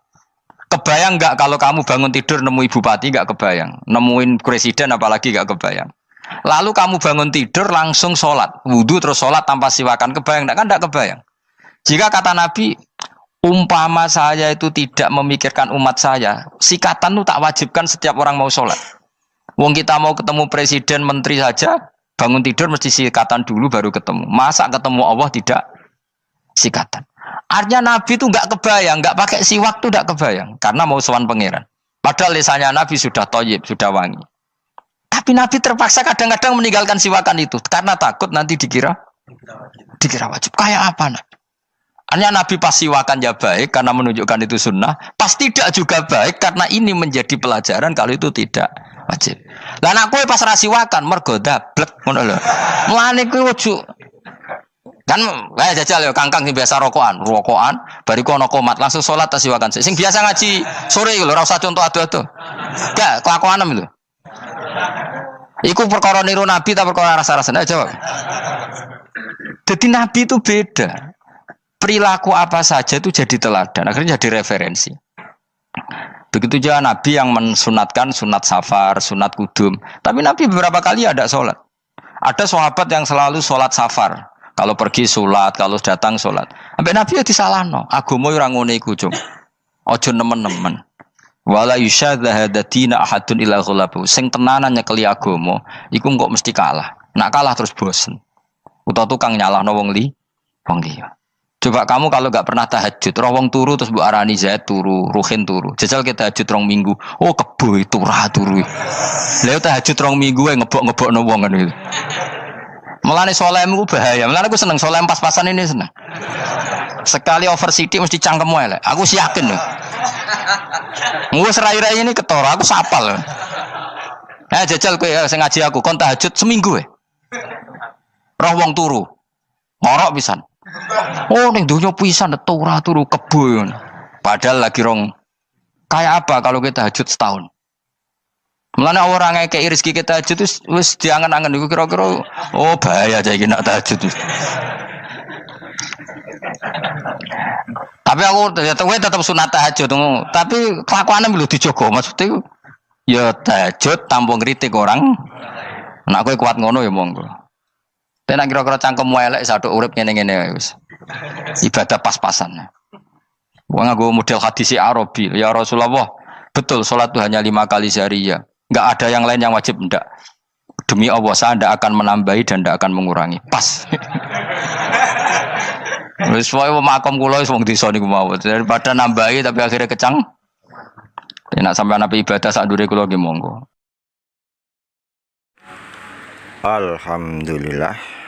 Kebayang nggak kalau kamu bangun tidur nemuin bupati, nggak kebayang. Nemuin presiden apalagi nggak kebayang. Lalu kamu bangun tidur langsung sholat, wudhu terus sholat tanpa siwakan, kebayang nggak? Kan nggak kebayang. Jika kata Nabi, umpama saya itu tidak memikirkan umat saya, sikatan itu tak wajibkan setiap orang mau sholat. Wong kita mau ketemu presiden, menteri saja, bangun tidur mesti sikatan dulu baru ketemu. Masa ketemu Allah tidak sikatan? Artinya Nabi itu nggak kebayang, nggak pakai siwak tuh nggak kebayang, karena mau sowan pangeran. Padahal lisannya Nabi sudah thayyib, sudah wangi. Tapi Nabi terpaksa kadang-kadang meninggalkan siwakan itu, karena takut nanti dikira wajib. Kayak apa Nabi? Artinya Nabi pas siwakan ya baik, karena menunjukkan itu sunnah. Pas tidak juga baik, karena ini menjadi pelajaran kalau itu tidak wajib. Lah nek kowe pas ra siwakan mergo dablek ngono lho. Mulane kowe ojo kan jajal ya kangkang sing biasa rokokan, bariku ana komat langsung salat tas siwakan. Sing biasa ngaji sore iku lho ora usah contoh ado-ado. Gak kelakuanem lho. Iku perkara niru Nabi ta perkara rasa-rasan aja jawab. Jadi Nabi itu beda. Perilaku apa saja itu jadi teladan, akhirnya jadi referensi. Begitu juga Nabi yang mensunatkan sunat safar, sunat kudum. Tapi Nabi beberapa kali ada sholat. Ada sahabat yang selalu sholat safar. Kalau pergi sholat, kalau datang sholat. Sampai Nabi ya disalahno. Agama ora ngene iku, Cung. Aja nemen-nemen. Wala yusyadza hadatina ahadun ila ghalabu. Sing tenanan nyekeli agama, iku kok mesti kalah. Nak kalah terus bosen. Utawa tukang nyalahno wong liya. Coba kamu kalau gak pernah tahajud, roh wong turu terus Bu Arani Zaid turu, Ruhin turu. Jajal kita tahajud rong minggu. Oh kebo itu turu. Lha tahajud rong minggu ngebok-ngebokno wong kan itu. Mulane salehmu bahaya. Mulane aku seneng saleh pas-pasan ini seneng. Sekali over sidik mesti cangkemmu elek. Aku yakin lho. Wis rai-rai ini ketara, aku sapal. Jajal kowe sing ngaji aku kon tahajud seminggu roh wong turu. Ngorok pisan. Oh ning donya pisan turu kebo. Padahal lagi rong kayak apa kalau kita tahajud setahun. Mulane orang ngekeki rezeki kita tahajud wis diangen-angen iku kira-kira oh bahaya aja iki nak tahajud. Tapi aku tetap sunat tahajud, tapi kelakuannya belum dijogo maksudnya ya tahajud tanpa ngritik orang. Nek kowe kuat ngono ya monggo. Tenan kira-kira cangkemmu elek saduk urip ngene-ngene wis. Ibadah pas-pasan. Wong nggo model hadis Arabi, ya Rasulullah, betul salat itu hanya 5 kali sehari ya. Enggak ada yang lain yang wajib ndak. Demi Allah saya ndak akan menambahi dan ndak akan mengurangi. Pas. Wis wae makom kula wis wong desa niku mawon. Daripada nambahi tapi akhirnya kecang. Nek sampean ape ibadah sak ndure kula nggih monggo. Alhamdulillah.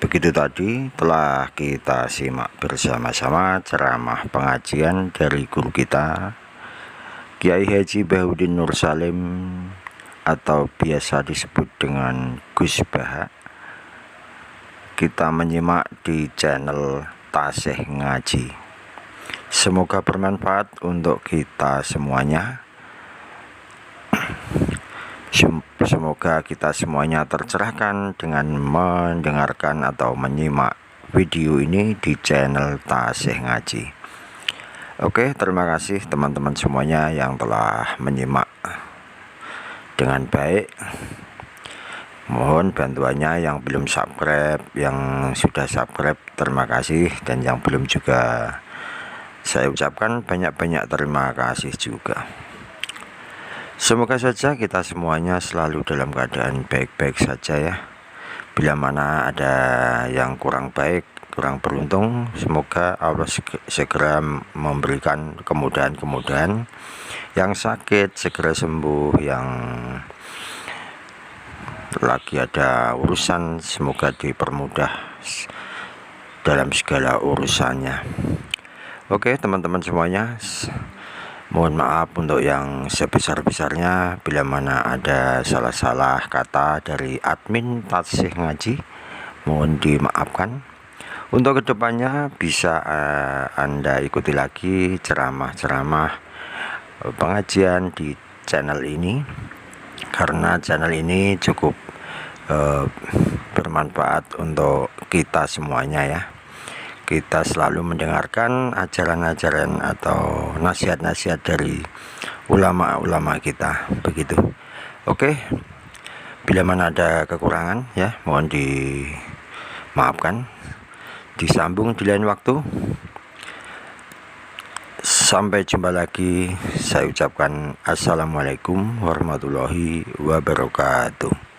Begitu tadi telah kita simak bersama-sama ceramah pengajian dari guru kita Kiai Haji Bahuddin Nur Salim atau biasa disebut dengan Gus Baha. Kita menyimak di channel Tasih Ngaji. Semoga bermanfaat untuk kita semuanya. Semoga kita semuanya tercerahkan dengan mendengarkan atau menyimak video ini di channel Tasih Ngaji. Oke, terima kasih teman-teman semuanya yang telah menyimak dengan baik. Mohon bantuannya yang belum subscribe, yang sudah subscribe terima kasih, dan yang belum juga saya ucapkan banyak-banyak terima kasih juga. Semoga saja kita semuanya selalu dalam keadaan baik-baik saja ya. Bila mana ada yang kurang baik, kurang beruntung, semoga Allah segera memberikan kemudahan-kemudahan. Yang sakit segera sembuh, yang lagi ada urusan semoga dipermudah dalam segala urusannya. Oke teman-teman semuanya, mohon maaf untuk yang sebesar-besarnya bila mana ada salah-salah kata dari admin Tasih Ngaji, mohon dimaafkan. Untuk kedepannya bisa Anda ikuti lagi ceramah-ceramah pengajian di channel ini, karena channel ini cukup bermanfaat untuk kita semuanya ya. Kita selalu mendengarkan ajaran-ajaran atau nasihat-nasihat dari ulama-ulama kita, begitu. Oke, bila mana ada kekurangan ya mohon dimaafkan. Disambung di lain waktu. Sampai jumpa lagi. Saya ucapkan assalamualaikum warahmatullahi wabarakatuh.